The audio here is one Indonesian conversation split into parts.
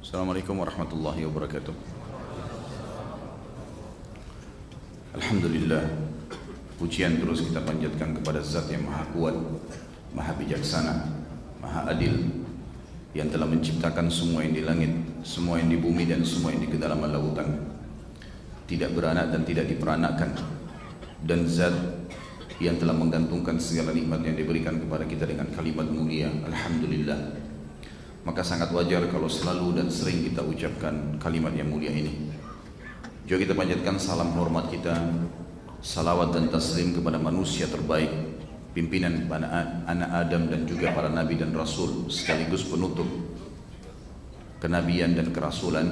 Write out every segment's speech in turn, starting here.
Assalamualaikum warahmatullahi wabarakatuh. Alhamdulillah, pujian terus kita panjatkan kepada Zat yang Maha Kuat, Maha Bijaksana, Maha Adil, yang telah menciptakan semua yang di langit, semua yang di bumi, dan semua yang di kedalaman lautan. Tidak beranak dan tidak diperanakkan. Dan Zat yang telah menggantungkan segala nikmat yang diberikan kepada kita dengan kalimat mulia, Alhamdulillah. Maka sangat wajar kalau selalu dan sering kita ucapkan kalimat yang mulia ini. Juga kita panjatkan salam hormat kita, salawat dan taslim kepada manusia terbaik, pimpinan anak Adam dan juga para nabi dan rasul, sekaligus penutup kenabian dan kerasulan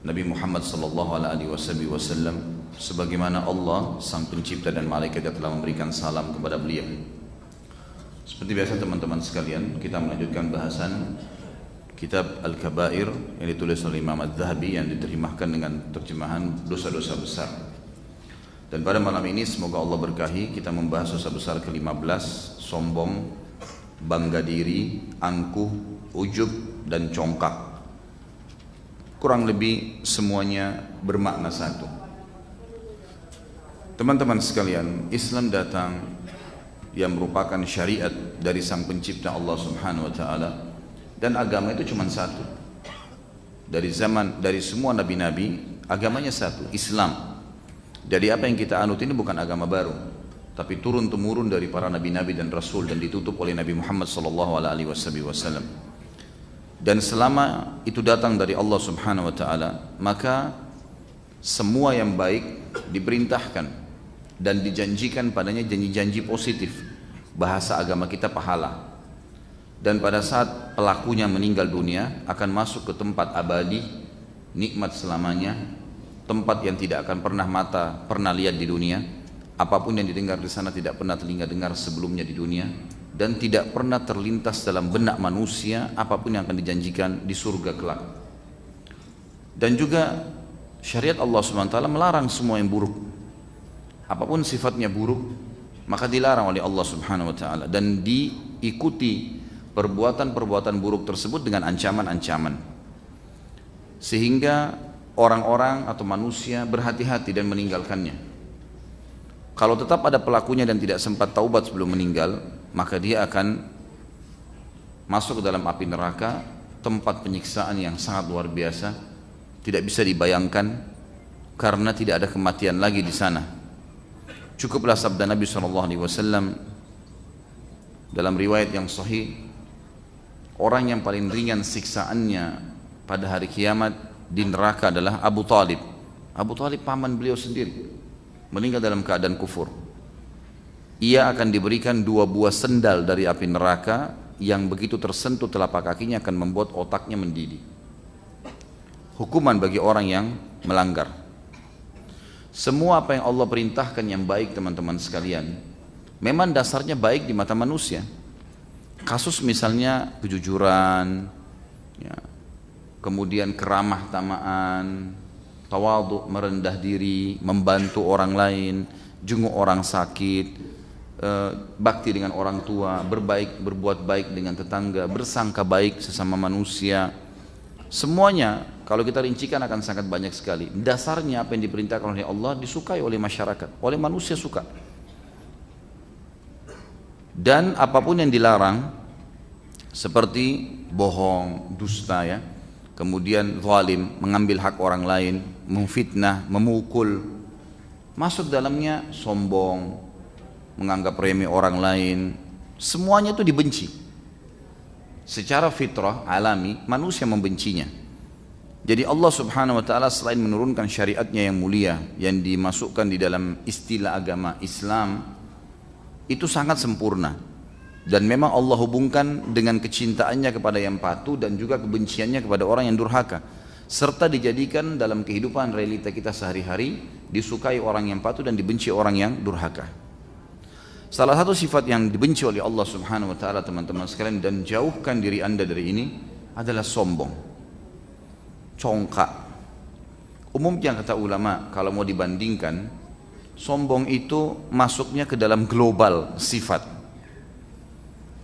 Nabi Muhammad sallallahu alaihi wasallam, sebagaimana Allah sang pencipta dan malaikat telah memberikan salam kepada beliau. Seperti biasa teman-teman sekalian, kita melanjutkan bahasan kitab Al-Kabair yang ditulis oleh Imam Adz-Dzahabi, yang diterjemahkan dengan terjemahan dosa-dosa besar. Dan pada malam ini semoga Allah berkahi, kita membahas dosa besar ke-15, sombong, bangga diri, angkuh, ujub, dan congkak. Kurang lebih semuanya bermakna satu. Teman-teman sekalian, Islam datang yang merupakan syariat dari sang pencipta Allah subhanahu wa ta'ala, dan agama itu cuma satu. Dari semua nabi-nabi, agamanya satu, Islam. Jadi apa yang kita anut ini bukan agama baru, tapi turun-temurun dari para nabi-nabi dan rasul, dan ditutup oleh Nabi Muhammad sallallahu alaihi wasallam. Dan selama itu datang dari Allah subhanahu wa ta'ala, maka semua yang baik diperintahkan dan dijanjikan padanya janji-janji positif. Bahasa agama kita pahala. Dan pada saat pelakunya meninggal dunia, akan masuk ke tempat abadi, nikmat selamanya, tempat yang tidak akan pernah mata pernah lihat di dunia. Apapun yang didengar di sana tidak pernah telinga dengar sebelumnya di dunia, dan tidak pernah terlintas dalam benak manusia apapun yang akan dijanjikan di surga kelak. Dan juga syariat Allah SWT melarang semua yang buruk. Apapun sifatnya buruk, maka dilarang oleh Allah subhanahu wa ta'ala, dan diikuti perbuatan-perbuatan buruk tersebut dengan ancaman-ancaman, sehingga orang-orang atau manusia berhati-hati dan meninggalkannya. Kalau tetap ada pelakunya dan tidak sempat taubat sebelum meninggal, maka dia akan masuk ke dalam api neraka, tempat penyiksaan yang sangat luar biasa, tidak bisa dibayangkan, karena tidak ada kematian lagi di sana. Cukuplah sabda Nabi SAW dalam riwayat yang sahih, orang yang paling ringan siksaannya pada hari kiamat di neraka adalah Abu Talib. Abu Talib paman beliau sendiri, meninggal dalam keadaan kufur. Ia akan diberikan 2 buah sendal dari api neraka, yang begitu tersentuh telapak kakinya akan membuat otaknya mendidih. Hukuman bagi orang yang melanggar. Semua apa yang Allah perintahkan yang baik, teman-teman sekalian, memang dasarnya baik di mata manusia. Kasus misalnya kejujuran, ya, kemudian keramah tamaan, tawadhu, merendah diri, membantu orang lain, jenguk orang sakit, bakti dengan orang tua, berbuat baik dengan tetangga, bersangka baik sesama manusia. Semuanya kalau kita rincikan akan sangat banyak sekali. Dasarnya apa yang diperintahkan oleh Allah disukai oleh masyarakat, oleh manusia suka. Dan apapun yang dilarang, seperti bohong, dusta, ya, kemudian zalim, mengambil hak orang lain, memfitnah, memukul, masuk dalamnya sombong, menganggap remeh orang lain, semuanya itu dibenci. Secara fitrah alami manusia membencinya. Jadi Allah subhanahu wa ta'ala selain menurunkan syariatnya yang mulia, yang dimasukkan di dalam istilah agama Islam, itu sangat sempurna. Dan memang Allah hubungkan dengan kecintaannya kepada yang patuh, dan juga kebenciannya kepada orang yang durhaka, serta dijadikan dalam kehidupan realita kita sehari-hari, disukai orang yang patuh dan dibenci orang yang durhaka. Salah satu sifat yang dibenci oleh Allah subhanahu wa ta'ala, teman-teman sekalian, dan jauhkan diri anda dari ini, adalah sombong, congkak. Umumnya kata ulama, kalau mau dibandingkan, sombong itu masuknya ke dalam global sifat.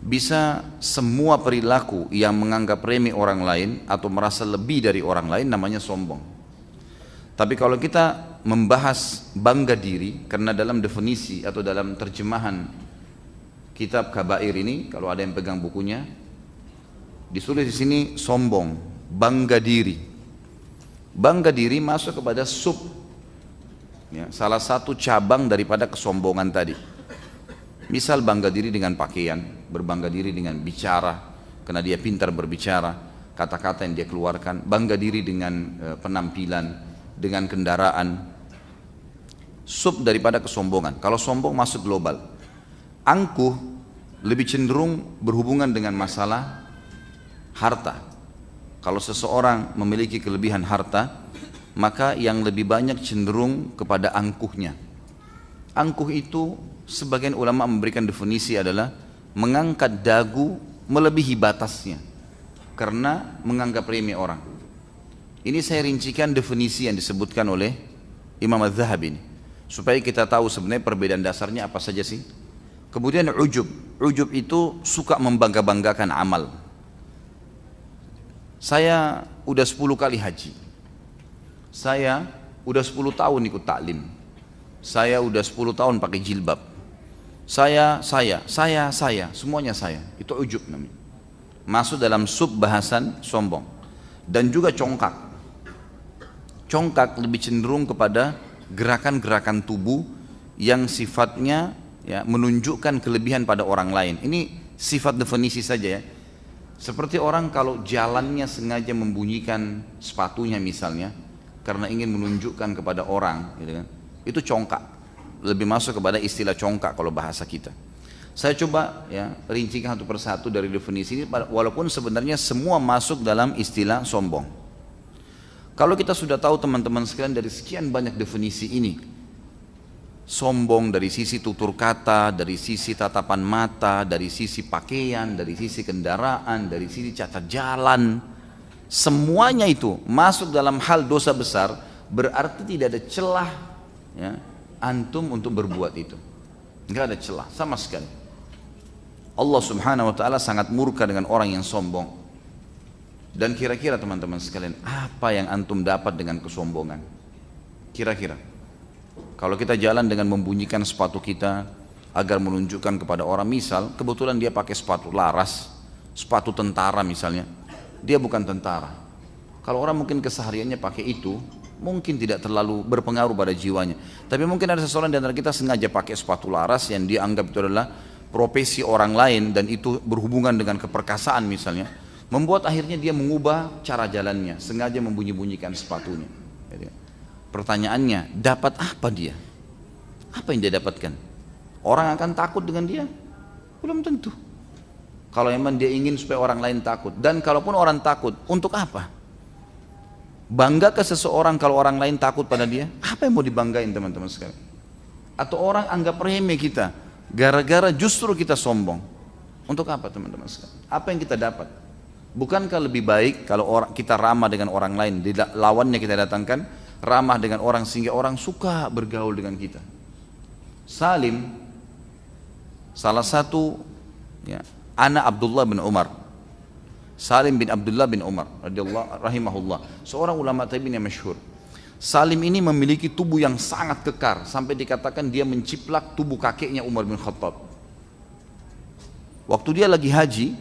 bisa semua perilaku yang menganggap remeh orang lain atau merasa lebih dari orang lain namanya sombong. Tapi kalau kita membahas bangga diri, karena dalam definisi atau dalam terjemahan kitab Kabair ini, kalau ada yang pegang bukunya, ditulis di sini sombong, bangga diri. Bangga diri masuk kepada sub, ya, salah satu cabang daripada kesombongan tadi. Misal bangga diri dengan pakaian, berbangga diri dengan bicara, karena dia pintar berbicara, kata-kata yang dia keluarkan, bangga diri dengan penampilan, dengan kendaraan. Sub daripada kesombongan. Kalau sombong masuk global. Angkuh lebih cenderung berhubungan dengan masalah harta. Kalau seseorang memiliki kelebihan harta, maka yang lebih banyak cenderung kepada angkuhnya. Angkuh itu sebagian ulama memberikan definisi adalah mengangkat dagu melebihi batasnya karena menganggap remeh orang. Ini saya rincikan definisi yang disebutkan oleh Imam Az-Zahabi ini, supaya kita tahu sebenarnya perbedaan dasarnya apa saja sih. Kemudian ujub. Ujub itu suka membangga-banggakan amal. Saya udah 10 kali haji. Saya udah 10 tahun ikut taklim. Saya udah 10 tahun pakai jilbab. Saya, semuanya saya. Itu ujub namanya. Masuk dalam sub bahasan sombong. Dan juga congkak. Congkak lebih cenderung kepada gerakan-gerakan tubuh yang sifatnya ya, menunjukkan kelebihan pada orang lain. Ini sifat definisi saja ya. Seperti orang kalau jalannya sengaja membunyikan sepatunya misalnya, karena ingin menunjukkan kepada orang, gitu kan? Itu congkak. Lebih masuk kepada istilah congkak kalau bahasa kita. Saya coba ya rincikan satu persatu dari definisi ini, walaupun sebenarnya semua masuk dalam istilah sombong. Kalau kita sudah tahu teman-teman sekalian dari sekian banyak definisi ini, sombong dari sisi tutur kata, dari sisi tatapan mata, dari sisi pakaian, dari sisi kendaraan, dari sisi cacat jalan, semuanya itu masuk dalam hal dosa besar, berarti tidak ada celah ya, antum untuk berbuat itu. Enggak ada celah sama sekali. Allah Subhanahu wa taala sangat murka dengan orang yang sombong. Dan kira-kira teman-teman sekalian, apa yang antum dapat dengan kesombongan? Kira-kira kalau kita jalan dengan membunyikan sepatu kita agar menunjukkan kepada orang, misal kebetulan dia pakai sepatu laras, sepatu tentara misalnya, dia bukan tentara. Kalau orang mungkin kesehariannya pakai itu, mungkin tidak terlalu berpengaruh pada jiwanya. Tapi mungkin ada seseorang di antara kita sengaja pakai sepatu laras yang dia anggap itu adalah profesi orang lain dan itu berhubungan dengan keperkasaan misalnya, membuat akhirnya dia mengubah cara jalannya, sengaja membunyi-bunyikan sepatunya. Pertanyaannya, dapat apa dia? Apa yang dia dapatkan? Orang akan takut dengan dia? Belum tentu. Kalau memang dia ingin supaya orang lain takut, dan kalaupun orang takut, untuk apa? Bangga ke seseorang kalau orang lain takut pada dia? Apa yang mau dibanggain teman-teman sekalian? Atau orang anggap remeh kita gara-gara justru kita sombong? Untuk apa teman-teman sekalian? Apa yang kita dapat? Bukankah lebih baik kalau kita ramah dengan orang lain, lawannya kita datangkan, ramah dengan orang sehingga orang suka bergaul dengan kita. Salim, salah satu ya, anak Abdullah bin Umar, Salim bin Abdullah bin Umar radhiyallahu rahimahullah, seorang ulama tabi'in yang masyhur. Salim ini memiliki tubuh yang sangat kekar sampai dikatakan dia menciplak tubuh kakeknya Umar bin Khattab. Waktu dia lagi haji,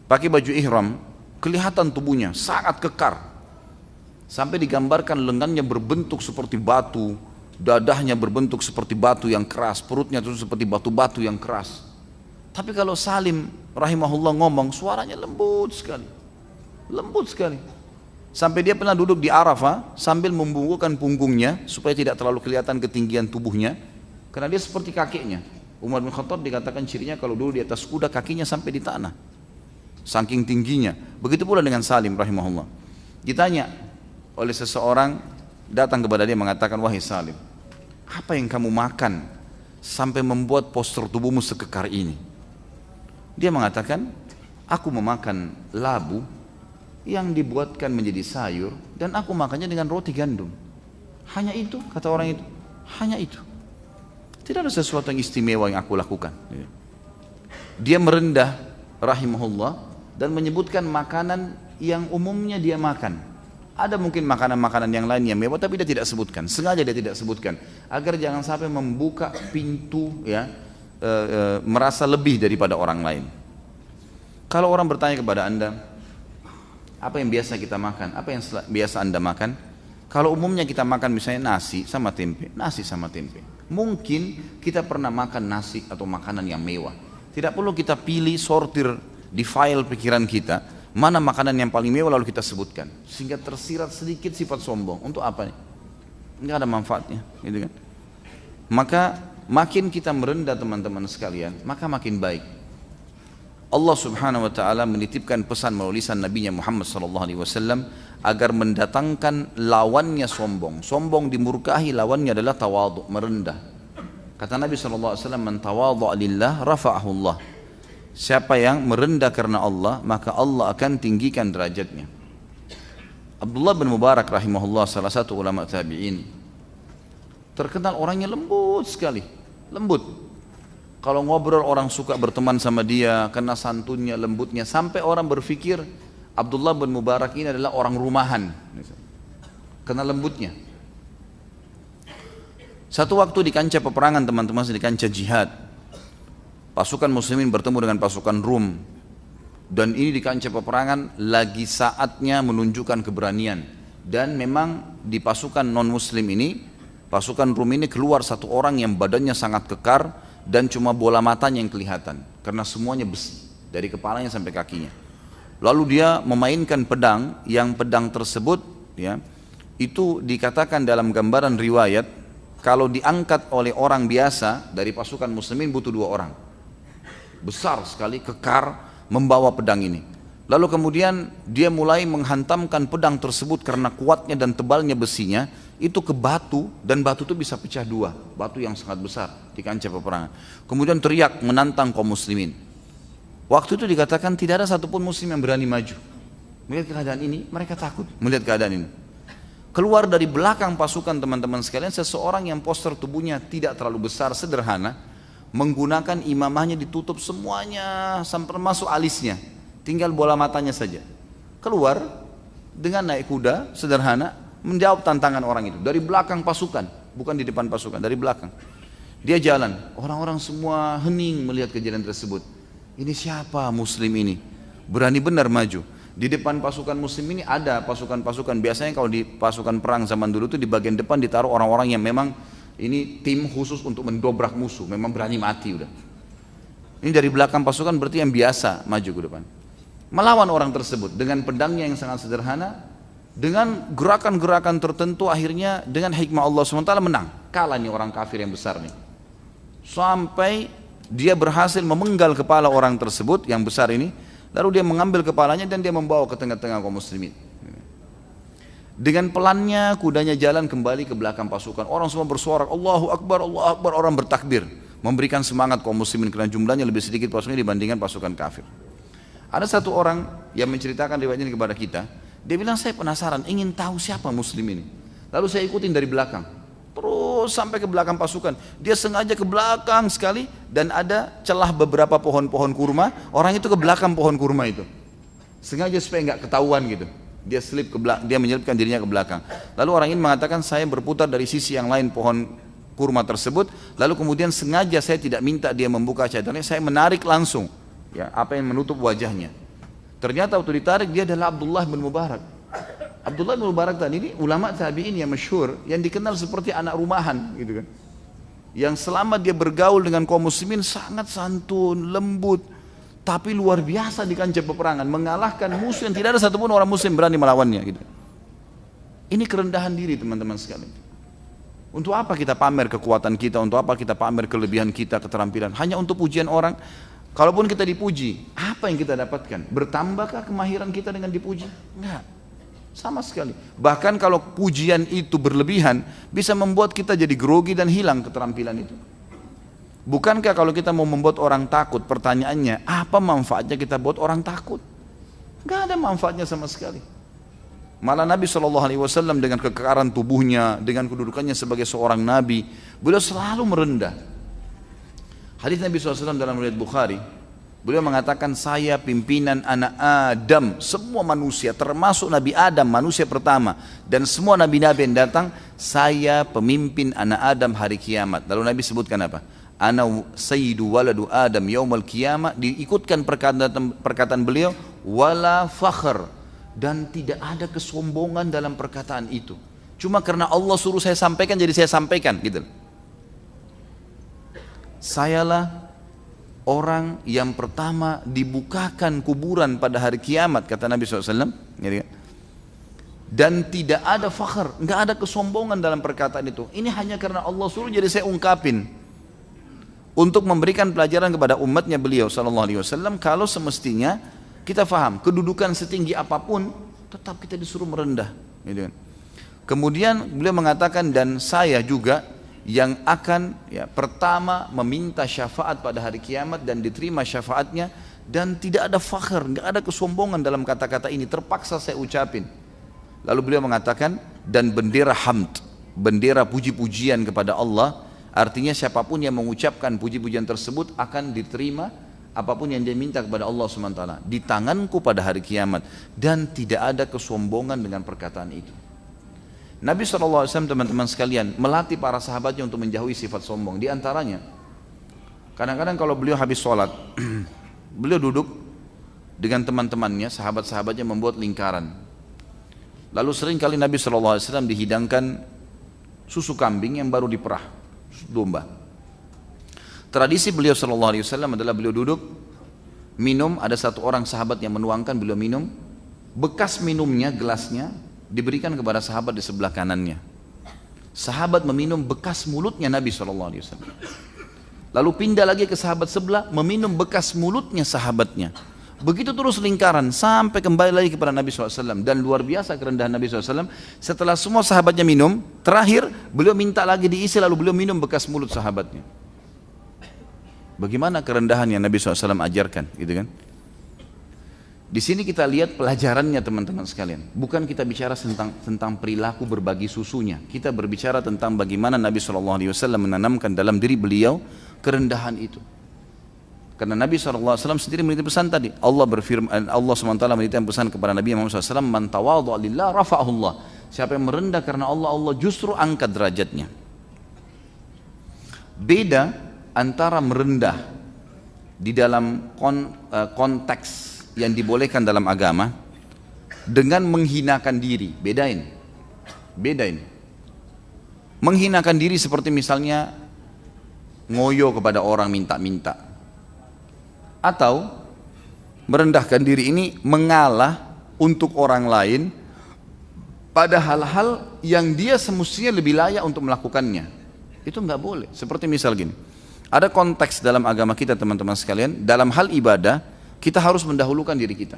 pakai baju ihram, kelihatan tubuhnya sangat kekar. Sampai digambarkan lengannya berbentuk seperti batu, dadahnya berbentuk seperti batu yang keras, perutnya itu seperti batu-batu yang keras. Tapi kalau Salim rahimahullah ngomong, suaranya lembut sekali. Lembut sekali. Sampai dia pernah duduk di Arafah sambil membungkukkan punggungnya supaya tidak terlalu kelihatan ketinggian tubuhnya, karena dia seperti kakeknya. Umar bin Khattab dikatakan cirinya kalau dulu di atas kuda kakinya sampai di tanah, saking tingginya. Begitu pula dengan Salim rahimahullah. Ditanya oleh seseorang, datang kepada dia mengatakan, wahai Salim, apa yang kamu makan sampai membuat postur tubuhmu sekekar ini? Dia mengatakan, aku memakan labu yang dibuatkan menjadi sayur dan aku makannya dengan roti gandum. Hanya itu, kata orang itu, hanya itu. Tidak ada sesuatu yang istimewa yang aku lakukan. Dia merendah rahimahullah dan menyebutkan makanan yang umumnya dia makan. Ada mungkin makanan-makanan yang lain yang mewah tapi dia tidak sebutkan. Sengaja dia tidak sebutkan agar jangan sampai membuka pintu ya merasa lebih daripada orang lain. Kalau orang bertanya kepada Anda, apa yang biasa kita makan? Apa yang biasa Anda makan? Kalau umumnya kita makan misalnya nasi sama tempe, nasi sama tempe. Mungkin kita pernah makan nasi atau makanan yang mewah. Tidak perlu kita pilih, sortir di file pikiran kita, mana makanan yang paling mewah lalu kita sebutkan. Sehingga tersirat sedikit sifat sombong. Untuk apa nih? Nggak ada manfaatnya. Gitu kan? Maka makin kita merendah teman-teman sekalian, maka makin baik. Allah subhanahu wa ta'ala menitipkan pesan melalui lisan Nabi Muhammad sallallahu alaihi wasallam agar mendatangkan lawannya sombong. Sombong dimurkahi, lawannya adalah tawadhu, merendah. Kata Nabi sallallahu alaihi wasallam, "Man tawadha lillah rafa'ahu Allah." Siapa yang merendah karena Allah, maka Allah akan tinggikan derajatnya. Abdullah bin Mubarak rahimahullah, salah satu ulama tabi'in, terkenal orangnya lembut sekali, lembut. Kalau ngobrol orang suka berteman sama dia, karena santunnya, lembutnya, sampai orang berpikir Abdullah bin Mubarak ini adalah orang rumahan, karena lembutnya. Satu waktu di kancah peperangan teman-teman, di kancah jihad, pasukan muslimin bertemu dengan pasukan Rum, dan ini di kancah peperangan lagi saatnya menunjukkan keberanian. Dan memang di pasukan non muslim ini, pasukan Rum ini keluar satu orang yang badannya sangat kekar dan cuma bola matanya yang kelihatan karena semuanya besi dari kepalanya sampai kakinya. Lalu dia memainkan pedang, yang pedang tersebut ya itu dikatakan dalam gambaran riwayat kalau diangkat oleh orang biasa dari pasukan muslimin butuh 2 orang. Besar sekali, kekar, membawa pedang ini. Lalu kemudian dia mulai menghantamkan pedang tersebut karena kuatnya dan tebalnya besinya itu ke batu, dan batu itu bisa pecah 2, batu yang sangat besar di kancah peperangan. Kemudian teriak menantang kaum muslimin. Waktu itu dikatakan tidak ada satupun muslim yang berani maju. Melihat keadaan ini, mereka takut melihat keadaan ini. Keluar dari belakang pasukan teman-teman sekalian seseorang yang postur tubuhnya tidak terlalu besar, sederhana, menggunakan imamahnya ditutup semuanya sampai masuk alisnya, tinggal bola matanya saja. Keluar dengan naik kuda sederhana, menjawab tantangan orang itu dari belakang pasukan, bukan di depan pasukan, dari belakang. Dia jalan, orang-orang semua hening melihat kejadian tersebut. Ini siapa muslim ini? Berani benar maju. Di depan pasukan muslim ini ada pasukan-pasukan, biasanya kalau di pasukan perang zaman dulu itu di bagian depan ditaruh orang-orang yang memang ini tim khusus untuk mendobrak musuh, memang berani mati udah. Ini dari belakang pasukan berarti yang biasa maju ke depan. Melawan orang tersebut dengan pedangnya yang sangat sederhana. Dengan gerakan-gerakan tertentu akhirnya dengan hikmah Allah SWT menang. Kalah nih orang kafir yang besar nih. Sampai dia berhasil memenggal kepala orang tersebut yang besar ini. Lalu dia mengambil kepalanya dan dia membawa ke tengah-tengah kaum muslimin. Dengan pelannya kudanya jalan kembali ke belakang pasukan. Orang semua bersorak Allahu Akbar, Allahu Akbar. Orang bertakbir, memberikan semangat kaum muslimin karena jumlahnya lebih sedikit pasukannya dibandingkan pasukan kafir. Ada satu orang yang menceritakan riwayatnya kepada kita. Dia bilang, saya penasaran, ingin tahu siapa muslim ini. Lalu saya ikutin dari belakang, terus sampai ke belakang pasukan. Dia sengaja ke belakang sekali, dan ada celah beberapa pohon-pohon kurma. Orang itu ke belakang pohon kurma itu, sengaja supaya nggak ketahuan gitu. Dia selip ke belakang, dia menyelipkan dirinya ke belakang. Lalu orang ini mengatakan, saya berputar dari sisi yang lain pohon kurma tersebut. Lalu kemudian sengaja saya tidak minta dia membuka cadarnya, saya menarik langsung ya apa yang menutup wajahnya. Ternyata waktu ditarik dia adalah Abdullah bin Mubarak. Abdullah bin Mubarak tadi ini ulama tabi'in yang masyhur, yang dikenal seperti anak rumahan gitu kan. Yang selama dia bergaul dengan kaum muslimin sangat santun, lembut, tapi luar biasa di kancah peperangan, mengalahkan musuh yang tidak ada satupun orang muslim berani melawannya gitu. Ini kerendahan diri teman-teman sekalian. Untuk apa kita pamer kekuatan kita, untuk apa kita pamer kelebihan kita, keterampilan, hanya untuk pujian orang? Kalaupun kita dipuji, apa yang kita dapatkan? Bertambahkah kemahiran kita dengan dipuji? Enggak, sama sekali. Bahkan kalau pujian itu berlebihan, bisa membuat kita jadi grogi dan hilang keterampilan itu. Bukankah kalau kita mau membuat orang takut, pertanyaannya, apa manfaatnya kita buat orang takut? Enggak ada manfaatnya sama sekali. Malah Nabi SAW dengan kekekaran tubuhnya, dengan kedudukannya sebagai seorang Nabi, beliau selalu merendah. Hadis Nabi SAW dalam riwayat Bukhari, Beliau mengatakan, saya pimpinan anak Adam, semua manusia, termasuk Nabi Adam, manusia pertama, dan semua nabi-nabi yang datang, saya pemimpin anak Adam hari kiamat. Lalu Nabi sebutkan apa? Ana sayyidu waladu Adam yaumal qiyamah, diikutkan perkataan beliau, wala fakhr, dan tidak ada kesombongan dalam perkataan itu. Cuma karena Allah suruh saya sampaikan, jadi saya sampaikan, gitu. Sayalah orang yang pertama dibukakan kuburan pada hari kiamat, kata Nabi SAW, dan tidak ada fakhr, nggak ada kesombongan dalam perkataan itu. Ini hanya karena Allah suruh, jadi saya ungkapin untuk memberikan pelajaran kepada umatnya beliau SAW. Kalau semestinya kita faham kedudukan setinggi apapun, tetap kita disuruh merendah, gitu kan. Kemudian beliau mengatakan, dan saya juga yang akan pertama meminta syafaat pada hari kiamat dan diterima syafaatnya, dan tidak ada fakhr, nggak ada kesombongan dalam kata-kata ini, terpaksa saya ucapin. Lalu beliau mengatakan, dan bendera hamd, bendera puji-pujian kepada Allah, artinya siapapun yang mengucapkan puji-pujian tersebut akan diterima apapun yang dia minta kepada Allah SWT di tanganku pada hari kiamat, dan tidak ada kesombongan dengan perkataan itu. Nabi SAW, teman-teman sekalian, melatih para sahabatnya untuk menjauhi sifat sombong. Di antaranya, kadang-kadang kalau beliau habis sholat, beliau duduk dengan teman-temannya, sahabat-sahabatnya membuat lingkaran. Lalu sering kali Nabi SAW dihidangkan susu kambing yang baru diperah, susu domba. Tradisi beliau SAW adalah beliau duduk, minum, ada satu orang sahabat yang menuangkan, beliau minum, bekas minumnya, gelasnya, diberikan kepada sahabat di sebelah kanannya. Sahabat meminum bekas mulutnya Nabi SAW. Lalu pindah lagi ke sahabat sebelah, meminum bekas mulutnya sahabatnya. Begitu terus lingkaran sampai kembali lagi kepada Nabi SAW. Dan luar biasa kerendahan Nabi SAW. Setelah semua sahabatnya minum, terakhir beliau minta lagi diisi, lalu beliau minum bekas mulut sahabatnya. Bagaimana kerendahan yang Nabi SAW ajarkan, gitu kan? Di sini kita lihat pelajarannya, teman-teman sekalian. Bukan kita bicara tentang perilaku berbagi susunya. Kita berbicara tentang bagaimana Nabi SAW menanamkan dalam diri beliau kerendahan itu. Karena Nabi SAW sendiri menitip pesan tadi. Allah berfirman, Allah SWT menitip pesan kepada Nabi Muhammad SAW, man tawadhu'a lillah rafa'ahullah. Siapa yang merendah karena Allah, Allah justru angkat derajatnya. Beda antara merendah di dalam konteks yang dibolehkan dalam agama dengan menghinakan diri. Bedain. Menghinakan diri seperti misalnya ngoyo kepada orang, minta-minta, atau merendahkan diri ini mengalah untuk orang lain pada hal-hal yang dia semestinya lebih layak untuk melakukannya. Itu nggak boleh. Seperti misal gini, ada konteks dalam agama kita, teman-teman sekalian, dalam hal ibadah kita harus mendahulukan diri kita.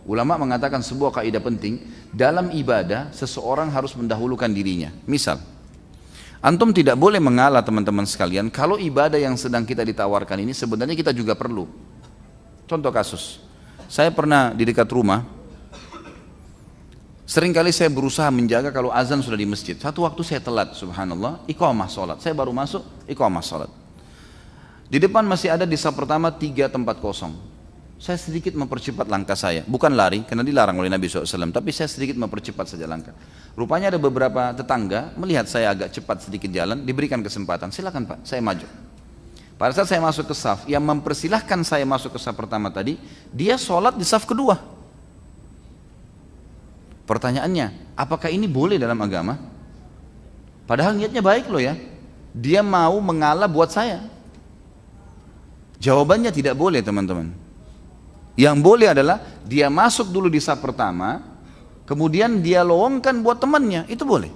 Ulama mengatakan sebuah kaidah penting, dalam ibadah seseorang harus mendahulukan dirinya. Misal, antum tidak boleh mengalah, teman-teman sekalian, kalau ibadah yang sedang kita ditawarkan ini sebenarnya kita juga perlu. Contoh kasus, saya pernah di dekat rumah, seringkali saya berusaha menjaga kalau azan sudah di masjid. Satu waktu saya telat, subhanallah, iqamah sholat. Saya baru masuk, iqamah sholat. Di depan masih ada di saf pertama 3 tempat kosong. Saya sedikit mempercepat langkah saya, bukan lari karena dilarang oleh Nabi SAW, tapi saya sedikit mempercepat saja langkah. Rupanya ada beberapa tetangga melihat saya agak cepat sedikit jalan, diberikan kesempatan, silakan Pak, saya maju. Pada saat saya masuk ke saf, yang mempersilahkan saya masuk ke saf pertama tadi, dia sholat di saf kedua. Pertanyaannya, apakah ini boleh dalam agama? Padahal niatnya baik loh ya, dia mau mengalah buat saya. Jawabannya tidak boleh, teman-teman. Yang boleh adalah dia masuk dulu di saf pertama, kemudian dia lowongkan buat temannya, itu boleh.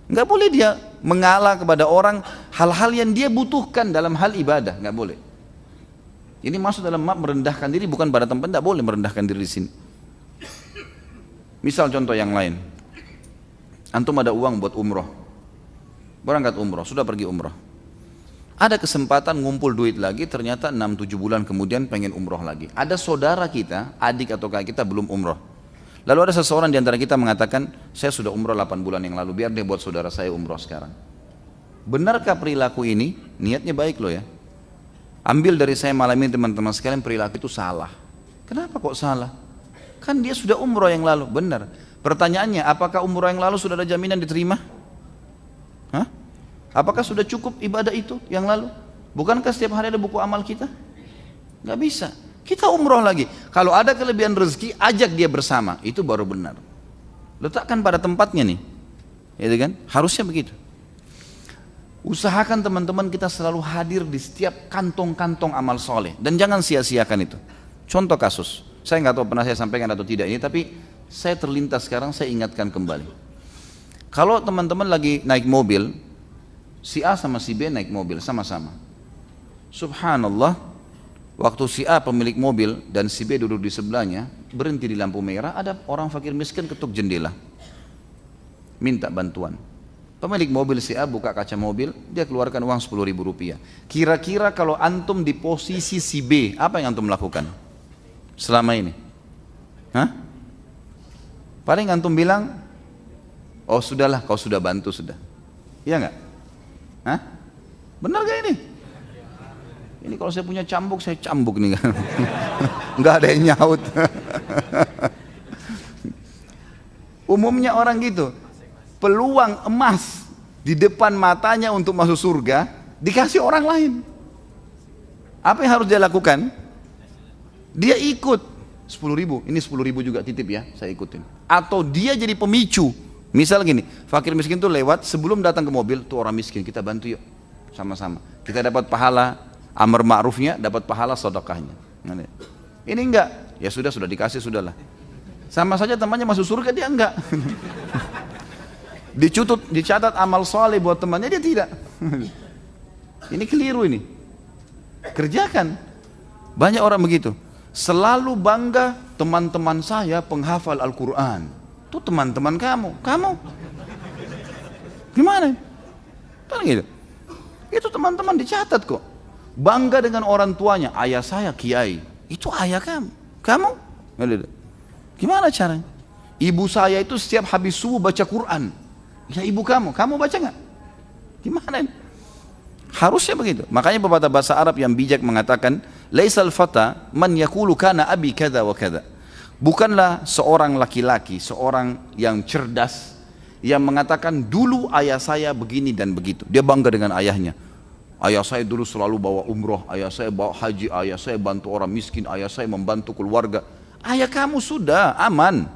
Nggak boleh dia mengalah kepada orang hal-hal yang dia butuhkan dalam hal ibadah, nggak boleh. Ini masuk dalam merendahkan diri, bukan pada tempat, nggak boleh merendahkan diri di sini. Misal contoh yang lain, antum ada uang buat umroh, berangkat umroh, sudah pergi umroh. Ada kesempatan ngumpul duit lagi, ternyata 6-7 bulan kemudian pengen umroh lagi. Ada saudara kita, adik atau kakak kita belum umroh. Lalu ada seseorang di antara kita mengatakan, saya sudah umroh 8 bulan yang lalu, biar dia buat saudara saya umroh sekarang. Benarkah perilaku ini? Niatnya baik loh ya. Ambil dari saya malam ini teman-teman sekalian, perilaku itu salah. Kenapa kok salah? Kan dia sudah umroh yang lalu, benar. Pertanyaannya, apakah umroh yang lalu sudah ada jaminan diterima? Hah? Apakah sudah cukup ibadah itu yang lalu? Bukankah setiap hari ada buku amal kita? Gak bisa. Kita umroh lagi. Kalau ada kelebihan rezeki, ajak dia bersama. Itu baru benar. Letakkan pada tempatnya nih. Gitu kan? Harusnya begitu. Usahakan teman-teman kita selalu hadir di setiap kantong-kantong amal soleh. Dan jangan sia-siakan itu. Contoh kasus. Saya nggak tahu pernah saya sampaikan atau tidak ini, tapi saya terlintas sekarang, saya ingatkan kembali. Kalau teman-teman lagi naik mobil, si A sama si B naik mobil sama-sama. Subhanallah, waktu si A pemilik mobil dan si B duduk di sebelahnya, berhenti di lampu merah, ada orang fakir miskin ketuk jendela. Minta bantuan. Pemilik mobil si A buka kaca mobil, dia keluarkan uang 10.000 rupiah. Kira-kira kalau antum di posisi si B, apa yang antum lakukan selama ini? Hah? Paling antum bilang, oh sudahlah, kau sudah bantu sudah. Iya nggak? Hah? Benar gak ini? Ini kalau saya punya cambuk, saya cambuk nih kan. Nggak ada yang nyaut. Umumnya orang gitu. Peluang emas di depan matanya untuk masuk surga dikasih orang lain. Apa yang harus dia lakukan? Dia ikut 10.000, ini 10.000 juga titip ya, saya ikutin. Atau dia jadi pemicu. Misal gini, fakir miskin tuh lewat, sebelum datang ke mobil, tuh orang miskin, kita bantu yuk, sama-sama. Kita dapat pahala amar ma'rufnya, dapat pahala sedekahnya. Ini enggak, ya sudah dikasih, sudahlah. Sama saja temannya masuk surga, dia enggak. Dicatat amal soleh buat temannya, dia tidak. Ini keliru ini. Kerjakan. Banyak orang begitu. Selalu bangga, teman-teman saya penghafal Al-Quran. Itu teman-teman kamu. Kamu gimana? Kan gitu. Itu teman-teman dicatat kok. Bangga dengan orang tuanya. Ayah saya kiai. Itu ayah kamu. Kamu? Gimana caranya? Ibu saya itu setiap habis subuh baca Quran. Ya ibu kamu baca nggak? Gimana ini? Harusnya begitu. Makanya pepatah bahasa Arab yang bijak mengatakan, laisal fata man yaqulu kana abi kada wa kada. Bukanlah seorang laki-laki, seorang yang cerdas yang mengatakan dulu ayah saya begini dan begitu. Dia bangga dengan ayahnya. Ayah saya dulu selalu bawa umroh, ayah saya bawa haji, ayah saya bantu orang miskin, ayah saya membantu keluarga. Ayah kamu sudah aman.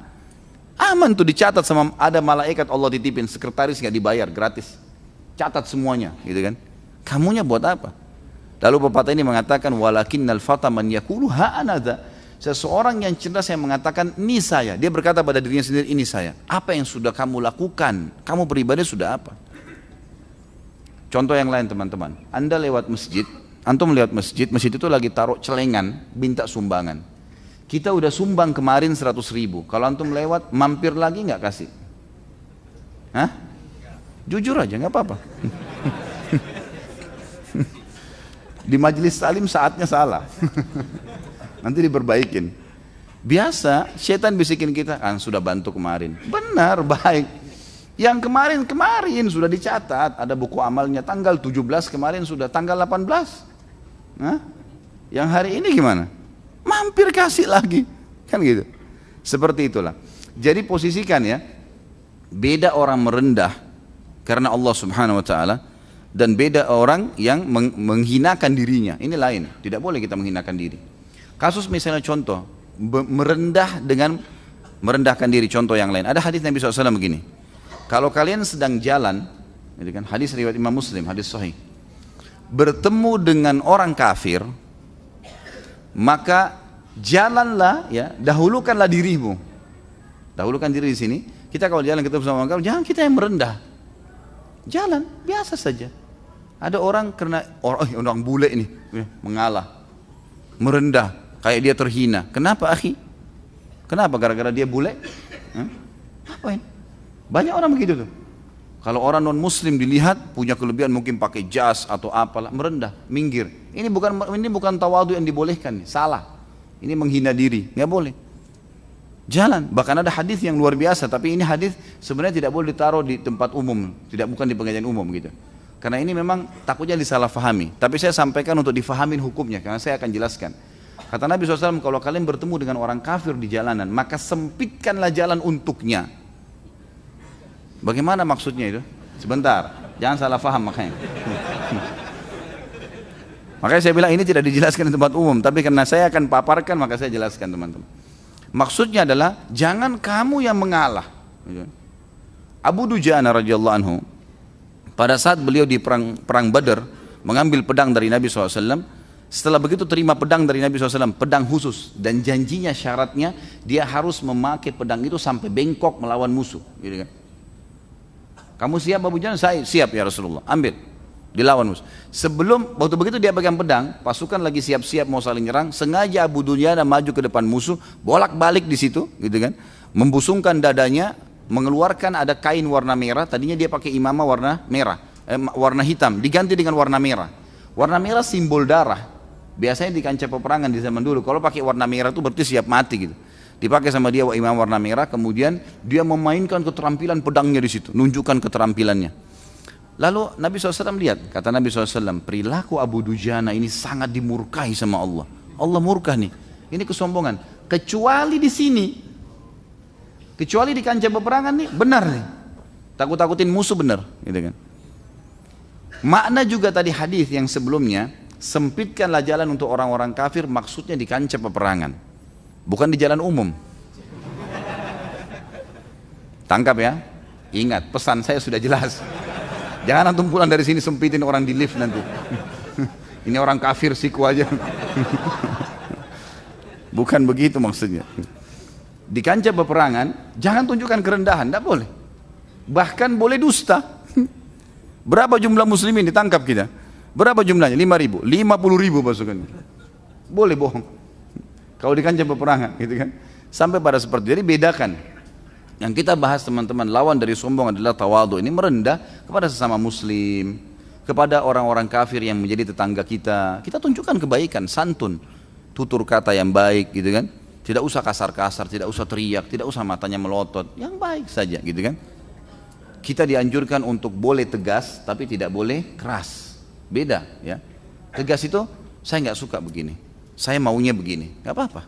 Aman tuh dicatat sama ada malaikat Allah titipin, sekretaris nggak dibayar, gratis. Catat semuanya, gitu kan? Kamunya buat apa? Lalu pepatah ini mengatakan walakinnal fata man yaqulu ha anadza. Seseorang yang cerdas yang mengatakan ini saya. Dia berkata pada dirinya sendiri ini saya. Apa yang sudah kamu lakukan? Kamu beribadah sudah apa? Contoh yang lain teman-teman. Anda lewat masjid, antum melihat masjid itu lagi taruh celengan, minta sumbangan. Kita udah sumbang kemarin 100.000. Kalau antum lewat, mampir lagi nggak kasih? Hah? Jujur aja, nggak apa-apa. Di majelis salim saatnya salah. Nanti diperbaikin. Biasa, setan bisikin kita, kan sudah bantu kemarin. Benar, baik. Yang kemarin sudah dicatat, ada buku amalnya tanggal 17 kemarin sudah tanggal 18. Hah? Yang hari ini gimana? Mampir kasih lagi, kan gitu. Seperti itulah. Jadi posisikan ya, beda orang merendah karena Allah Subhanahu Wa Taala dan beda orang yang menghinakan dirinya. Ini lain. Tidak boleh kita menghinakan diri. Kasus misalnya contoh merendah dengan merendahkan diri. Contoh yang lain. Ada hadis Nabi SAW begini. Kalau kalian sedang jalan, ini kan hadis riwayat Imam Muslim, hadis sahih. Bertemu dengan orang kafir, maka jalanlah ya, dahulukanlah dirimu. Dahulukan diri di sini. Kita kalau jalan ketemu sama orang kafir, jangan kita yang merendah. Jalan biasa saja. Ada orang karena orang bule ini mengalah, merendah, kayak dia terhina. Kenapa akhi? Kenapa? Gara-gara dia bule? Apain? Banyak orang begitu tuh. Kalau orang non muslim dilihat punya kelebihan mungkin pakai jas atau apalah, merendah, minggir. Ini bukan tawadhu yang dibolehkan, salah. Ini menghina diri, nggak boleh. Jalan, bahkan ada hadis yang luar biasa, tapi ini hadis sebenarnya tidak boleh ditaruh di tempat umum, bukan di pengajian umum gitu. Karena ini memang takutnya disalahfahami. Tapi saya sampaikan untuk difahamin hukumnya, karena saya akan jelaskan. Kata Nabi SAW, kalau kalian bertemu dengan orang kafir di jalanan, maka sempitkanlah jalan untuknya. Bagaimana maksudnya itu? Sebentar, jangan salah faham makanya. Makanya saya bilang ini tidak dijelaskan di tempat umum, tapi karena saya akan paparkan maka saya jelaskan teman-teman. Maksudnya adalah jangan kamu yang mengalah. Abu Dujana radhiyallahu anhu pada saat beliau di perang Badar mengambil pedang dari Nabi SAW, setelah begitu terima pedang dari Nabi SAW, pedang khusus, dan janjinya syaratnya dia harus memakai pedang itu sampai bengkok melawan musuh. Gitu kan? Kamu siap Abu Dujana? Saya siap ya Rasulullah. Ambil. Dilawan musuh. Sebelum waktu begitu dia pegang pedang, pasukan lagi siap-siap mau saling nyerang, sengaja Abu Dujana maju ke depan musuh, bolak-balik di situ, gitu kan, membusungkan dadanya, mengeluarkan ada kain warna merah. Tadinya dia pakai imamah warna merah, warna hitam, diganti dengan warna merah. Warna merah simbol darah. Biasanya di kancah peperangan di zaman dulu, kalau pakai warna merah itu berarti siap mati gitu. Dipakai sama dia imam warna merah, kemudian dia memainkan keterampilan pedangnya di situ, nunjukkan keterampilannya. Lalu Nabi SAW lihat, kata Nabi SAW, perilaku Abu Dujana ini sangat dimurkai sama Allah. Allah murka nih, ini kesombongan. Kecuali di sini, kecuali di kancah peperangan nih, benar nih. Takut-takutin musuh benar, gitu kan. Makna juga tadi hadis yang sebelumnya, sempitkanlah jalan untuk orang-orang kafir, maksudnya di kancah peperangan, bukan di jalan umum. Tangkap ya, ingat pesan saya sudah jelas. Jangan antum pulang dari sini sempitin orang di lift nanti. Ini orang kafir siku aja. Bukan begitu maksudnya. Di kancah peperangan jangan tunjukkan kerendahan, tidak boleh. Bahkan boleh dusta. Berapa jumlah muslimin ditangkap kita? Berapa jumlahnya? 5.000, 50.000 pasukannya. Boleh bohong. Kalau di kancah peperangan, gitu kan? Sampai pada seperti itu. Jadi bedakan. Yang kita bahas teman-teman, lawan dari sombong adalah tawadhu. Ini merendah kepada sesama muslim, kepada orang-orang kafir yang menjadi tetangga kita. Kita tunjukkan kebaikan, santun, tutur kata yang baik, gitu kan. Tidak usah kasar-kasar, tidak usah teriak, tidak usah matanya melotot, yang baik saja, gitu kan. Kita dianjurkan untuk boleh tegas, tapi tidak boleh keras. Beda, ya. Tegas itu, saya nggak suka begini, saya maunya begini, nggak apa-apa.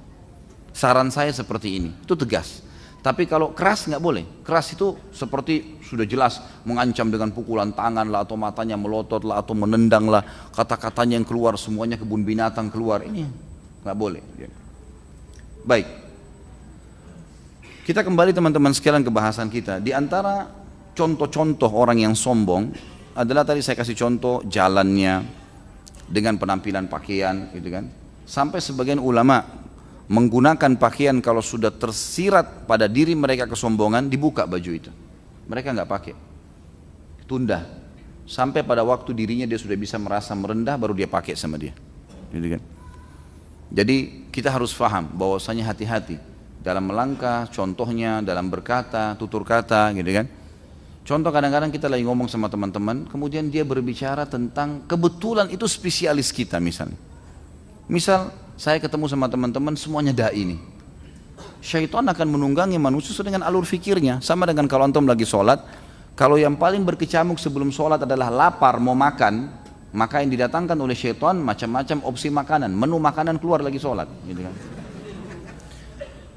Saran saya seperti ini, itu tegas. Tapi kalau keras nggak boleh. Keras itu seperti sudah jelas mengancam dengan pukulan tangan lah, atau matanya melotot lah, atau menendang lah, kata-katanya yang keluar semuanya kebun binatang keluar. Ini nggak boleh. Baik. Kita kembali teman-teman sekalian ke bahasan kita. Di antara contoh-contoh orang yang sombong adalah tadi saya kasih contoh jalannya dengan penampilan pakaian, gitu kan. Sampai sebagian ulama menggunakan pakaian kalau sudah tersirat pada diri mereka kesombongan, dibuka baju itu. Mereka nggak pakai, tunda sampai pada waktu dirinya dia sudah bisa merasa merendah, baru dia pakai sama dia, gitu kan. Jadi kita harus paham bahwasanya hati-hati dalam melangkah, contohnya dalam berkata, tutur kata, gitu kan. Contoh kadang-kadang kita lagi ngomong sama teman-teman, kemudian dia berbicara tentang kebetulan itu spesialis kita misalnya. Misal saya ketemu sama teman-teman semuanya dai ini. Syaitan akan menunggangi manusia sesuai dengan alur fikirnya. Sama dengan kalau antum lagi sholat, kalau yang paling berkecamuk sebelum sholat adalah lapar mau makan, maka yang didatangkan oleh syaitan macam-macam opsi makanan, menu makanan keluar lagi sholat, gitu kan.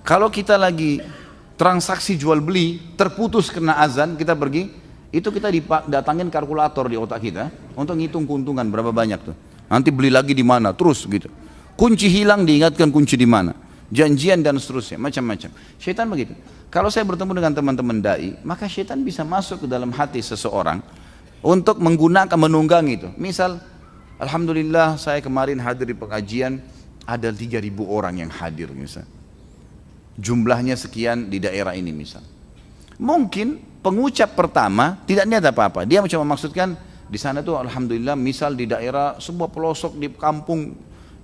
Kalau kita lagi transaksi jual beli terputus karena azan, kita pergi, itu kita datangin kalkulator di otak kita untuk ngitung keuntungan berapa banyak tuh. Nanti beli lagi di mana, terus gitu. Kunci hilang diingatkan kunci di mana, janjian dan seterusnya, macam-macam. Syaitan begitu. Kalau saya bertemu dengan teman-teman dai, maka syaitan bisa masuk ke dalam hati seseorang untuk menggunakan, menunggang itu. Misal, alhamdulillah saya kemarin hadir di pengajian, ada 3.000 orang yang hadir misal. Jumlahnya sekian di daerah ini misal. Mungkin pengucap pertama tidak niat apa-apa. Dia cuma maksudkan di sana tuh alhamdulillah, misal di daerah sebuah pelosok di kampung,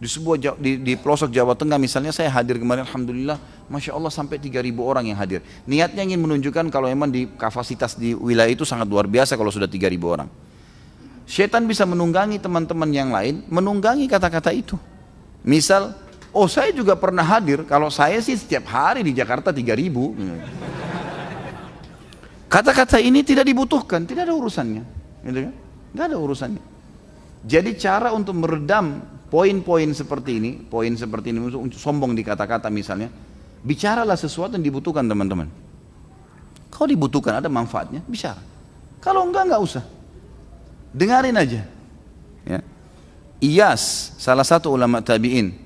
di pelosok Jawa Tengah misalnya, saya hadir kemarin alhamdulillah, Masya Allah sampai 3.000 orang yang hadir. Niatnya ingin menunjukkan kalau memang di kapasitas di wilayah itu sangat luar biasa kalau sudah 3.000 orang. Syaitan bisa menunggangi teman-teman yang lain, menunggangi kata-kata itu. Misal, oh saya juga pernah hadir, kalau saya sih setiap hari di Jakarta 3.000. Kata-kata ini tidak dibutuhkan, tidak ada urusannya, gitu kan? Nggak ada urusannya. Jadi cara untuk meredam poin-poin seperti ini untuk sombong di kata-kata misalnya, bicaralah sesuatu yang dibutuhkan teman-teman. Kalau dibutuhkan ada manfaatnya, bicara. Kalau enggak usah. Dengarin aja. Ya. Iyas, salah satu ulama tabi'in,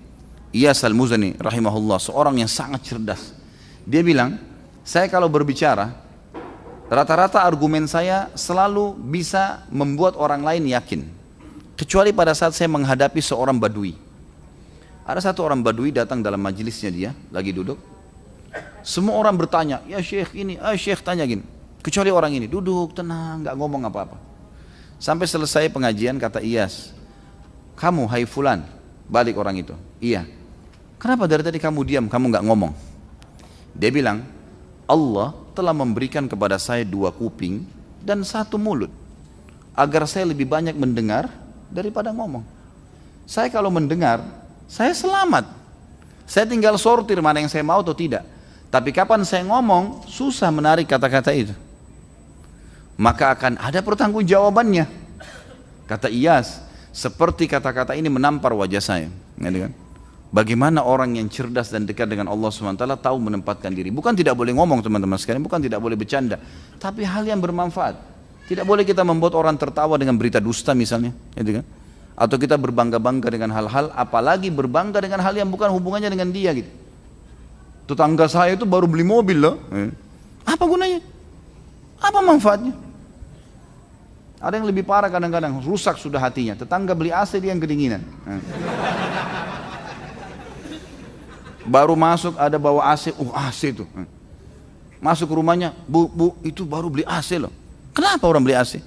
Iyas al-Muzani rahimahullah, seorang yang sangat cerdas. Dia bilang, saya kalau berbicara, rata-rata argumen saya selalu bisa membuat orang lain yakin. Kecuali pada saat saya menghadapi seorang badui. Ada satu orang badui datang dalam majelisnya dia, lagi duduk. Semua orang bertanya, ya syekh ini, syekh tanya gini. Kecuali orang ini, duduk tenang, gak ngomong apa-apa. Sampai selesai pengajian kata Iyas, kamu hai fulan, balik orang itu. Iya. Kenapa dari tadi kamu diam, kamu gak ngomong? Dia bilang, Allah telah memberikan kepada saya 2 kuping dan 1 mulut. Agar saya lebih banyak mendengar daripada ngomong. Saya kalau mendengar, saya selamat. Saya tinggal sortir mana yang saya mau atau tidak. Tapi kapan saya ngomong, susah menarik kata-kata itu. Maka akan ada pertanggungjawabannya. Kata Iyas, seperti kata-kata ini menampar wajah saya. Bagaimana orang yang cerdas dan dekat dengan Allah SWT tahu menempatkan diri. Bukan tidak boleh ngomong teman-teman sekalian, bukan tidak boleh bercanda, tapi hal yang bermanfaat. Tidak boleh kita membuat orang tertawa dengan berita dusta misalnya, atau kita berbangga-bangga dengan hal-hal, apalagi berbangga dengan hal yang bukan hubungannya dengan dia gitu. Tetangga saya itu baru beli mobil loh, apa gunanya? Apa manfaatnya? Ada yang lebih parah kadang-kadang, rusak sudah hatinya. Tetangga beli AC, dia yang kedinginan. Baru masuk ada bawa AC, AC itu. Masuk ke rumahnya, bu itu baru beli AC loh. Kenapa orang beli AC?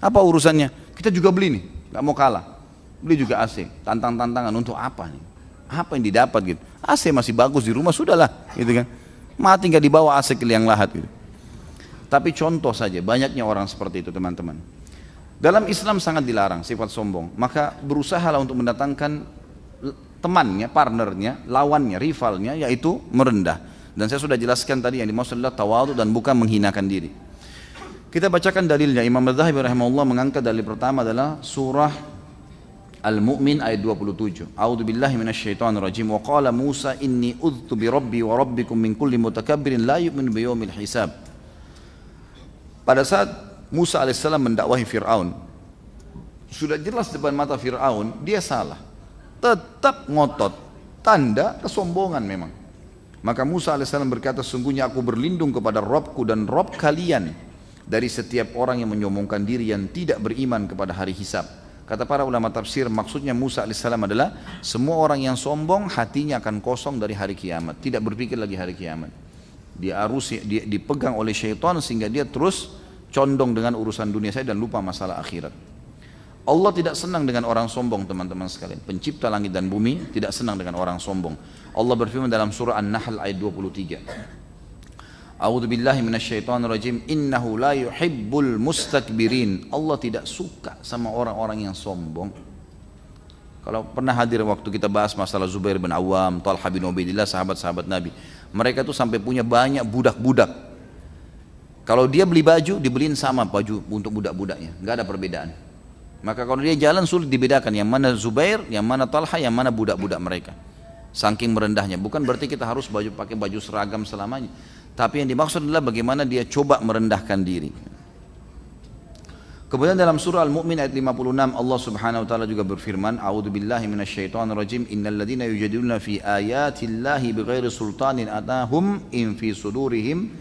Apa urusannya? Kita juga beli nih, gak mau kalah. Beli juga AC, tantang-tantangan untuk apa nih? Apa yang didapat gitu? AC masih bagus di rumah, sudahlah gitu kan. Mati gak dibawa AC ke liang lahat gitu. Tapi contoh saja, banyaknya orang seperti itu teman-teman. Dalam Islam sangat dilarang sifat sombong. Maka berusahalah untuk mendatangkan temannya, partnernya, lawannya, rivalnya, yaitu merendah. Dan saya sudah jelaskan tadi yang dimaksud adalah tawadhu dan bukan menghinakan diri. Kita bacakan dalilnya. Imam Adz-Dzahabi rahimahullah mengangkat dalil pertama adalah surah Al-Mu'min ayat 27. A'udzu billahi minasyaitonir rajim. Wa qala Musa inni udhtu bi rabbi wa rabbikum min kulli mutakabbirin la yu'minu bi yaumil hisab. Pada saat Musa alaihissalam mendakwahi Fir'aun, sudah jelas depan mata Fir'aun dia salah, tetap ngotot, tanda kesombongan memang. Maka Musa alaihissalam berkata, sungguhnya aku berlindung kepada Rabbku dan Rabb kalian dari setiap orang yang menyombongkan diri yang tidak beriman kepada hari hisab. Kata para ulama tafsir, maksudnya Musa alaihissalam adalah semua orang yang sombong hatinya akan kosong dari hari kiamat, tidak berpikir lagi hari kiamat. Dia dipegang oleh syaitan sehingga dia terus condong dengan urusan dunia saya dan lupa masalah akhirat. Allah tidak senang dengan orang sombong teman-teman sekalian. Pencipta langit dan bumi tidak senang dengan orang sombong. Allah berfirman dalam surah An-Nahl ayat 23. A'udzu billahi minasyaitonir rajim. Innahu la yuhibbul mustakbirin. Allah tidak suka sama orang-orang yang sombong. Kalau pernah hadir waktu kita bahas masalah Zubair bin Awam, Talha bin Ubaidillah, sahabat-sahabat Nabi. Mereka tuh sampai punya banyak budak-budak. Kalau dia beli baju, dibeliin sama baju untuk budak-budaknya, enggak ada perbedaan. Maka kalau dia jalan sulit dibedakan yang mana Zubair, yang mana Talha, yang mana budak-budak mereka. Saking merendahnya. Bukan berarti kita harus pakai baju seragam selamanya. Tapi yang dimaksud adalah bagaimana dia coba merendahkan diri. Kemudian dalam surah Al-Mu'min ayat 56 Allah Subhanahu wa taala juga berfirman, A'udzu billahi minasyaitonir rajim. Innal ladzina yujadiluna fi ayatillahi bighairi sultanin atahum in fi sudurihim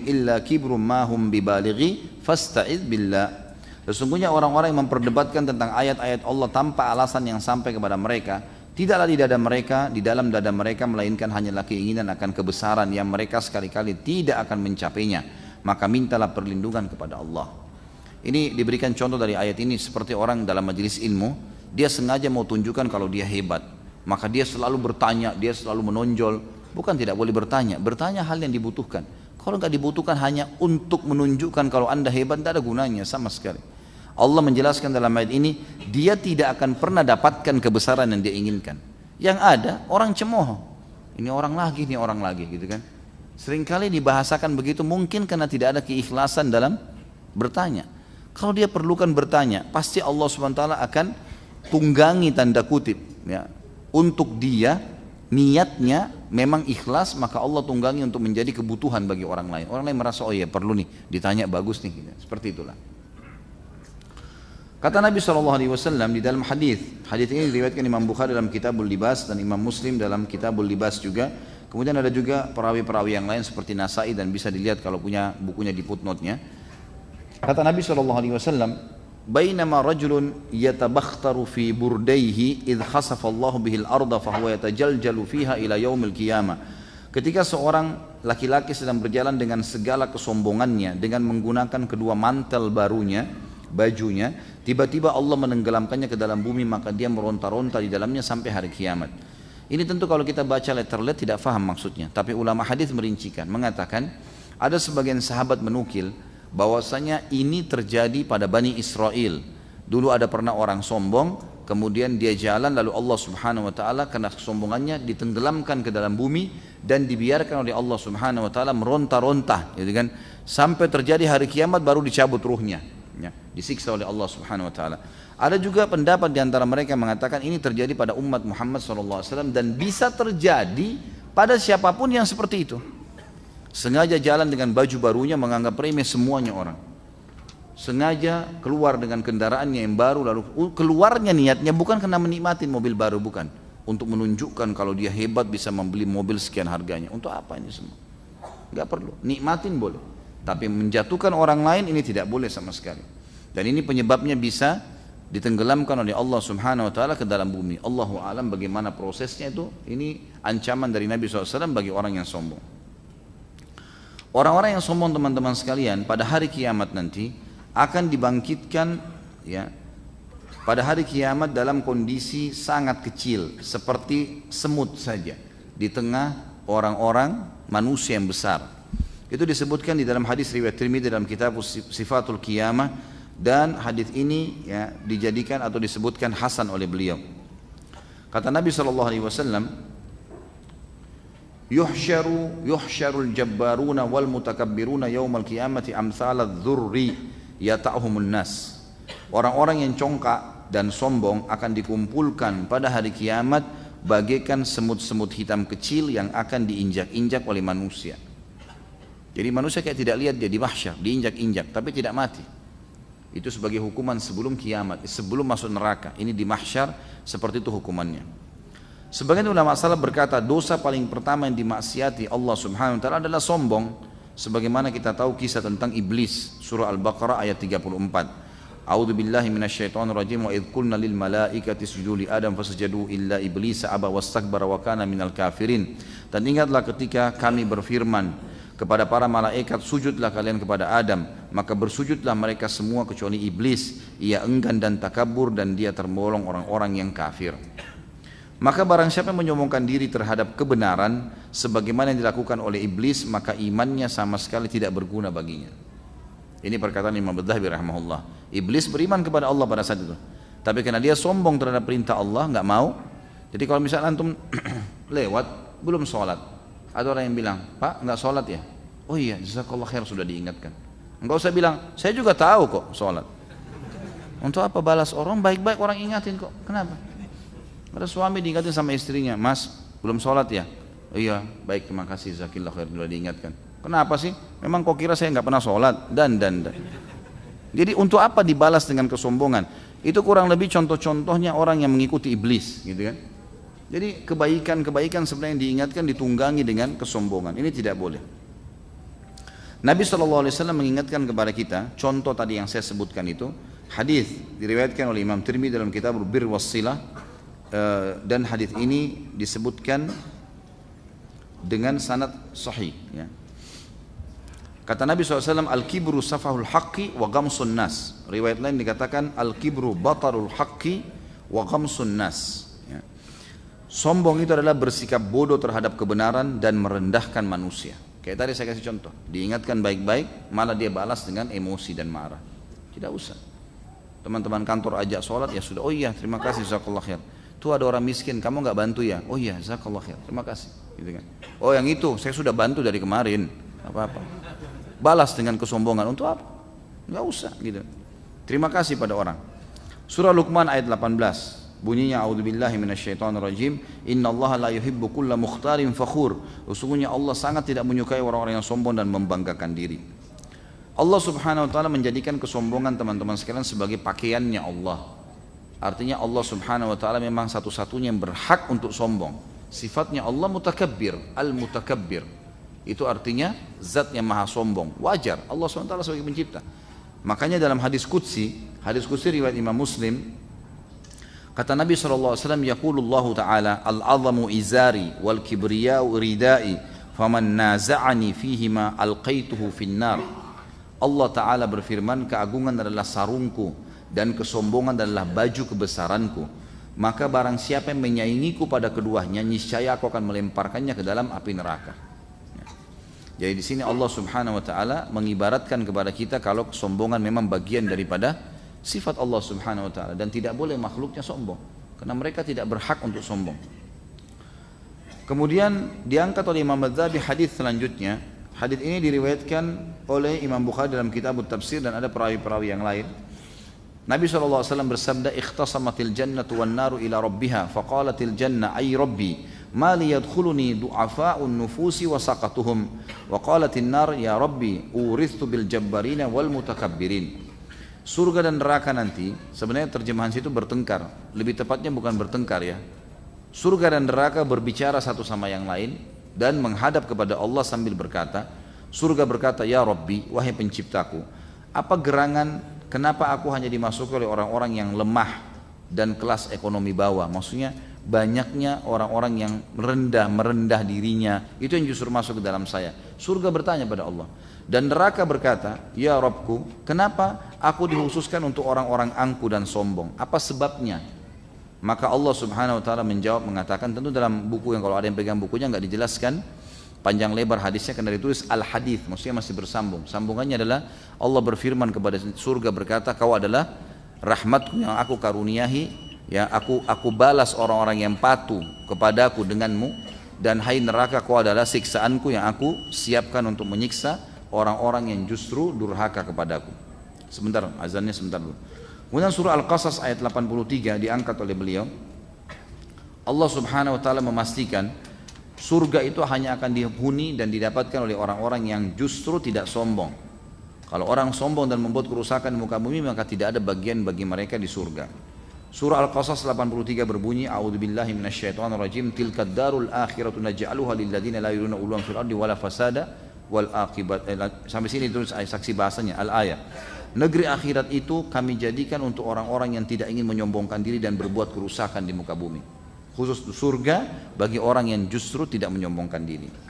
illa kibrum ma hum bibalighi fasta'iz billah. Sesungguhnya orang-orang yang memperdebatkan tentang ayat-ayat Allah tanpa alasan yang sampai kepada mereka, tidaklah di dalam dada mereka melainkan hanyalah keinginan akan kebesaran yang mereka sekali-kali tidak akan mencapainya. Maka mintalah perlindungan kepada Allah. Ini diberikan contoh dari ayat ini seperti orang dalam majelis ilmu, dia sengaja mau tunjukkan kalau dia hebat. Maka dia selalu bertanya, dia selalu menonjol. Bukan tidak boleh bertanya hal yang dibutuhkan. Kalau nggak dibutuhkan hanya untuk menunjukkan kalau anda hebat, tidak ada gunanya sama sekali. Allah menjelaskan dalam ayat ini, dia tidak akan pernah dapatkan kebesaran yang dia inginkan. Yang ada orang cemooh, ini orang lagi gitu kan. Seringkali dibahasakan begitu mungkin karena tidak ada keikhlasan dalam bertanya. Kalau dia perlukan bertanya, pasti Allah SWT akan tunggangi tanda kutip ya. Untuk dia niatnya memang ikhlas, maka Allah tunggangi untuk menjadi kebutuhan bagi orang lain. Orang lain merasa oh iya perlu nih ditanya, bagus nih gitu. Seperti itulah. Kata Nabi SAW di dalam hadis ini diriwayatkan Imam Bukhari dalam Kitabul Libas dan Imam Muslim dalam Kitabul Libas juga. Kemudian ada juga perawi-perawi yang lain seperti Nasai dan bisa dilihat kalau punya bukunya di footnote-nya. Kata Nabi SAW, "Bainama rajulun yatabakhtaru fi burdaihi idh khasafa Allah bihil arda fahuwa yatajaljalu fiha ila yaumil qiyamah." Ketika seorang laki-laki sedang berjalan dengan segala kesombongannya dengan menggunakan kedua mantel barunya, bajunya, tiba-tiba Allah menenggelamkannya ke dalam bumi, maka dia meronta-ronta di dalamnya sampai hari kiamat. Ini tentu kalau kita baca letter-letter tidak faham maksudnya, tapi ulama hadis merincikan, mengatakan ada sebagian sahabat menukil bahwasanya ini terjadi pada Bani Israel. Dulu ada pernah orang sombong, kemudian dia jalan lalu Allah Subhanahu wa taala karena kesombongannya ditenggelamkan ke dalam bumi dan dibiarkan oleh Allah Subhanahu wa taala meronta-ronta, gitu kan? Sampai terjadi hari kiamat baru dicabut ruhnya. Ya, disiksa oleh Allah Subhanahu wa taala. Ada juga pendapat di antara mereka yang mengatakan ini terjadi pada umat Muhammad SAW dan bisa terjadi pada siapapun yang seperti itu. Sengaja jalan dengan baju barunya menganggap remeh semuanya orang. Sengaja keluar dengan kendaraannya yang baru, lalu keluarnya niatnya bukan karena menikmati mobil baru, bukan. Untuk menunjukkan kalau dia hebat bisa membeli mobil sekian harganya. Untuk apa ini semua? Enggak perlu, nikmatin boleh. Tapi menjatuhkan orang lain ini tidak boleh sama sekali. Dan ini penyebabnya bisa ditenggelamkan oleh Allah Subhanahu wa taala ke dalam bumi. Allahu a'lam bagaimana prosesnya itu. Ini ancaman dari Nabi SAW bagi orang yang sombong. Orang-orang yang sombong teman-teman sekalian pada hari kiamat nanti akan dibangkitkan ya, pada hari kiamat dalam kondisi sangat kecil seperti semut saja di tengah orang-orang manusia yang besar. Itu disebutkan di dalam hadis riwayat Tirmidzi dalam kitab Sifatul Qiyamah, dan hadis ini ya dijadikan atau disebutkan hasan oleh beliau. Kata Nabi SAW, yuhsyarul jabbaruna wal mutakabbiruna yaumal qiyamati amsalad dzurri yata'humun nas. Orang-orang yang congkak dan sombong akan dikumpulkan pada hari kiamat bagaikan semut-semut hitam kecil yang akan diinjak-injak oleh manusia. Jadi manusia kayak tidak lihat dia di mahsyar, diinjak-injak, tapi tidak mati. Itu sebagai hukuman sebelum kiamat, sebelum masuk neraka. Ini di mahsyar, seperti itu hukumannya. Sebagian ulama salaf berkata, dosa paling pertama yang dimaksiati Allah Subhanahu wa taala adalah sombong. Sebagaimana kita tahu kisah tentang iblis, surah Al-Baqarah ayat 34. A'udzu billahi minasyaitonir rajim wa idz qulna lil malaikati isjudu li adam fasajadu illa iblisa aba wastakbara wa kana minal kafirin. Dan ingatlah ketika kami berfirman kepada para malaikat, sujudlah kalian kepada Adam, maka bersujudlah mereka semua kecuali iblis. Ia enggan dan takabur dan dia tergolong orang-orang yang kafir. Maka barang siapa yang menyombongkan diri terhadap kebenaran sebagaimana yang dilakukan oleh iblis, maka imannya sama sekali tidak berguna baginya. Ini perkataan Imam Adz-Dzahabi rahimahullah. Iblis beriman kepada Allah pada saat itu, tapi karena dia sombong terhadap perintah Allah, enggak mau. Jadi kalau misalnya antum lewat belum sholat, ada orang yang bilang, Pak enggak sholat ya? Oh iya, jazakallah khair, sudah diingatkan. Enggak usah bilang, saya juga tahu kok sholat. Untuk apa balas orang, baik-baik orang ingatin kok. Kenapa? Ada suami diingatin sama istrinya, Mas belum sholat ya? Oh iya, baik terima kasih, jazakallah khair, sudah diingatkan. Kenapa sih? Memang kok kira saya enggak pernah sholat? Dan. Jadi untuk apa dibalas dengan kesombongan? Itu kurang lebih contoh-contohnya orang yang mengikuti iblis, gitu kan? Jadi kebaikan-kebaikan sebenarnya yang diingatkan ditunggangi dengan kesombongan. Ini tidak boleh. Nabi SAW mengingatkan kepada kita, contoh tadi yang saya sebutkan itu, hadis diriwayatkan oleh Imam Tirmidzi dalam kitab Bir Wassilah, dan hadis ini disebutkan dengan sanad sahih. Ya. Kata Nabi SAW, al-kibru safahul haqqi wa ghamsun nas. Riwayat lain dikatakan al-kibru batarul haqqi wa ghamsun nas. Ya. Sombong itu adalah bersikap bodoh terhadap kebenaran dan merendahkan manusia. Kayak tadi saya kasih contoh, diingatkan baik-baik, malah dia balas dengan emosi dan marah. Tidak usah. Teman-teman kantor ajak sholat, ya sudah, oh iya terima kasih, jazakallah khair. Tuh ada orang miskin, kamu nggak bantu ya? Oh iya, jazakallah khair, terima kasih. Gitu kan. Oh yang itu, saya sudah bantu dari kemarin, apa-apa. Balas dengan kesombongan, untuk apa? Nggak usah gitu. terima kasih pada orang. Surah Luqman ayat 18, bunyinya a'udzubillahi minasyaitonirrajim, innallaha la yuhibbu kulla mukhtalin fakhur. Sesungguhnya Allah sangat tidak menyukai orang-orang yang sombong dan membanggakan diri. Allah Subhanahu wa taala menjadikan kesombongan teman-teman sekalian sebagai pakaiannya Allah. Artinya Allah Subhanahu wa taala memang satu-satunya yang berhak untuk sombong. Sifatnya Allah mutakabbir, al-mutakabbir. Itu artinya zat yang maha sombong. Wajar Allah SWT sebagai pencipta. Makanya dalam hadis qudsi riwayat Imam Muslim, kata Nabi SAW, yaqulullahu ta'ala, al-'azamu izari wal kibriya'u ridai faman naza'ani fihima alqaituhu finnar. Allah Ta'ala berfirman, keagungan adalah sarungku dan kesombongan adalah baju kebesaranku. Maka barang siapa yang menyaingiku pada keduanya, niscaya aku akan melemparkannya ke dalam api neraka. Jadi di sini Allah Subhanahu wa taala mengibaratkan kepada kita kalau kesombongan memang bagian daripada sifat Allah Subhanahu wa taala dan tidak boleh makhluknya sombong karena mereka tidak berhak untuk sombong. Kemudian diangkat oleh Imam Adz-Dzahabi hadis selanjutnya. Hadis ini diriwayatkan oleh Imam Bukhari dalam kitab Tafsir dan ada perawi-perawi yang lain. Nabi SAW bersabda, ikhtasamatil jannatu wan naru ila rabbiha faqalatil jannah ay rabbi ma li yadkhuluni du'afa'un nufusi wa saqatuhum wa qalatin nar ya rabbi urithu bil jabbarina wal mutakabbirin. Surga dan neraka nanti sebenarnya terjemahan situ bertengkar, lebih tepatnya bukan bertengkar ya. Surga dan neraka berbicara satu sama yang lain dan menghadap kepada Allah sambil berkata, surga berkata, ya rabbi, wahai penciptaku, apa gerangan kenapa aku hanya dimasuki oleh orang-orang yang lemah dan kelas ekonomi bawah? Maksudnya banyaknya orang-orang yang merendah dirinya, itu yang justru masuk ke dalam saya. Surga bertanya pada Allah. Dan neraka berkata, ya Rabbku, kenapa aku dikhususkan untuk orang-orang angku dan sombong? Apa sebabnya? Maka Allah Subhanahu wa taala menjawab mengatakan, tentu dalam buku yang kalau ada yang pegang bukunya enggak dijelaskan panjang lebar hadisnya karena ditulis al-hadith, maksudnya masih bersambung. Sambungannya adalah Allah berfirman kepada surga berkata, kau adalah rahmatku yang aku karuniahi, ya aku balas orang-orang yang patuh kepadaku denganmu, dan hai neraka, kau adalah siksaanku yang aku siapkan untuk menyiksa orang-orang yang justru durhaka kepadaku. Sebentar, azannya sebentar dulu. Kemudian surah Al-Qasas ayat 83 diangkat oleh beliau. Allah Subhanahu wa taala memastikan surga itu hanya akan dihuni dan didapatkan oleh orang-orang yang justru tidak sombong. Kalau orang sombong dan membuat kerusakan di muka bumi, maka tidak ada bagian bagi mereka di surga. Surah Al-Qasas 83 berbunyi, a'udzubillahi minasyaitonirrajim, tilkad darul akhiratu naj'aluha lil ladzina la yuriduna 'uluwan fil ardi wala fasada wal aqibat. Sampai sini terus saksi bahasanya al-ayat. Negeri akhirat itu kami jadikan untuk orang-orang yang tidak ingin menyombongkan diri dan berbuat kerusakan di muka bumi. Khusus surga bagi orang yang justru tidak menyombongkan diri.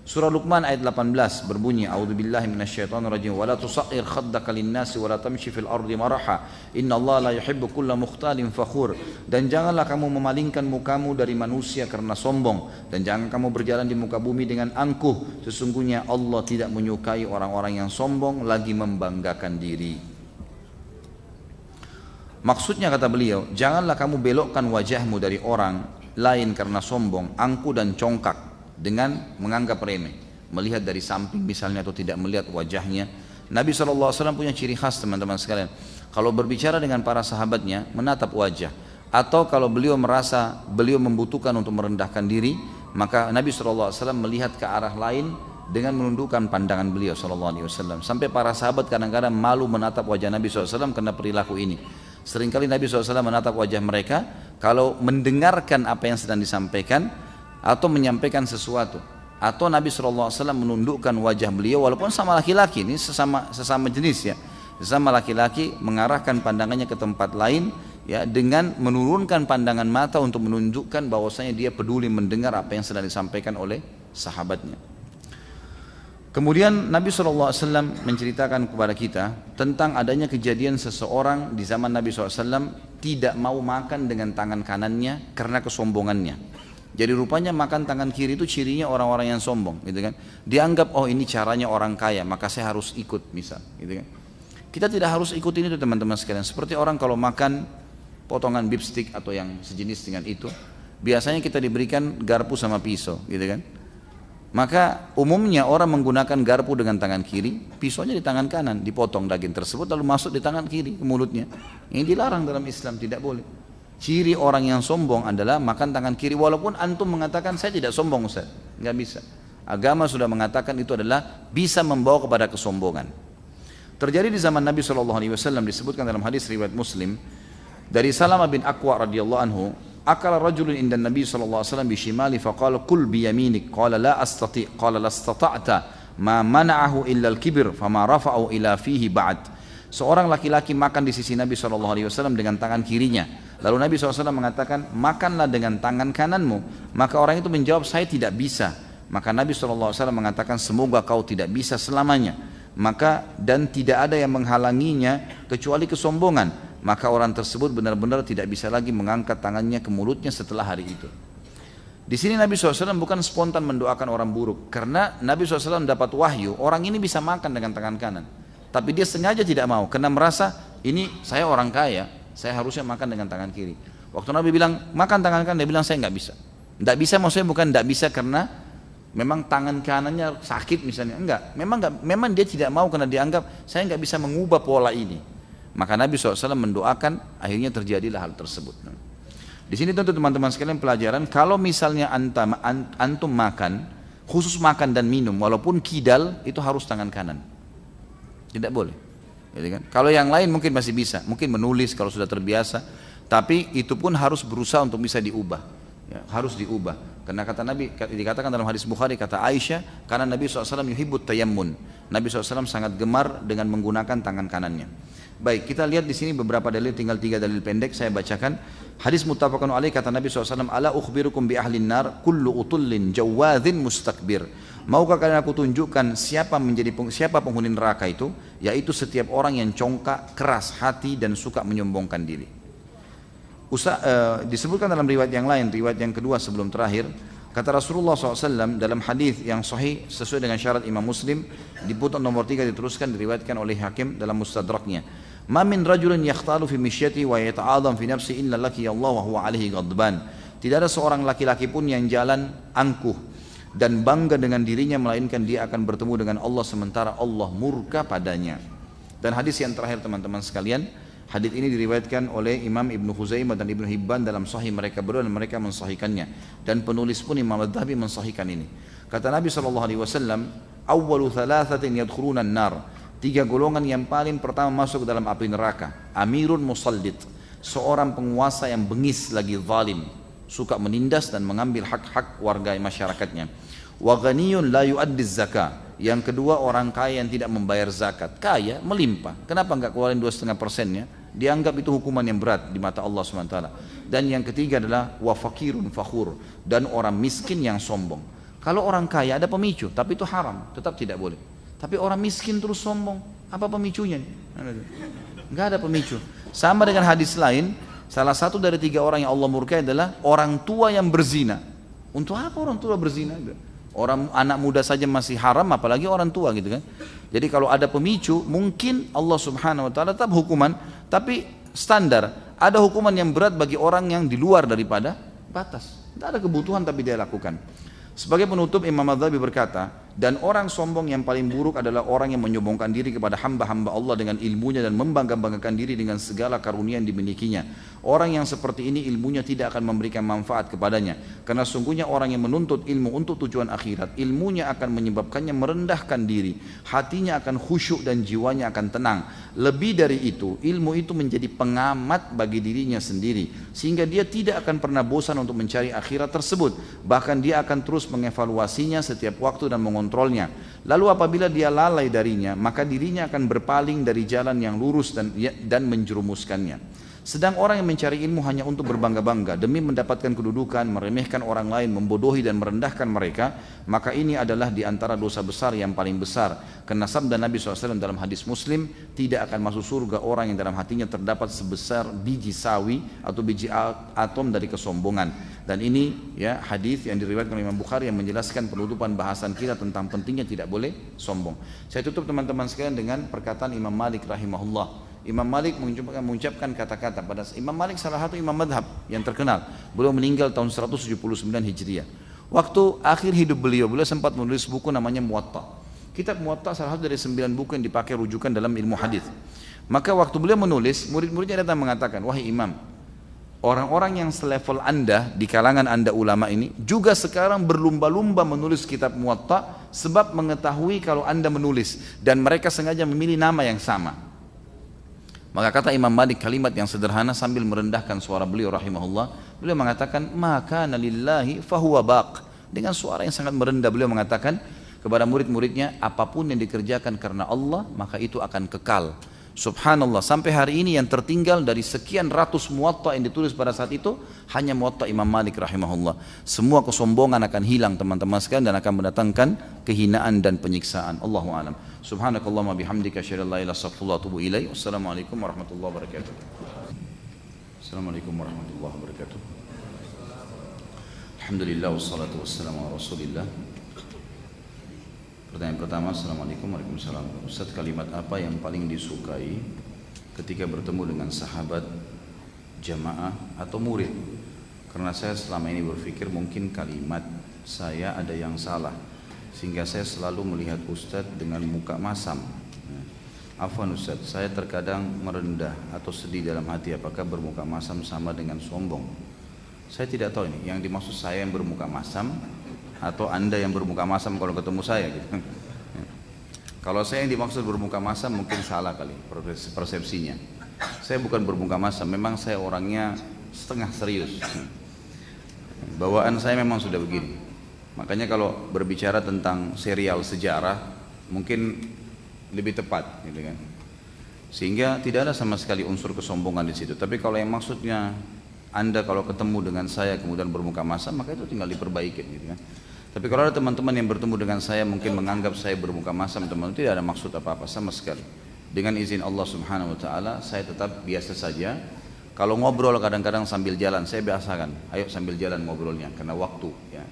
Surah Luqman ayat 18 berbunyi, a'udzubillahi minasyaitonirrajim, wa la tusaghir khaddaka lin-nasi wa la tamshi fil ardi maraha innallaha la yuhibbu kulla mukhtalin fakhur. Dan janganlah kamu memalingkan mukamu dari manusia karena sombong, dan jangan kamu berjalan di muka bumi dengan angkuh, sesungguhnya Allah tidak menyukai orang-orang yang sombong lagi membanggakan diri. Maksudnya kata beliau, janganlah kamu belokkan wajahmu dari orang lain karena sombong, angkuh dan congkak dengan menganggap remeh, melihat dari samping misalnya atau tidak melihat wajahnya. Nabi SAW punya ciri khas teman-teman sekalian, kalau berbicara dengan para sahabatnya menatap wajah, atau kalau beliau merasa beliau membutuhkan untuk merendahkan diri, maka Nabi SAW melihat ke arah lain dengan menundukkan pandangan beliau SAW. Sampai para sahabat kadang-kadang malu menatap wajah Nabi SAW karena perilaku ini. Seringkali Nabi SAW menatap wajah mereka kalau mendengarkan apa yang sedang disampaikan atau menyampaikan sesuatu, atau Nabi SAW menundukkan wajah beliau walaupun sama laki-laki, ini sesama jenis ya, sesama laki-laki mengarahkan pandangannya ke tempat lain ya, dengan menurunkan pandangan mata untuk menunjukkan bahwasanya dia peduli mendengar apa yang sedang disampaikan oleh sahabatnya. Kemudian Nabi SAW menceritakan kepada kita tentang adanya kejadian seseorang di zaman Nabi SAW tidak mau makan dengan tangan kanannya karena kesombongannya. Jadi rupanya makan tangan kiri itu cirinya orang-orang yang sombong, gitu kan? Dianggap oh ini caranya orang kaya, maka saya harus ikut, misal, gitu kan? Kita tidak harus ikutin itu teman-teman sekalian. Seperti orang kalau makan potongan beef stick atau yang sejenis dengan itu, biasanya kita diberikan garpu sama pisau, gitu kan? Maka umumnya orang menggunakan garpu dengan tangan kiri, pisaunya di tangan kanan, dipotong daging tersebut lalu masuk di tangan kiri ke mulutnya. Ini dilarang dalam Islam, tidak boleh. Ciri orang yang sombong adalah makan tangan kiri, walaupun antum mengatakan saya tidak sombong Ustaz, nggak bisa. Agama sudah mengatakan itu adalah bisa membawa kepada kesombongan. Terjadi di zaman Nabi SAW, disebutkan dalam hadis riwayat Muslim dari Salamah bin Aqwa radhiyallahu anhu, akala rajulun inda Nabi SAW bishimali faqala kul biyaminik, qala la astati', qala la istata'ta ma mana'ahu illa al-kibir fama rafa'u ila fihi ba'd. Seorang laki-laki makan di sisi Nabi SAW dengan tangan kirinya. Lalu Nabi SAW mengatakan, makanlah dengan tangan kananmu. Maka orang itu menjawab, saya tidak bisa. Maka Nabi SAW mengatakan, semoga kau tidak bisa selamanya. Maka dan tidak ada yang menghalanginya kecuali kesombongan. Maka orang tersebut benar-benar tidak bisa lagi mengangkat tangannya ke mulutnya setelah hari itu. Di sini Nabi SAW bukan spontan mendoakan orang buruk. Karena Nabi SAW dapat wahyu, orang ini bisa makan dengan tangan kanan. Tapi dia sengaja tidak mau, karena merasa ini saya orang kaya, saya harusnya makan dengan tangan kiri. Waktu Nabi bilang makan tangan kanan, dia bilang saya nggak bisa. Nggak bisa maksudnya bukan nggak bisa karena memang tangan kanannya sakit misalnya, memang dia tidak mau karena dianggap saya nggak bisa mengubah pola ini. Maka Nabi SAW mendoakan, akhirnya terjadilah hal tersebut. Di sini tentu teman-teman sekalian pelajaran, kalau misalnya antum makan, khusus makan dan minum, walaupun kidal itu harus tangan kanan. Tidak boleh. Jadi kan? Kalau yang lain mungkin masih bisa, mungkin menulis kalau sudah terbiasa, tapi itu pun harus berusaha untuk bisa diubah. Ya, harus diubah. Karena kata Nabi, dikatakan dalam hadis Bukhari, kata Aisyah, karena Nabi SAW yuhibbut tayammun. Nabi SAW sangat gemar dengan menggunakan tangan kanannya. Baik, kita lihat di sini beberapa dalil, tinggal 3 dalil pendek saya bacakan. Hadis muttafaqun alaih, kata Nabi SAW, ala ukhbirukum bi ahlin nar kullu utullin jawadhin mustakbir. Maukah kalian aku tunjukkan siapa penghuni neraka itu? Yaitu setiap orang yang congkak, keras hati dan suka menyombongkan diri. Disebutkan dalam riwayat yang lain, riwayat yang kedua sebelum terakhir, kata Rasulullah SAW dalam hadis yang sahih sesuai dengan syarat Imam Muslim, di putnot nomor 3 diteruskan, diriwayatkan oleh Hakim dalam Mustadraknya. Ma min rajulin yakhtalu fi mishyati wa yata'adham fi nafsi illa laki Allah wa huwa alaihi ghadban. Tidak ada seorang laki-laki pun yang jalan angkuh dan bangga dengan dirinya, melainkan dia akan bertemu dengan Allah sementara Allah murka padanya. Dan hadis yang terakhir teman-teman sekalian, hadis ini diriwayatkan oleh Imam Ibnu Khuzaimah dan Ibnu Hibban dalam sahih mereka berdua, dan mereka mensahihkannya, dan penulis pun Imam Adz-Dzahabi mensahihkan ini. Kata Nabi SAW, awwalu thalathatin yadkhuluna an-nar, 3 golongan yang paling pertama masuk dalam api neraka. Amirun musallid, seorang penguasa yang bengis lagi zalim, suka menindas dan mengambil hak-hak warga masyarakatnya. Wa ghaniyun la yu'addiz zakah, yang kedua orang kaya yang tidak membayar zakat. Kaya melimpah, kenapa enggak keluarin 2,5%-nya? Dianggap itu hukuman yang berat di mata Allah SWT. Dan yang ketiga adalah wa fakirun fakhur, dan orang miskin yang sombong. Kalau orang kaya ada pemicu, tapi itu haram, tetap tidak boleh. Tapi orang miskin terus sombong, apa pemicunya? Enggak ada pemicu. Sama dengan hadis lain, salah satu dari 3 orang yang Allah murkai adalah orang tua yang berzina. Untuk apa orang tua berzina? Orang anak muda saja masih haram, apalagi orang tua gitu kan. Jadi kalau ada pemicu, mungkin Allah Subhanahu wa taala tetap hukuman, tapi standar. Ada hukuman yang berat bagi orang yang di luar daripada batas. Tidak ada kebutuhan tapi dia lakukan. Sebagai penutup, Imam Adz-Dzahabi berkata, dan orang sombong yang paling buruk adalah orang yang menyombongkan diri kepada hamba-hamba Allah dengan ilmunya dan membangga-banggakan diri dengan segala karunia yang dimilikinya. Orang yang seperti ini ilmunya tidak akan memberikan manfaat kepadanya, karena sungguhnya orang yang menuntut ilmu untuk tujuan akhirat, ilmunya akan menyebabkannya merendahkan diri, hatinya akan khusyuk dan jiwanya akan tenang. Lebih dari itu, ilmu itu menjadi pengamat bagi dirinya sendiri, sehingga dia tidak akan pernah bosan untuk mencari akhirat tersebut. Bahkan dia akan terus mengevaluasinya setiap waktu dan mengontrolnya. Lalu apabila dia lalai darinya, maka dirinya akan berpaling dari jalan yang lurus dan menjerumuskannya. Sedang orang yang mencari ilmu hanya untuk berbangga-bangga demi mendapatkan kedudukan, meremehkan orang lain, membodohi dan merendahkan mereka, maka ini adalah di antara dosa besar yang paling besar. Karena sabda Nabi SAW dalam hadis Muslim, tidak akan masuk surga orang yang dalam hatinya terdapat sebesar biji sawi atau biji atom dari kesombongan. Dan ini ya hadis yang diriwayatkan oleh Imam Bukhari yang menjelaskan penutupan bahasan kita tentang pentingnya tidak boleh sombong. Saya tutup teman-teman sekalian dengan perkataan Imam Malik rahimahullah. Imam Malik mengucapkan kata-kata pada Imam Malik salah satu imam madhab yang terkenal. Beliau meninggal tahun 179 Hijriah. Waktu akhir hidup beliau sempat menulis buku namanya Muwatta. Kitab Muwatta salah satu dari 9 buku yang dipakai rujukan dalam ilmu hadis. Maka waktu beliau menulis, murid-muridnya datang mengatakan, wahai imam, orang-orang yang selevel anda, di kalangan anda ulama ini, juga sekarang berlumba-lumba menulis kitab Muwatta, sebab mengetahui kalau anda menulis, dan mereka sengaja memilih nama yang sama. Maka kata Imam Malik kalimat yang sederhana sambil merendahkan suara beliau rahimahullah, beliau mengatakan, maka nalillahi fahuwa baq. Dengan suara yang sangat merendah beliau mengatakan kepada murid-muridnya, apapun yang dikerjakan karena Allah, maka itu akan kekal. Subhanallah, sampai hari ini yang tertinggal dari sekian ratus muwatta yang ditulis pada saat itu hanya muwatta Imam Malik rahimahullah. Semua kesombongan akan hilang teman-teman sekalian dan akan mendatangkan kehinaan dan penyiksaan. Allahu a'lam. Subhanakallahumma bihamdika asyhadu an la ilaha illa anta astaghfiruka wa atubu ilaik. Wassalamualaikum warahmatullahi wabarakatuh. Assalamualaikum warahmatullahi wabarakatuh. Alhamdulillah wassalatu wassalamu ala Rasulillah. Pertanyaan pertama, Assalamualaikum warahmatullahi wabarakatuh. Ustaz, kalimat apa yang paling disukai ketika bertemu dengan sahabat, jamaah atau murid? Karena saya selama ini berpikir mungkin kalimat saya ada yang salah, sehingga saya selalu melihat Ustaz dengan muka masam. Afwan Ustaz, saya terkadang merendah atau sedih dalam hati. Apakah bermuka masam sama dengan sombong? Saya tidak tahu ini, yang dimaksud saya yang bermuka masam atau anda yang bermuka masam kalau ketemu saya gitu. Kalau saya yang dimaksud bermuka masam mungkin salah kali persepsinya. Saya bukan bermuka masam, memang saya orangnya setengah serius. Bawaan saya memang sudah begini. Makanya kalau berbicara tentang serial sejarah mungkin lebih tepat gitu kan. Sehingga tidak ada sama sekali unsur kesombongan di situ. Tapi kalau yang maksudnya anda kalau ketemu dengan saya kemudian bermuka masam, maka itu tinggal diperbaiki gitu kan. Tapi kalau ada teman-teman yang bertemu dengan saya mungkin menganggap saya bermuka masam, teman-teman, tidak ada maksud apa-apa sama sekali. Dengan izin Allah Subhanahu wa taala saya tetap biasa saja. Kalau ngobrol kadang-kadang sambil jalan, saya biasakan, ayo sambil jalan ngobrolnya karena waktu ya.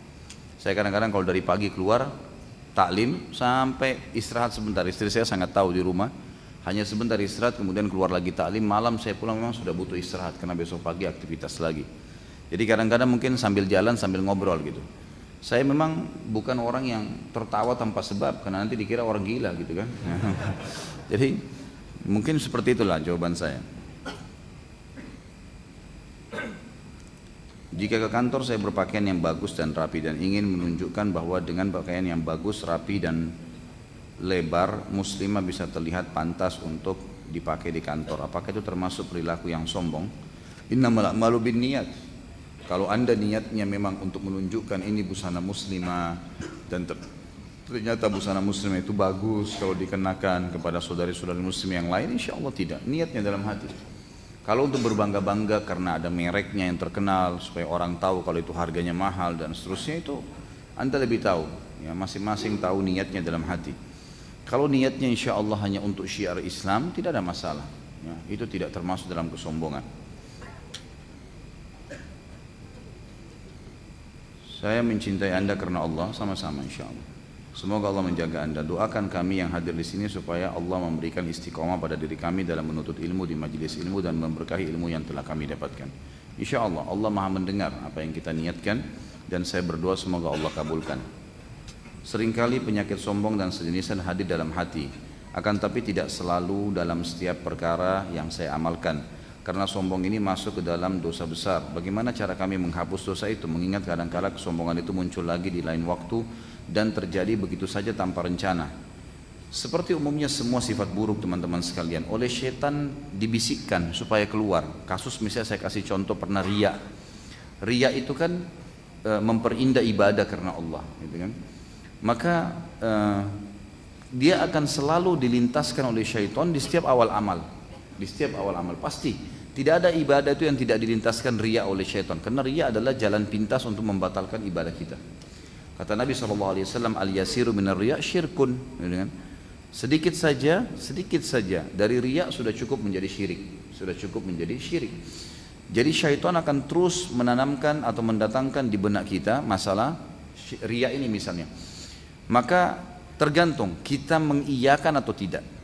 Saya kadang-kadang kalau dari pagi keluar taklim sampai istirahat sebentar. Istri saya sangat tahu di rumah, hanya sebentar istirahat kemudian keluar lagi taklim. Malam saya pulang memang sudah butuh istirahat karena besok pagi aktivitas lagi. Jadi kadang-kadang mungkin sambil jalan sambil ngobrol gitu. Saya memang bukan orang yang tertawa tanpa sebab karena nanti dikira orang gila gitu kan. Jadi mungkin seperti itulah jawaban saya. Jika ke kantor saya berpakaian yang bagus dan rapi dan ingin menunjukkan bahwa dengan pakaian yang bagus, rapi dan lebar, muslimah bisa terlihat pantas untuk dipakai di kantor. Apakah itu termasuk perilaku yang sombong? Innamal a'malu binniyat. Kalau anda niatnya memang untuk menunjukkan ini busana muslimah dan ternyata busana muslimah itu bagus kalau dikenakan kepada saudari-saudari muslim yang lain, insya Allah tidak. Niatnya dalam hati. Kalau untuk berbangga-bangga karena ada mereknya yang terkenal supaya orang tahu kalau itu harganya mahal dan seterusnya, itu anda lebih tahu. Ya, masing-masing tahu niatnya dalam hati. Kalau niatnya insya Allah hanya untuk syiar Islam, tidak ada masalah. Ya, itu tidak termasuk dalam kesombongan. Saya mencintai anda karena Allah, sama-sama insya Allah. Semoga Allah menjaga anda. Doakan kami yang hadir di sini supaya Allah memberikan istiqomah pada diri kami dalam menuntut ilmu di majelis ilmu dan memberkahi ilmu yang telah kami dapatkan. Insya Allah, Allah maha mendengar apa yang kita niatkan dan saya berdoa semoga Allah kabulkan. Seringkali penyakit sombong dan sejenisnya hadir dalam hati, akan tapi tidak selalu dalam setiap perkara yang saya amalkan. Karena sombong ini masuk ke dalam dosa besar. Bagaimana cara kami menghapus dosa itu? Mengingat kadang-kadang kesombongan itu muncul lagi di lain waktu dan terjadi begitu saja tanpa rencana. Seperti umumnya semua sifat buruk teman-teman sekalian, oleh syaitan dibisikkan supaya keluar. Kasus misalnya saya kasih contoh pernah riya. Riya itu kan memperindah ibadah karena Allah, gitu kan? Maka dia akan selalu dilintaskan oleh syaitan di setiap awal amal. Di setiap awal amal pasti. Tidak ada ibadah itu yang tidak dilintaskan riya oleh syaitan. Karena riya adalah jalan pintas untuk membatalkan ibadah kita. Kata Nabi SAW, al-yasiru minar riya syirkun. Sedikit saja dari riya sudah cukup menjadi syirik. Sudah cukup menjadi syirik. Jadi syaitan akan terus menanamkan atau mendatangkan di benak kita masalah riya ini misalnya. Maka tergantung kita mengiyakan atau tidak.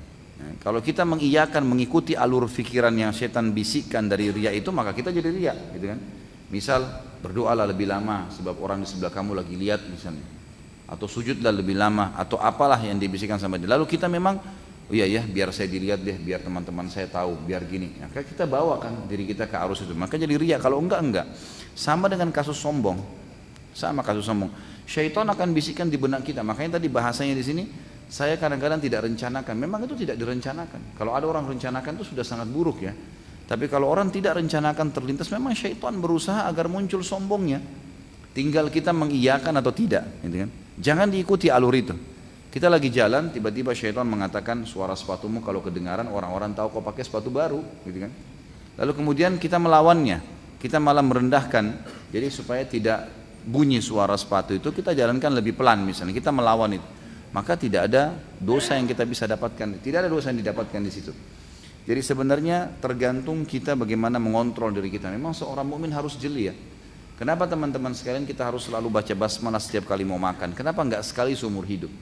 Kalau kita mengiyakan, mengikuti alur fikiran yang setan bisikkan dari riya itu, maka kita jadi riya, gitu kan? Misal berdoalah lebih lama sebab orang di sebelah kamu lagi lihat misalnya, atau sujudlah lebih lama, atau apalah yang dibisikkan sama dia. Lalu kita memang, oh iya ya, biar saya dilihat deh, biar teman-teman saya tahu, biar gini. Maka kita bawakan diri kita ke arus itu, maka jadi riya. Kalau enggak. Sama dengan kasus sombong, sama kasus sombong. Syaitan akan bisikkan di benak kita. Makanya tadi bahasanya di sini, saya kadang-kadang tidak rencanakan. Memang itu tidak direncanakan. Kalau ada orang rencanakan itu sudah sangat buruk ya. Tapi kalau orang tidak rencanakan terlintas, memang syaitan berusaha agar muncul sombongnya. Tinggal kita mengiyakan atau tidak, gitu kan? Jangan diikuti alur itu. Kita lagi jalan, tiba-tiba syaitan mengatakan suara sepatumu kalau kedengaran orang-orang tahu kau pakai sepatu baru, gitu kan? Lalu kemudian kita melawannya, kita malah merendahkan. Jadi supaya tidak bunyi suara sepatu itu, kita jalankan lebih pelan misalnya, kita melawan itu. Maka tidak ada dosa yang kita bisa dapatkan, tidak ada dosa yang didapatkan di situ. Jadi sebenarnya tergantung kita bagaimana mengontrol diri kita. Memang seorang mukmin harus jeli ya. Kenapa teman-teman sekalian kita harus selalu baca basmalah setiap kali mau makan? Kenapa enggak sekali seumur hidup?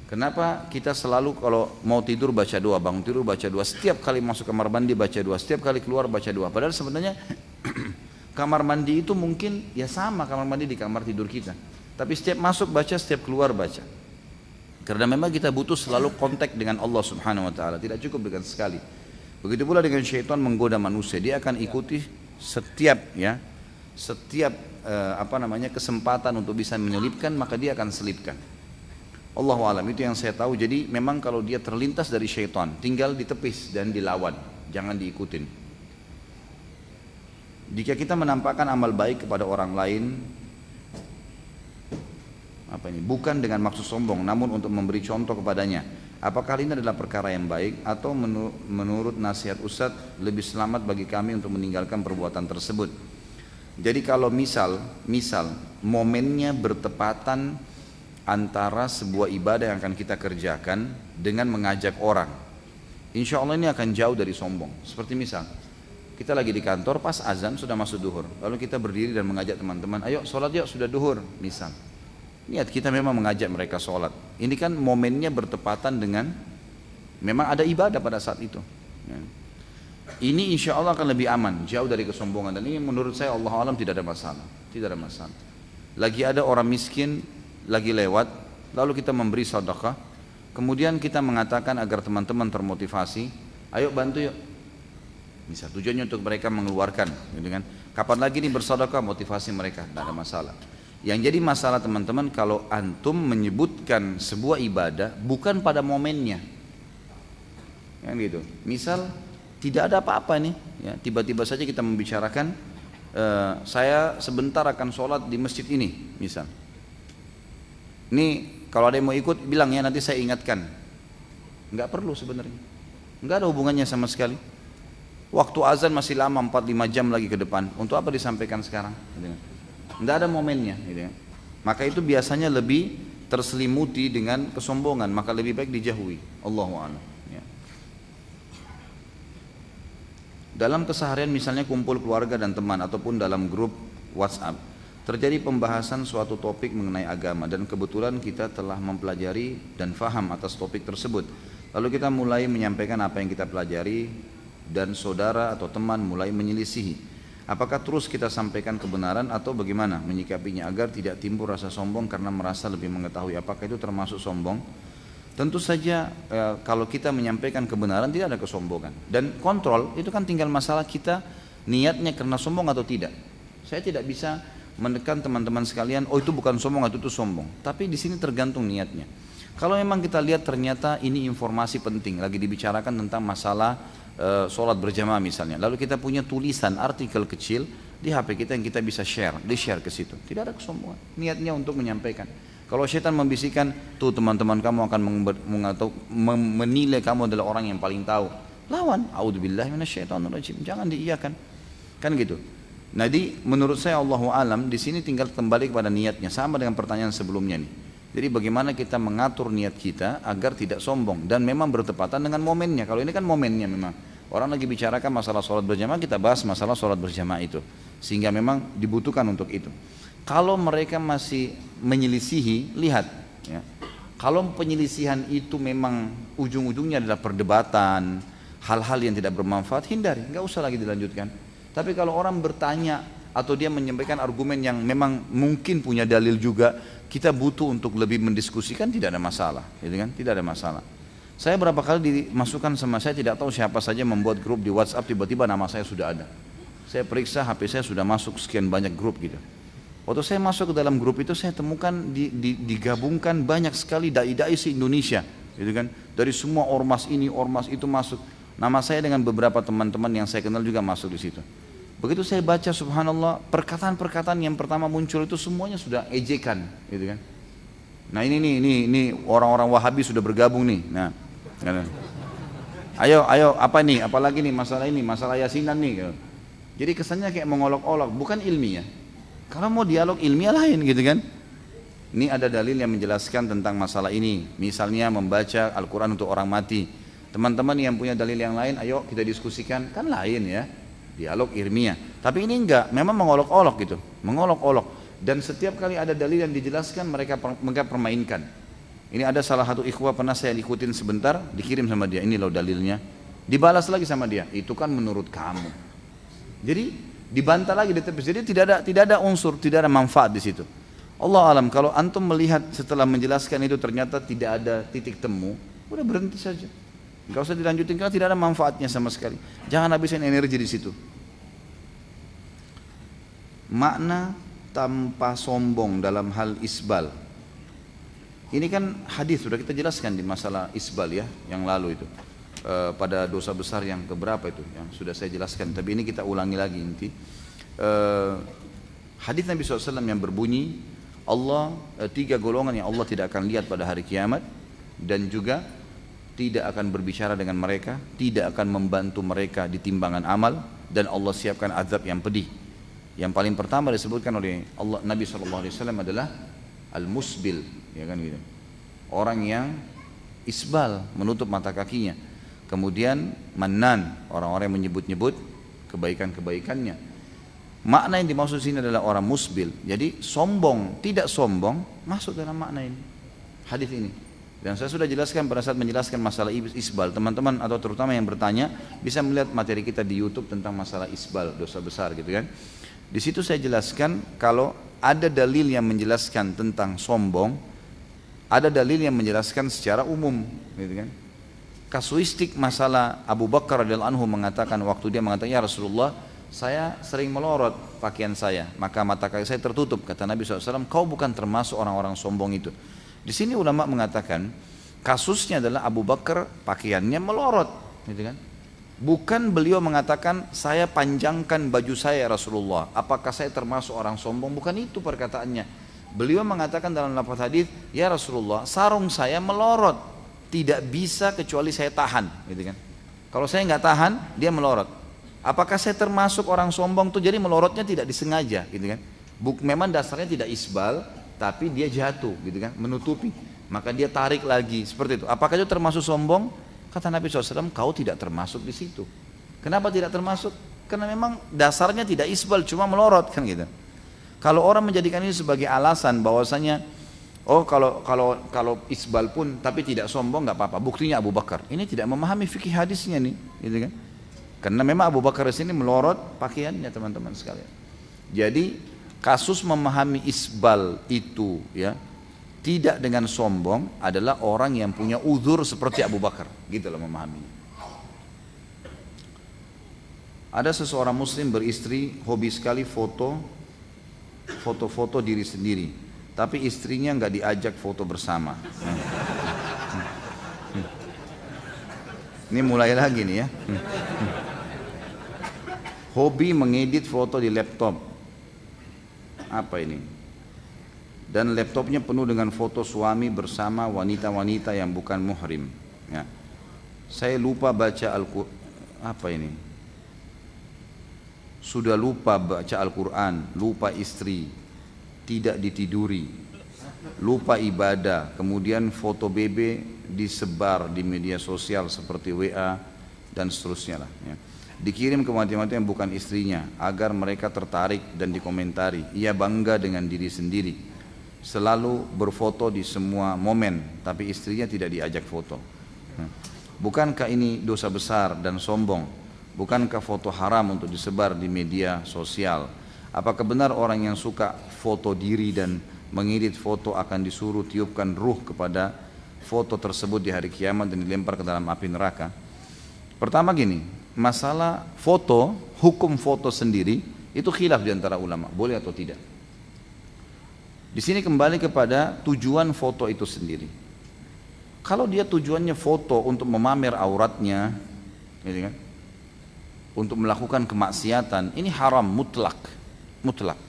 Kenapa kita selalu kalau mau tidur baca doa, bangun tidur baca doa, setiap kali masuk kamar mandi baca doa, setiap kali keluar baca doa? Padahal sebenarnya kamar mandi itu mungkin ya sama kamar mandi di kamar tidur kita. Tapi setiap masuk baca, setiap keluar baca. Karena memang kita butuh selalu kontak dengan Allah Subhanahu wa taala, tidak cukup dengan sekali. Begitu pula dengan syaitan menggoda manusia, dia akan ikuti setiap kesempatan untuk bisa menyelipkan, maka dia akan selipkan. Allahu alam, itu yang saya tahu. Jadi memang kalau dia terlintas dari syaitan, tinggal ditepis dan dilawan, jangan diikutin. Jika kita menampakkan amal baik kepada orang lain, bukan dengan maksud sombong, namun untuk memberi contoh kepadanya, apakah ini adalah perkara yang baik atau menurut nasihat Ustadz lebih selamat bagi kami untuk meninggalkan perbuatan tersebut? Jadi kalau misal momennya bertepatan antara sebuah ibadah yang akan kita kerjakan dengan mengajak orang, insya Allah ini akan jauh dari sombong. Seperti misal kita lagi di kantor, pas azan sudah masuk duhur, lalu kita berdiri dan mengajak teman-teman, ayo sholat yuk, sudah duhur misal. Niat kita memang mengajak mereka sholat. Ini kan momennya bertepatan dengan memang ada ibadah pada saat itu. Ini insya Allah akan lebih aman, jauh dari kesombongan. Dan ini menurut saya Allah alam tidak ada masalah. Tidak ada masalah. Lagi ada orang miskin lagi lewat, lalu kita memberi sedekah, kemudian kita mengatakan agar teman-teman termotivasi, ayo bantu yuk. Misal tujuannya untuk mereka mengeluarkan, gitu kan? Kapan lagi nih bersedekah, motivasi mereka, tidak ada masalah. Yang jadi masalah teman-teman kalau antum menyebutkan sebuah ibadah bukan pada momennya, yang gitu. Misal tidak ada apa-apa nih, ya, tiba-tiba saja kita membicarakan, saya sebentar akan sholat di masjid ini, misal. Ini kalau ada yang mau ikut bilang ya nanti saya ingatkan. Nggak perlu sebenarnya, nggak ada hubungannya sama sekali. Waktu azan masih lama 4-5 jam lagi ke depan, untuk apa disampaikan sekarang? Tidak ada momennya, gitu ya. Maka itu biasanya lebih terselimuti dengan kesombongan, maka lebih baik dijauhi. Allahu a'lam. Ya. Dalam keseharian misalnya kumpul keluarga dan teman ataupun dalam grup WhatsApp, terjadi pembahasan suatu topik mengenai agama dan kebetulan kita telah mempelajari dan faham atas topik tersebut. Lalu kita mulai menyampaikan apa yang kita pelajari dan saudara atau teman mulai menyelisihi. Apakah terus kita sampaikan kebenaran atau bagaimana menyikapinya agar tidak timbul rasa sombong karena merasa lebih mengetahui? Apakah itu termasuk sombong? Tentu saja kalau kita menyampaikan kebenaran tidak ada kesombongan. Dan kontrol itu kan tinggal masalah kita niatnya karena sombong atau tidak. Saya tidak bisa menekan teman-teman sekalian, oh itu bukan sombong atau itu sombong. Tapi di sini tergantung niatnya. Kalau memang kita lihat ternyata ini informasi penting, lagi dibicarakan tentang masalah sholat berjamaah misalnya, lalu kita punya tulisan artikel kecil di HP kita yang kita bisa di-share ke situ, tidak ada kesombongan, niatnya untuk menyampaikan. Kalau syaitan membisikkan, tuh teman-teman kamu akan menilai kamu adalah orang yang paling tahu, lawan, a'udzubillahi minasyaitonirrajim, jangan diiyakan, kan gitu. Jadi menurut saya Allahu alam di sini tinggal kembali kepada niatnya, sama dengan pertanyaan sebelumnya nih. Jadi bagaimana kita mengatur niat kita agar tidak sombong dan memang bertepatan dengan momennya. Kalau ini kan momennya memang orang lagi bicarakan masalah sholat berjamaah, kita bahas masalah sholat berjamaah itu, sehingga memang dibutuhkan untuk itu. Kalau mereka masih menyelisihi, lihat ya. Kalau penyelisihan itu memang ujung-ujungnya adalah perdebatan, hal-hal yang tidak bermanfaat, hindari, nggak usah lagi dilanjutkan. Tapi kalau orang bertanya atau dia menyampaikan argumen yang memang mungkin punya dalil juga, kita butuh untuk lebih mendiskusikan, tidak ada masalah, gitu kan? Tidak ada masalah. Saya berapa kali dimasukkan sama, saya tidak tahu siapa saja membuat grup di WhatsApp, tiba-tiba nama saya sudah ada. Saya periksa HP saya sudah masuk sekian banyak grup gitu. Waktu saya masuk ke dalam grup itu, saya temukan digabungkan banyak sekali dai-dai se-Indonesia, gitu kan? Dari semua ormas ini, ormas itu masuk. Nama saya dengan beberapa teman-teman yang saya kenal juga masuk di situ. Begitu saya baca, subhanallah, perkataan-perkataan yang pertama muncul itu semuanya sudah ejekan, gitu kan? Nah ini orang-orang Wahabi sudah bergabung nih. Nah, ayo apa nih? Apalagi nih masalah yasinan nih. Gitu. Jadi kesannya kayak mengolok-olok, bukan ilmiah. Kalau mau dialog ilmiah lain, gitu kan? Ini ada dalil yang menjelaskan tentang masalah ini. Misalnya membaca Al-Quran untuk orang mati. Teman-teman yang punya dalil yang lain, ayo kita diskusikan, kan lain ya. Dialog ilmiah. Tapi ini enggak, memang mengolok-olok gitu, mengolok-olok. Dan setiap kali ada dalil yang dijelaskan, mereka permainkan. Ini ada salah satu ikhwah pernah saya ikutin sebentar, dikirim sama dia, ini loh dalilnya. Dibalas lagi sama dia, itu kan menurut kamu. Jadi dibantah lagi, jadi tidak ada unsur, tidak ada manfaat di situ. Allah alam, kalau antum melihat setelah menjelaskan itu ternyata tidak ada titik temu, udah berhenti saja. Enggak usah dilanjutin karena tidak ada manfaatnya sama sekali. Jangan habisin energi di situ. Makna tanpa sombong dalam hal isbal. Ini kan hadis sudah kita jelaskan di masalah isbal ya, yang lalu itu. Pada dosa besar yang keberapa itu yang sudah saya jelaskan, tapi ini kita ulangi lagi inti. Hadis Nabi SAW yang berbunyi, Allah 3 golongan yang Allah tidak akan lihat pada hari kiamat, dan juga tidak akan berbicara dengan mereka, tidak akan membantu mereka di timbangan amal, dan Allah siapkan azab yang pedih. Yang paling pertama disebutkan oleh Allah, Nabi SAW adalah al-musbil, ya kan gitu. Orang yang isbal, menutup mata kakinya. Kemudian mannan, orang-orang yang menyebut-nyebut kebaikan-kebaikannya. Makna yang dimaksud sini adalah orang musbil. Jadi sombong, tidak sombong masuk dalam makna ini, hadis ini. Dan saya sudah jelaskan pada saat menjelaskan masalah isbal. Teman-teman atau terutama yang bertanya bisa melihat materi kita di YouTube tentang masalah isbal, dosa besar gitu kan. Di situ saya jelaskan kalau ada dalil yang menjelaskan tentang sombong, ada dalil yang menjelaskan secara umum gitu kan. Kasuistik masalah Abu Bakar radhiyallahu anhu mengatakan, waktu dia mengatakan, ya Rasulullah, saya sering melorot pakaian saya, maka mata kaki saya tertutup. Kata Nabi SAW, kau bukan termasuk orang-orang sombong itu. Di sini ulama mengatakan kasusnya adalah Abu Bakar pakaiannya melorot, gitu kan? Bukan beliau mengatakan saya panjangkan baju saya Rasulullah, apakah saya termasuk orang sombong? Bukan itu perkataannya. Beliau mengatakan dalam lafaz hadis, ya Rasulullah, sarung saya melorot, tidak bisa kecuali saya tahan, gitu kan? Kalau saya nggak tahan, dia melorot. Apakah saya termasuk orang sombong tuh? Jadi melorotnya tidak disengaja, gitu kan? Memang dasarnya tidak isbal, tapi dia jatuh, gitu kan, menutupi. Maka dia tarik lagi, seperti itu. Apakah itu termasuk sombong? Kata Nabi SAW, kau tidak termasuk di situ. Kenapa tidak termasuk? Karena memang dasarnya tidak isbal, cuma melorot, kan gitu. Kalau orang menjadikan ini sebagai alasan bahwasanya, oh kalau isbal pun tapi tidak sombong nggak apa-apa. Buktinya Abu Bakar. Ini tidak memahami fikih hadisnya nih, gitu kan? Karena memang Abu Bakar di sini melorot pakaiannya, teman-teman sekalian. Jadi kasus memahami isbal itu ya tidak dengan sombong adalah orang yang punya uzur seperti Abu Bakar, gitulah memahaminya. Ada seseorang muslim beristri, hobi sekali foto-foto diri sendiri, tapi istrinya nggak diajak foto bersama. Ini mulai lagi nih ya. Hobi mengedit foto di laptop. Apa ini? Dan laptopnya penuh dengan foto suami bersama wanita-wanita yang bukan muhrim. Ya. Saya lupa baca Al-Quran. Apa ini? Sudah lupa baca Al-Quran, lupa istri, tidak ditiduri, lupa ibadah, kemudian foto bebe disebar di media sosial seperti WA dan seterusnya lah. Ya. Dikirim ke wanita-wanita yang bukan istrinya agar mereka tertarik dan dikomentari. Ia bangga dengan diri sendiri, selalu berfoto di semua momen, tapi istrinya tidak diajak foto. Bukankah ini dosa besar dan sombong? Bukankah foto haram untuk disebar di media sosial? Apakah benar orang yang suka foto diri dan mengedit foto akan disuruh tiupkan ruh kepada foto tersebut di hari kiamat dan dilempar ke dalam api neraka? Pertama gini, masalah foto, hukum foto sendiri itu khilaf di antara ulama, boleh atau tidak. Di sini kembali kepada tujuan foto itu sendiri. Kalau dia tujuannya foto untuk memamer auratnya, gitu kan, untuk melakukan kemaksiatan, ini haram mutlak, mutlak.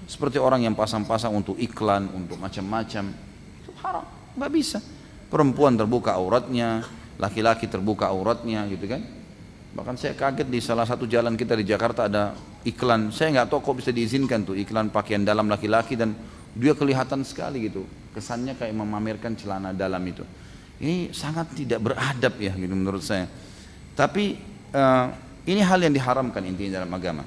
Seperti orang yang pasang-pasang untuk iklan, untuk macam-macam, itu haram, nggak bisa. Perempuan terbuka auratnya, laki-laki terbuka auratnya, gitu kan. Bahkan saya kaget di salah satu jalan kita di Jakarta ada iklan, saya nggak tahu kok bisa diizinkan tuh iklan pakaian dalam laki-laki dan dia kelihatan sekali gitu, kesannya kayak memamerkan celana dalam itu. Ini sangat tidak beradab ya gitu menurut saya. Tapi ini hal yang diharamkan intinya dalam agama.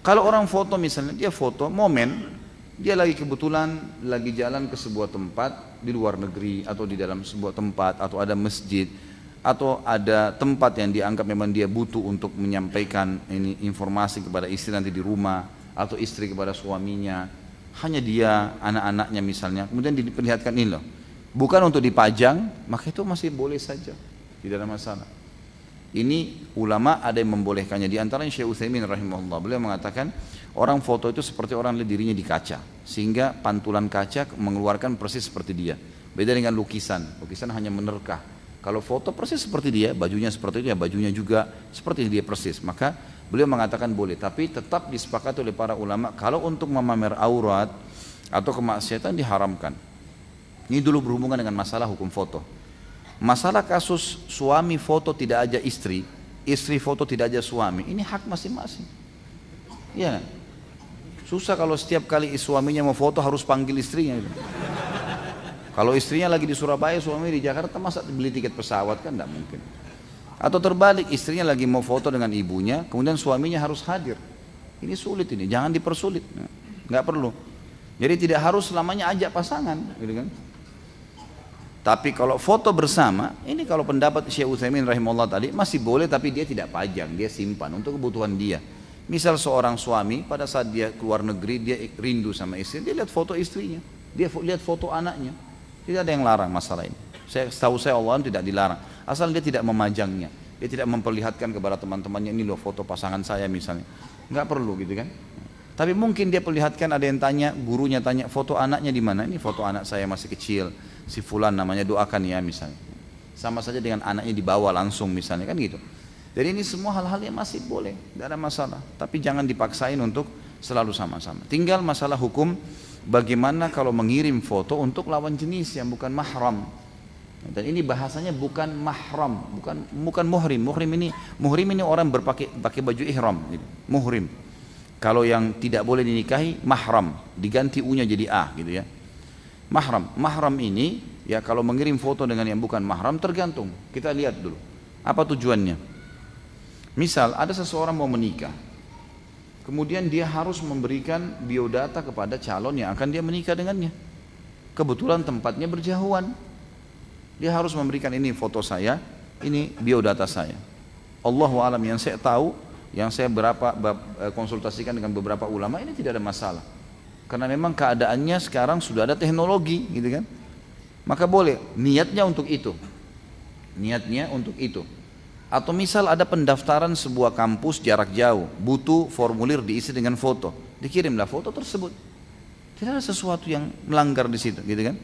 Kalau orang foto misalnya, dia foto momen, dia lagi kebetulan lagi jalan ke sebuah tempat di luar negeri atau di dalam sebuah tempat atau ada masjid atau ada tempat yang dianggap memang dia butuh untuk menyampaikan ini informasi kepada istri nanti di rumah atau istri kepada suaminya, hanya dia, anak-anaknya misalnya, kemudian diperlihatkan ini loh, bukan untuk dipajang, maka itu masih boleh saja, tidak ada masalah. Ini ulama ada yang membolehkannya, di antaranya Syekh Utsaimin rahimahullah, beliau mengatakan orang foto itu seperti orang lihat dirinya di kaca, sehingga pantulan kaca mengeluarkan persis seperti dia. Beda dengan lukisan, lukisan hanya menerkah. Kalau foto persis seperti dia, bajunya seperti itu ya, bajunya juga seperti dia persis. Maka beliau mengatakan boleh, tapi tetap disepakati oleh para ulama kalau untuk memamer aurat atau kemaksiatan diharamkan. Ini dulu berhubungan dengan masalah hukum foto. Masalah kasus suami foto tidak aja istri, istri foto tidak aja suami, ini hak masing-masing. Ya, susah kalau setiap kali suaminya mau foto harus panggil istrinya. Kalau istrinya lagi di Surabaya, suami di Jakarta, masa beli tiket pesawat, kan tidak mungkin. Atau terbalik, istrinya lagi mau foto dengan ibunya, kemudian suaminya harus hadir. Ini sulit ini, jangan dipersulit, nggak perlu. Jadi tidak harus selamanya ajak pasangan, gitu kan? Tapi kalau foto bersama, ini kalau pendapat Syekh Utsaimin rahimahullah tadi masih boleh, tapi dia tidak pajang, dia simpan untuk kebutuhan dia. Misal seorang suami pada saat dia keluar negeri, dia rindu sama istri, dia lihat foto istrinya, dia lihat foto anaknya. Tidak ada yang larang masalah ini. Setahu saya Allah tidak dilarang. Asal dia tidak memajangnya. Dia tidak memperlihatkan kepada teman-temannya, ini loh foto pasangan saya misalnya. Enggak perlu gitu kan. Tapi mungkin dia perlihatkan, ada yang tanya, gurunya tanya, foto anaknya di mana? Ini foto anak saya masih kecil. Si fulan namanya, doakan ya misalnya. Sama saja dengan anaknya dibawa langsung misalnya kan gitu. Jadi ini semua hal-hal yang masih boleh, tidak ada masalah. Tapi jangan dipaksain untuk selalu sama-sama. Tinggal masalah hukum, bagaimana kalau mengirim foto untuk lawan jenis yang bukan mahram. Dan ini bahasanya bukan mahram, bukan muhrim. Muhrim ini orang pakai baju ihram, gitu. Muhrim. Kalau yang tidak boleh dinikahi mahram, diganti u-nya jadi a, gitu ya. Mahram ini ya kalau mengirim foto dengan yang bukan mahram tergantung. Kita lihat dulu apa tujuannya. Misal ada seseorang mau menikah, kemudian dia harus memberikan biodata kepada calon yang akan dia menikah dengannya. Kebetulan tempatnya berjauhan, dia harus memberikan ini foto saya, ini biodata saya. Allahu a'lam, yang saya tahu, yang saya konsultasikan dengan beberapa ulama, ini tidak ada masalah. Karena memang keadaannya sekarang sudah ada teknologi, gitu kan? Maka boleh, niatnya untuk itu. Niatnya untuk itu. Atau misal ada pendaftaran sebuah kampus jarak jauh, butuh formulir diisi dengan foto, dikirimlah foto tersebut. Tidak ada sesuatu yang melanggar di situ, gitu kan?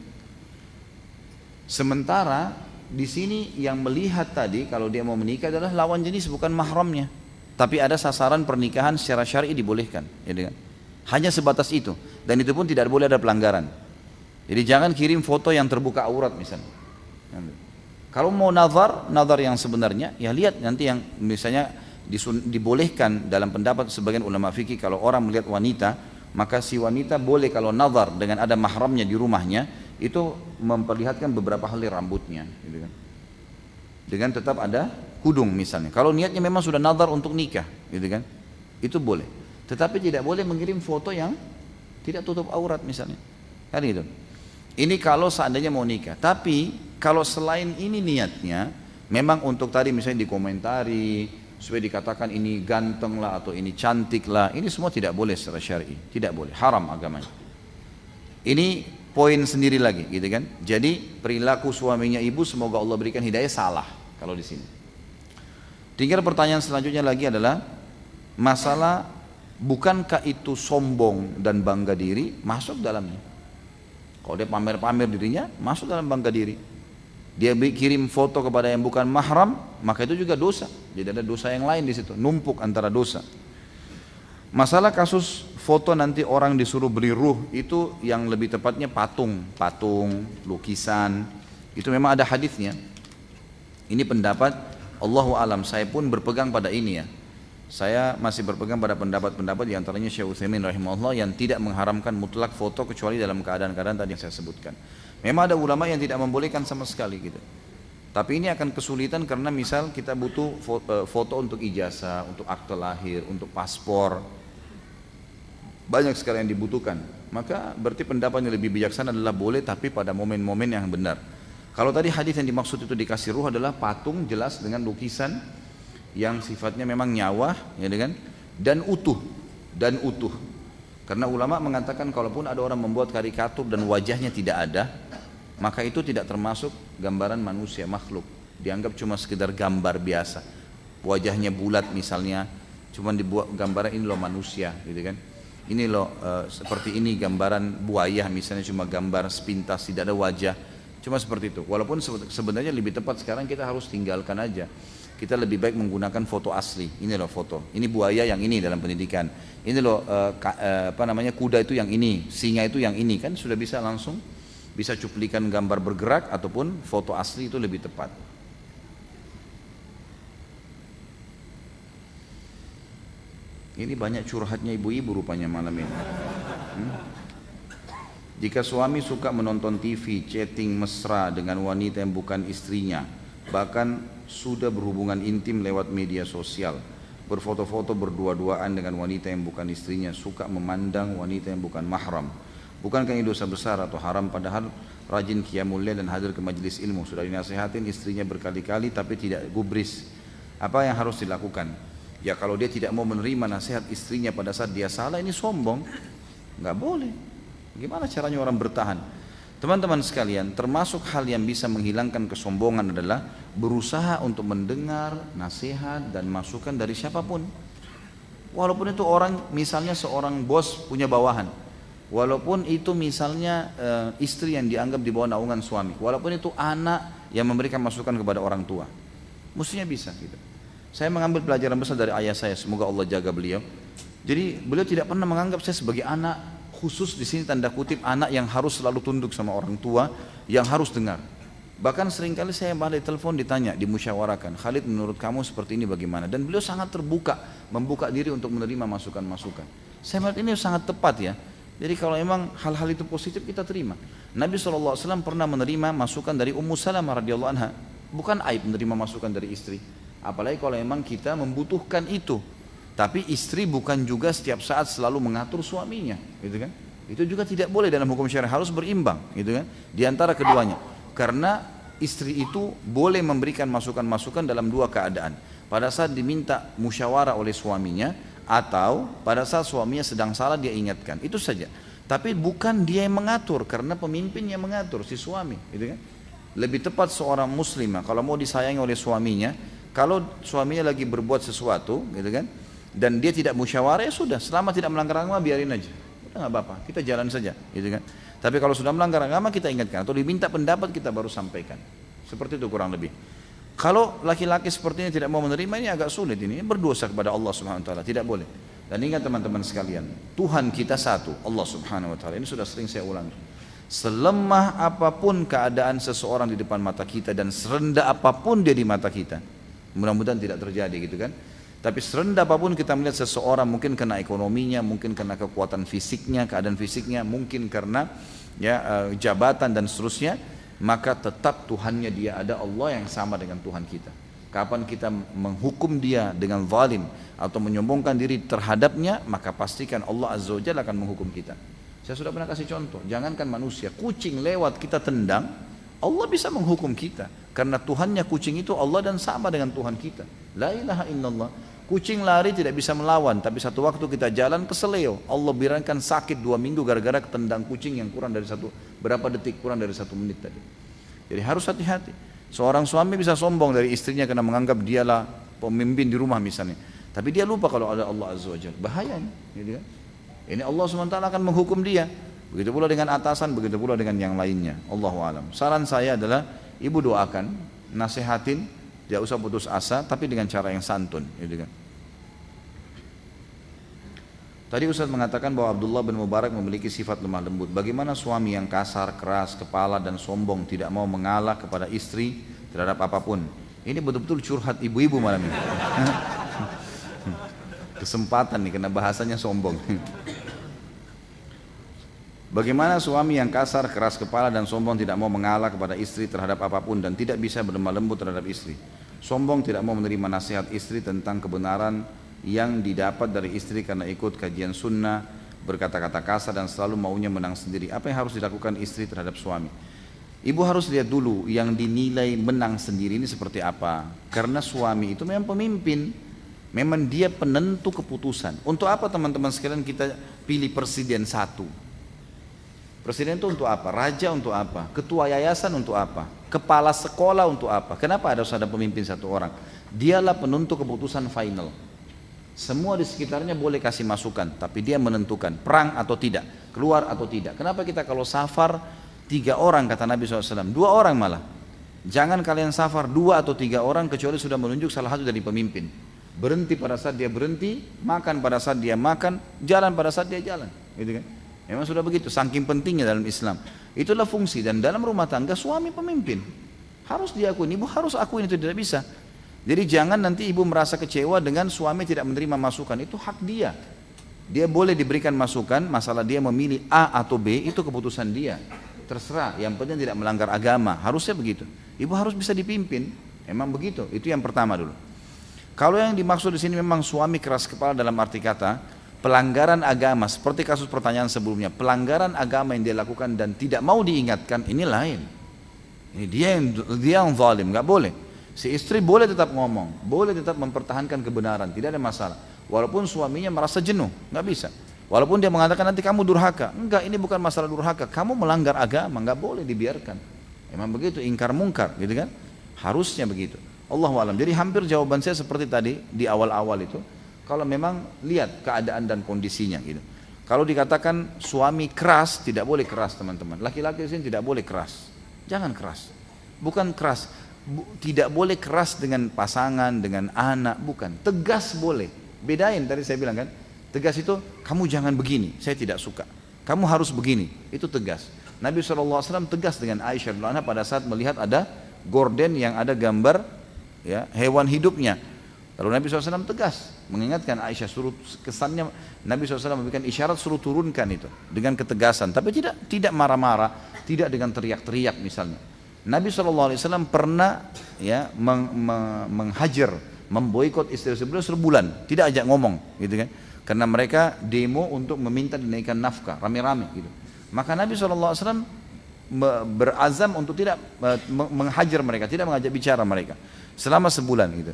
Sementara di sini yang melihat tadi kalau dia mau menikah adalah lawan jenis bukan mahramnya. Tapi ada sasaran pernikahan secara syar'i dibolehkan, gitu kan? Hanya sebatas itu, dan itu pun tidak boleh ada pelanggaran. Jadi jangan kirim foto yang terbuka aurat misalnya. Kalau mau nazar yang sebenarnya, ya lihat nanti yang misalnya dibolehkan dalam pendapat sebagian ulama fikih, kalau orang melihat wanita, maka si wanita boleh kalau nazar dengan ada mahramnya di rumahnya, itu memperlihatkan beberapa helai rambutnya, gitu kan. Dengan tetap ada kudung misalnya. Kalau niatnya memang sudah nazar untuk nikah, gitu kan, itu boleh. Tetapi tidak boleh mengirim foto yang tidak tutup aurat misalnya, kan itu. Ini kalau seandainya mau nikah. Tapi kalau selain ini niatnya memang untuk tadi misalnya dikomentari supaya dikatakan ini ganteng lah atau ini cantik lah. Ini semua tidak boleh secara syar'i, tidak boleh, haram agamanya. Ini poin sendiri lagi, gitu kan? Jadi perilaku suaminya ibu semoga Allah berikan hidayah salah kalau di sini. Tinggal pertanyaan selanjutnya lagi adalah masalah bukankah itu sombong dan bangga diri masuk dalamnya? Kalau dia pamer-pamer dirinya masuk dalam bangga diri. Dia kirim foto kepada yang bukan mahram, maka itu juga dosa. Jadi ada dosa yang lain di situ, numpuk antara dosa. Masalah kasus foto nanti orang disuruh beli ruh, itu yang lebih tepatnya patung, lukisan, itu memang ada hadisnya. Ini pendapat Allahu alam, saya pun berpegang pada ini ya. Saya masih berpegang pada pendapat-pendapat diantaranya Syekh Utsaimin rahimahullah yang tidak mengharamkan mutlak foto kecuali dalam keadaan-keadaan tadi yang saya sebutkan. Memang ada ulama yang tidak membolehkan sama sekali gitu. Tapi ini akan kesulitan karena misal kita butuh foto untuk ijazah, untuk akte lahir, untuk paspor. Banyak sekali yang dibutuhkan. Maka berarti pendapat yang lebih bijaksana adalah boleh tapi pada momen-momen yang benar. Kalau tadi hadis yang dimaksud itu dikasih ruh adalah patung jelas dengan lukisan yang sifatnya memang nyawa, ya kan? Dan utuh. Karena ulama mengatakan kalaupun ada orang membuat karikatur dan wajahnya tidak ada, maka itu tidak termasuk gambaran manusia makhluk. Dianggap cuma sekedar gambar biasa. Wajahnya bulat misalnya, cuma dibuat gambaran ini loh manusia, gitu kan? Ini loh seperti ini gambaran buaya misalnya cuma gambar sepintas tidak ada wajah. Cuma seperti itu. Walaupun sebenarnya lebih tepat sekarang kita harus tinggalkan aja. Kita lebih baik menggunakan foto asli. Ini loh foto. Ini buaya yang ini dalam pendidikan. Ini loh kuda itu yang ini, singa itu yang ini, kan sudah bisa langsung bisa cuplikan gambar bergerak ataupun foto asli itu lebih tepat. Ini banyak curhatnya ibu-ibu rupanya malam ini. Jika suami suka menonton TV, chatting mesra dengan wanita yang bukan istrinya, bahkan sudah berhubungan intim lewat media sosial, berfoto-foto berdua-duaan dengan wanita yang bukan istrinya, suka memandang wanita yang bukan mahram, bukankah ini dosa besar atau haram? Padahal rajin qiyamul lail dan hadir ke majelis ilmu, sudah dinasihatin istrinya berkali-kali tapi tidak gubris. Apa yang harus dilakukan? Ya kalau dia tidak mau menerima nasihat istrinya pada saat dia salah, ini sombong, nggak boleh. Gimana caranya orang bertahan? Teman-teman sekalian, termasuk hal yang bisa menghilangkan kesombongan adalah berusaha untuk mendengar nasihat dan masukan dari siapapun. Walaupun itu orang, misalnya seorang bos punya bawahan, walaupun itu misalnya istri yang dianggap di bawah naungan suami, walaupun itu anak yang memberikan masukan kepada orang tua, mestinya bisa gitu. Saya mengambil pelajaran besar dari ayah saya, semoga Allah jaga beliau. Jadi beliau tidak pernah menganggap saya sebagai anak khusus, di sini tanda kutip anak yang harus selalu tunduk sama orang tua, yang harus dengar. Bahkan seringkali saya malah di telepon ditanya, dimusyawarakan, Khalid menurut kamu seperti ini bagaimana? Dan beliau sangat terbuka, membuka diri untuk menerima masukan-masukan. Saya melihat ini sangat tepat ya. Jadi kalau memang hal-hal itu positif kita terima. Nabi SAW pernah menerima masukan dari Ummu Salamah radhiyallahu anha. Bukan aib menerima masukan dari istri. Apalagi kalau memang kita membutuhkan itu. Tapi istri bukan juga setiap saat selalu mengatur suaminya, gitu kan? Itu juga tidak boleh dalam hukum syariah, harus berimbang, gitu kan? Di antara keduanya. Karena istri itu boleh memberikan masukan-masukan dalam dua keadaan. Pada saat diminta musyawarah oleh suaminya, atau pada saat suaminya sedang salah dia ingatkan. Itu saja. Tapi bukan dia yang mengatur, karena pemimpin yang mengatur, si suami, gitu kan? Lebih tepat seorang muslimah kalau mau disayangi oleh suaminya, kalau suaminya lagi berbuat sesuatu, gitu kan? Dan dia tidak musyawarah, ya sudah, selama tidak melanggar agama biarin aja, udah nggak apa-apa, kita jalan saja, gitu kan. Tapi kalau sudah melanggar agama kita ingatkan, atau diminta pendapat kita baru sampaikan, seperti itu kurang lebih. Kalau laki-laki seperti ini tidak mau menerima, ini agak sulit, ini berdosa kepada Allah Subhanahu Wa Taala, tidak boleh. Dan ingat teman-teman sekalian, Tuhan kita satu, Allah Subhanahu Wa Taala. Ini sudah sering saya ulangi. Selemah apapun keadaan seseorang di depan mata kita dan serendah apapun dia di mata kita, mudah-mudahan tidak terjadi, gitu kan. Tapi serendah apapun kita melihat seseorang, mungkin karena ekonominya, mungkin karena kekuatan fisiknya, keadaan fisiknya, mungkin karena jabatan dan seterusnya, maka tetap Tuhannya dia ada, Allah yang sama dengan Tuhan kita. Kapan kita menghukum dia dengan zalim atau menyombongkan diri terhadapnya, maka pastikan Allah Azza wa Jalla akan menghukum kita. Saya sudah pernah kasih contoh, jangankan manusia, kucing lewat kita tendang, Allah bisa menghukum kita. Karena Tuhannya kucing itu Allah dan sama dengan Tuhan kita. La ilaha illallah. Kucing lari tidak bisa melawan, tapi satu waktu kita jalan ke Seleo, Allah biarkan sakit 2 minggu gara-gara ketendang kucing yang kurang dari berapa detik, kurang dari 1 menit tadi. Jadi harus hati-hati. Seorang suami bisa sombong dari istrinya karena menganggap dialah pemimpin di rumah misalnya. Tapi dia lupa kalau ada Allah Azza wa Jalla. Bahaya ini. Gitu kan? Ini Allah SWT akan menghukum dia. Begitu pula dengan atasan, begitu pula dengan yang lainnya. Allahu a'lam. Saran saya adalah ibu doakan, nasihatin, tidak usah putus asa, tapi dengan cara yang santun. Gitu kan? Tadi Ustaz mengatakan bahwa Abdullah bin Mubarak memiliki sifat lemah lembut. Bagaimana suami yang kasar, keras, kepala dan sombong tidak mau mengalah kepada istri terhadap apapun? Ini betul-betul curhat ibu-ibu malam ini. Kesempatan nih, karena bahasanya sombong. Bagaimana suami yang kasar, keras kepala dan sombong tidak mau mengalah kepada istri terhadap apapun dan tidak bisa berlemah lembut terhadap istri? Sombong tidak mau menerima nasihat istri tentang kebenaran yang didapat dari istri karena ikut kajian sunnah, berkata-kata kasar dan selalu maunya menang sendiri. Apa yang harus dilakukan istri terhadap suami? Ibu harus lihat dulu yang dinilai menang sendiri ini seperti apa. Karena suami itu memang pemimpin, memang dia penentu keputusan. Untuk apa teman-teman sekalian kita pilih presiden satu? Presiden itu untuk apa? Raja untuk apa? Ketua yayasan untuk apa? Kepala sekolah untuk apa? Kenapa harus ada pemimpin satu orang? Dialah penentu keputusan final. Semua di sekitarnya boleh kasih masukan, tapi dia menentukan perang atau tidak, keluar atau tidak. Kenapa kita kalau safar 3 orang kata Nabi SAW, 2 orang malah. Jangan kalian safar 2 atau 3 orang kecuali sudah menunjuk salah satu dari pemimpin. Berhenti pada saat dia berhenti, makan pada saat dia makan, jalan pada saat dia jalan. Gitu kan? Memang sudah begitu, saking pentingnya dalam Islam. Itulah fungsi, dan dalam rumah tangga suami pemimpin. Harus diakui, ibu harus akuin itu tidak bisa. Jadi jangan nanti ibu merasa kecewa dengan suami tidak menerima masukan, itu hak dia. Dia boleh diberikan masukan, masalah dia memilih A atau B itu keputusan dia. Terserah, yang penting tidak melanggar agama, harusnya begitu. Ibu harus bisa dipimpin, emang begitu, itu yang pertama dulu. Kalau yang dimaksud di sini memang suami keras kepala dalam arti kata, pelanggaran agama, seperti kasus pertanyaan sebelumnya, pelanggaran agama yang dia lakukan dan tidak mau diingatkan, ini lain. Ini dia yang zalim, nggak boleh. Si istri boleh tetap ngomong, boleh tetap mempertahankan kebenaran, tidak ada masalah. Walaupun suaminya merasa jenuh, nggak bisa. Walaupun dia mengatakan nanti kamu durhaka, enggak, ini bukan masalah durhaka, kamu melanggar agama, nggak boleh dibiarkan. Emang begitu, ingkar mungkar, gitu kan? Harusnya begitu. Allahu a'lam. Jadi hampir jawaban saya seperti tadi di awal-awal itu. Kalau memang lihat keadaan dan kondisinya, gitu. Kalau dikatakan suami keras, tidak boleh keras teman-teman. Laki-laki di sini tidak boleh keras, jangan keras. Bukan keras. Tidak boleh keras dengan pasangan, dengan anak, bukan. Tegas boleh. Bedain, tadi saya bilang kan, tegas itu kamu jangan begini, saya tidak suka. Kamu harus begini, itu tegas. Nabi SAW tegas dengan Aisyah radhiyallahu anha pada saat melihat ada gorden yang ada gambar ya, hewan hidupnya. Lalu Nabi SAW tegas mengingatkan Aisyah, suruh, kesannya Nabi SAW memberikan isyarat suruh turunkan itu dengan ketegasan, tapi tidak marah-marah, tidak dengan teriak-teriak misalnya. Nabi SAW pernah ya, menghajar, memboikot istri-istri beliau sebulan, tidak ajak ngomong, gitu kan? Karena mereka demo untuk meminta dinaikkan nafkah, rame-rame, gitu. Maka Nabi SAW berazam untuk tidak menghajar mereka, tidak mengajak bicara mereka selama sebulan, gitu.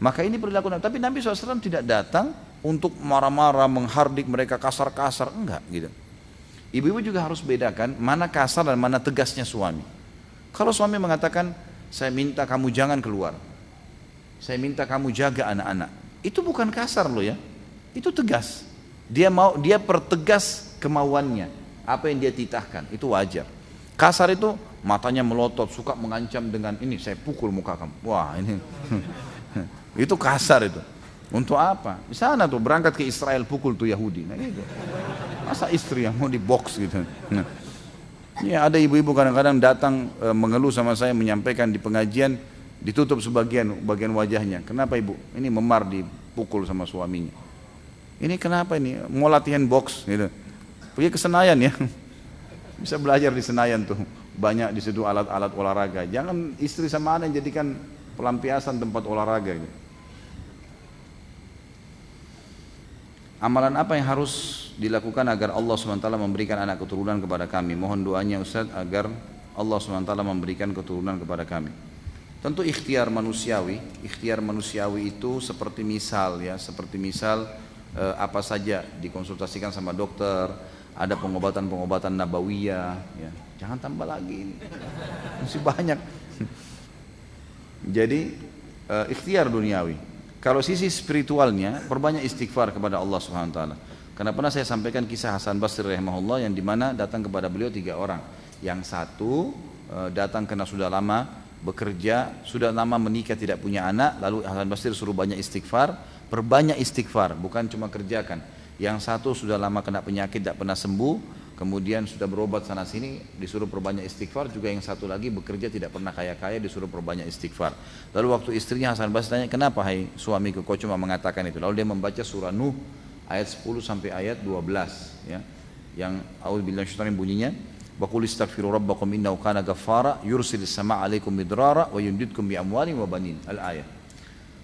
Maka ini perilaku Nabi. Tapi Nabi SAW tidak datang untuk marah-marah, menghardik mereka kasar-kasar, enggak, gitu. Ibu-ibu juga harus bedakan mana kasar dan mana tegasnya suami. Kalau suami mengatakan, saya minta kamu jangan keluar, saya minta kamu jaga anak-anak, itu bukan kasar loh ya, itu tegas. Dia pertegas kemauannya, apa yang dia titahkan, itu wajar. Kasar itu matanya melotot, suka mengancam dengan ini, saya pukul muka kamu. Wah ini, itu kasar itu. Untuk apa? Di sana tuh berangkat ke Israel pukul tuh Yahudi. Nah itu. Masa istri yang mau dibox gitu. Nah. Ya, ada ibu-ibu kadang-kadang datang mengeluh sama saya, menyampaikan di pengajian ditutup bagian wajahnya. Kenapa ibu? Ini memar dipukul sama suaminya. Ini kenapa ini? Mau latihan box gitu. Pergi ke Senayan ya. Bisa belajar di Senayan tuh. Banyak di situ alat-alat olahraga. Jangan istri sama anak jadikan pelampiasan tempat olahraga gitu. Amalan apa yang harus dilakukan agar Allah SWT memberikan anak keturunan kepada kami? Mohon doanya Ustaz agar Allah SWT memberikan keturunan kepada kami. Tentu ikhtiar manusiawi itu seperti misal ya, seperti misal apa saja dikonsultasikan sama dokter, ada pengobatan-pengobatan nabawiyah, ya. Jangan tambah lagi ini, masih banyak. Jadi ikhtiar duniawi. Kalau sisi spiritualnya, perbanyak istighfar kepada Allah Subhanahu Wa Taala. Karena pernah saya sampaikan kisah Hasan Basri rahimahullah yang dimana datang kepada beliau 3 orang. Yang satu datang karena sudah lama bekerja, sudah lama menikah tidak punya anak, lalu Hasan Basri suruh banyak istighfar, perbanyak istighfar, bukan cuma kerjakan. Yang satu sudah lama kena penyakit tidak pernah sembuh, kemudian sudah berobat sana sini disuruh perbanyak istighfar. Juga yang satu lagi bekerja tidak pernah kaya-kaya disuruh perbanyak istighfar. Lalu waktu istrinya Hasan Basri tanya, kenapa hai suamiku kau cuma mengatakan itu? Lalu dia membaca surah Nuh ayat 10 sampai ayat 12 ya, yang a'udzubillahi minasyaitonir bunyinya, wa qul istaghfiru rabbakum innahu kana ghaffara yursilis samaa 'alaikum midrara wa yumdidkum bi amwalin wa banin. Al-ayat.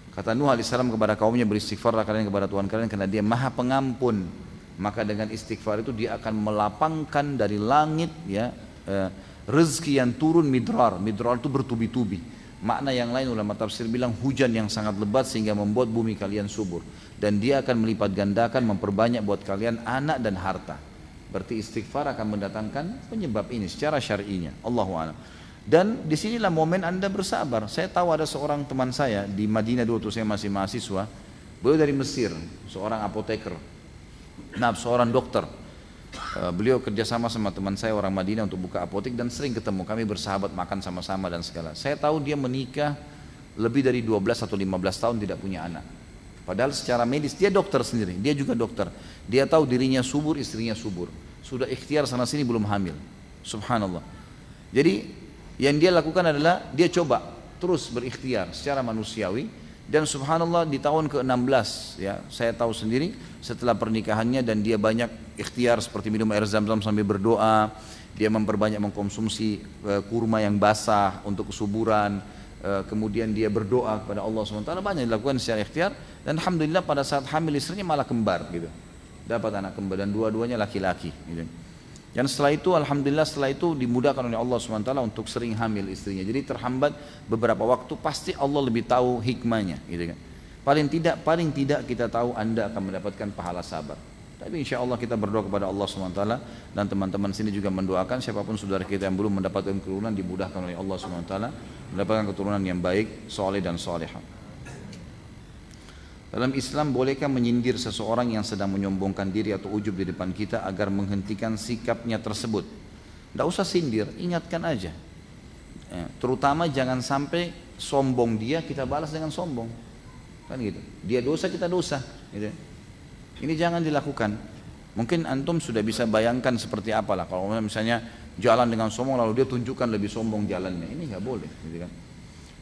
Kata Nuh alaihissalam kepada kaumnya, beristighfarlah kalian kepada Tuhan kalian karena Dia Maha Pengampun. Maka dengan istighfar itu Dia akan melapangkan dari langit ya rezeki yang turun midrar. Midrar itu bertubi-tubi. Makna yang lain ulama tafsir bilang hujan yang sangat lebat sehingga membuat bumi kalian subur. Dan Dia akan melipat gandakan, memperbanyak buat kalian anak dan harta. Berarti istighfar akan mendatangkan penyebab ini secara syar'inya. Allahu a'lam. Dan disinilah momen Anda bersabar. Saya tahu ada seorang teman saya di Madinah dulu, saya masih mahasiswa. Beliau dari Mesir, seorang apoteker. Nah, seorang dokter. Beliau kerjasama sama teman saya orang Madinah untuk buka apotek dan sering ketemu. Kami bersahabat, makan sama-sama dan segala. Saya tahu dia menikah lebih dari 12 atau 15 tahun tidak punya anak. Padahal secara medis dia dokter sendiri, dia juga dokter. Dia tahu dirinya subur, istrinya subur. Sudah ikhtiar sana sini belum hamil. Subhanallah. Jadi yang dia lakukan adalah dia coba terus berikhtiar secara manusiawi. Dan subhanallah di tahun ke-16 ya, saya tahu sendiri setelah pernikahannya, dan dia banyak ikhtiar seperti minum air zam-zam sambil berdoa. Dia memperbanyak mengkonsumsi kurma yang basah untuk kesuburan. Kemudian dia berdoa kepada Allah SWT, banyak dilakukan secara ikhtiar. Dan alhamdulillah pada saat hamil istrinya malah kembar gitu, dapat anak kembar dan dua-duanya laki-laki gitu. Dan setelah itu alhamdulillah setelah itu dimudahkan oleh Allah SWT untuk sering hamil istrinya. Jadi terhambat beberapa waktu, pasti Allah lebih tahu hikmahnya gitu kan. Paling tidak kita tahu Anda akan mendapatkan pahala sabar. Tapi insya Allah kita berdoa kepada Allah SWT, dan teman-teman sini juga mendoakan siapapun saudara kita yang belum mendapatkan keturunan dimudahkan oleh Allah SWT mendapatkan keturunan yang baik, soleh dan solehah. Dalam Islam bolehkah menyindir seseorang yang sedang menyombongkan diri atau ujub di depan kita agar menghentikan sikapnya tersebut? Tidak usah sindir, ingatkan aja. Terutama jangan sampai sombong dia kita balas dengan sombong, kan gitu. Dia dosa kita dosa, gitu. Ini jangan dilakukan. Mungkin antum sudah bisa bayangkan seperti apalah kalau misalnya jalan dengan sombong lalu dia tunjukkan lebih sombong jalannya. Ini nggak boleh, gitu kan.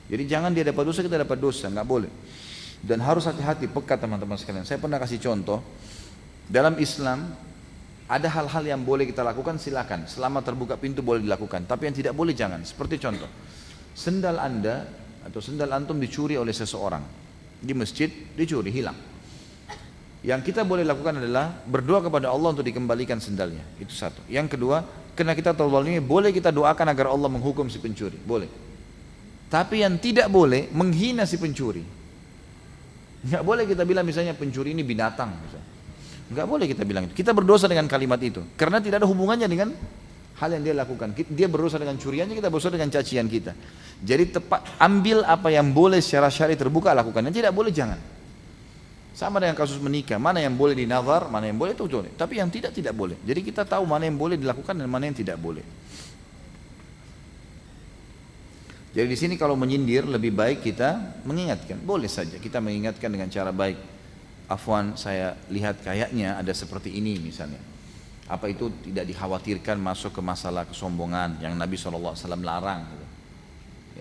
Jadi jangan dia dapat dosa kita dapat dosa, nggak boleh. Dan harus hati-hati, peka teman-teman sekalian. Saya pernah kasih contoh, dalam Islam ada hal-hal yang boleh kita lakukan, silakan. Selama terbuka pintu boleh dilakukan. Tapi yang tidak boleh jangan. Seperti contoh, sendal Anda atau sendal antum dicuri oleh seseorang di masjid, dicuri, hilang. Yang kita boleh lakukan adalah berdoa kepada Allah untuk dikembalikan sendalnya. Itu satu. Yang kedua, karena kita tahu ini, boleh kita doakan agar Allah menghukum si pencuri. Boleh. Tapi yang tidak boleh menghina si pencuri. Nggak boleh kita bilang misalnya pencuri ini binatang misalnya. Nggak boleh kita bilang itu. Kita berdosa dengan kalimat itu karena tidak ada hubungannya dengan hal yang dia lakukan. Dia berdosa dengan curiannya, kita berdosa dengan cacian kita. Jadi ambil apa yang boleh secara syar'i terbuka lakukan, yang tidak boleh jangan. Sama dengan kasus menikah, mana yang boleh dinazar, mana yang boleh itu boleh. Tapi yang tidak boleh. Jadi kita tahu mana yang boleh dilakukan dan mana yang tidak boleh. Jadi di sini kalau menyindir lebih baik kita mengingatkan, boleh saja kita mengingatkan dengan cara baik. Afwan, saya lihat kayaknya ada seperti ini misalnya. Apa itu tidak dikhawatirkan masuk ke masalah kesombongan yang Nabi SAW larang.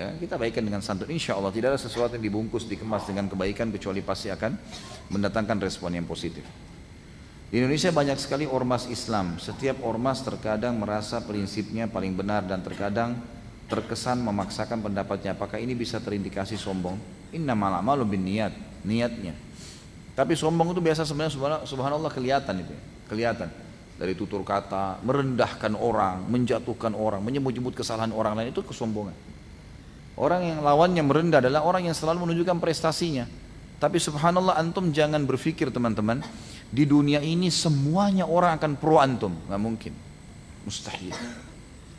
Ya, kita baikkan dengan santun. Insya Allah tidak ada sesuatu yang dibungkus, dikemas dengan kebaikan kecuali pasti akan mendatangkan respon yang positif. Di Indonesia banyak sekali ormas Islam. Setiap ormas terkadang merasa prinsipnya paling benar dan terkadang terkesan memaksakan pendapatnya. Apakah ini bisa terindikasi sombong? Innamal a'malu binniyat, niatnya. Tapi sombong itu biasa sebenarnya subhanallah kelihatan itu, kelihatan dari tutur kata, merendahkan orang, menjatuhkan orang, menyebut-nyebut kesalahan orang lain, itu kesombongan. Orang yang lawannya merendah adalah orang yang selalu menunjukkan prestasinya. Tapi subhanallah, antum jangan berpikir teman-teman, di dunia ini semuanya orang akan pro antum. Nggak mungkin, mustahil.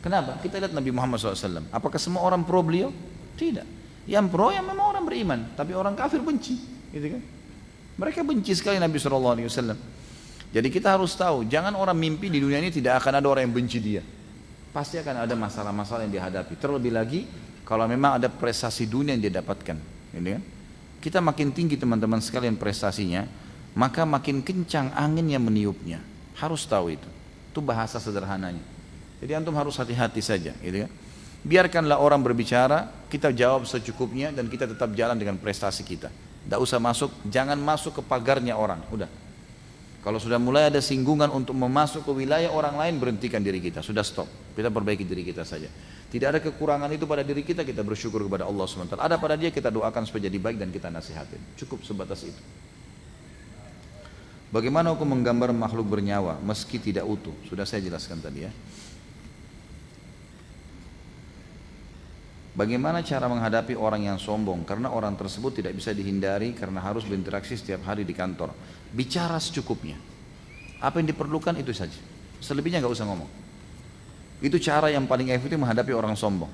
Kenapa? Kita lihat Nabi Muhammad SAW. Apakah semua orang pro beliau? Tidak. Yang pro yang memang orang beriman, tapi orang kafir benci, gitu kan? Mereka benci sekali Nabi SAW. Jadi kita harus tahu, jangan orang mimpi di dunia ini tidak akan ada orang yang benci dia. Pasti akan ada masalah-masalah yang dihadapi. Terlebih lagi kalau memang ada prestasi dunia yang dia dapatkan, gitu kan? Kita makin tinggi teman-teman sekalian prestasinya, maka makin kencang angin yang meniupnya. Harus tahu itu. Itu bahasa sederhananya. Jadi antum harus hati-hati saja, gitu kan? Biarkanlah orang berbicara, kita jawab secukupnya dan kita tetap jalan dengan prestasi kita. Tidak usah masuk, jangan masuk ke pagarnya orang. Udah. Kalau sudah mulai ada singgungan untuk memasuk ke wilayah orang lain, berhentikan diri kita. Sudah stop. Kita perbaiki diri kita saja. Tidak ada kekurangan itu pada diri kita, kita bersyukur kepada Allah SWT. Ada pada dia, kita doakan supaya jadi baik dan kita nasihatin. Cukup sebatas itu. Bagaimana hukum menggambar makhluk bernyawa meski tidak utuh? Sudah saya jelaskan tadi ya. Bagaimana cara menghadapi orang yang sombong? Karena orang tersebut tidak bisa dihindari karena harus berinteraksi setiap hari di kantor. Bicara secukupnya. Apa yang diperlukan itu saja. Selebihnya nggak usah ngomong. Itu cara yang paling efektif menghadapi orang sombong.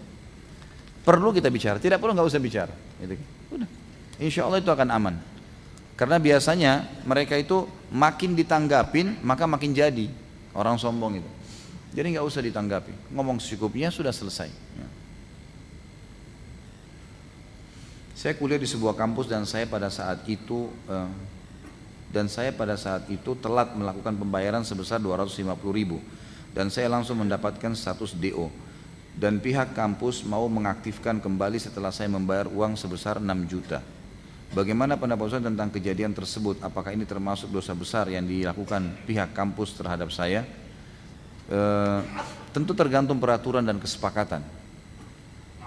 Perlu kita bicara, tidak perlu nggak usah bicara. Udah. Insya Allah itu akan aman. Karena biasanya mereka itu makin ditanggapin, maka makin jadi orang sombong itu. Jadi nggak usah ditanggapi. Ngomong secukupnya sudah selesai. Ya. Saya kuliah di sebuah kampus dan saya pada saat itu telat melakukan pembayaran sebesar 250.000 dan saya langsung mendapatkan status DO dan pihak kampus mau mengaktifkan kembali setelah saya membayar uang sebesar 6 juta. Bagaimana pendapat Ustaz tentang kejadian tersebut? Apakah ini termasuk dosa besar yang dilakukan pihak kampus terhadap saya? Tentu tergantung peraturan dan kesepakatan.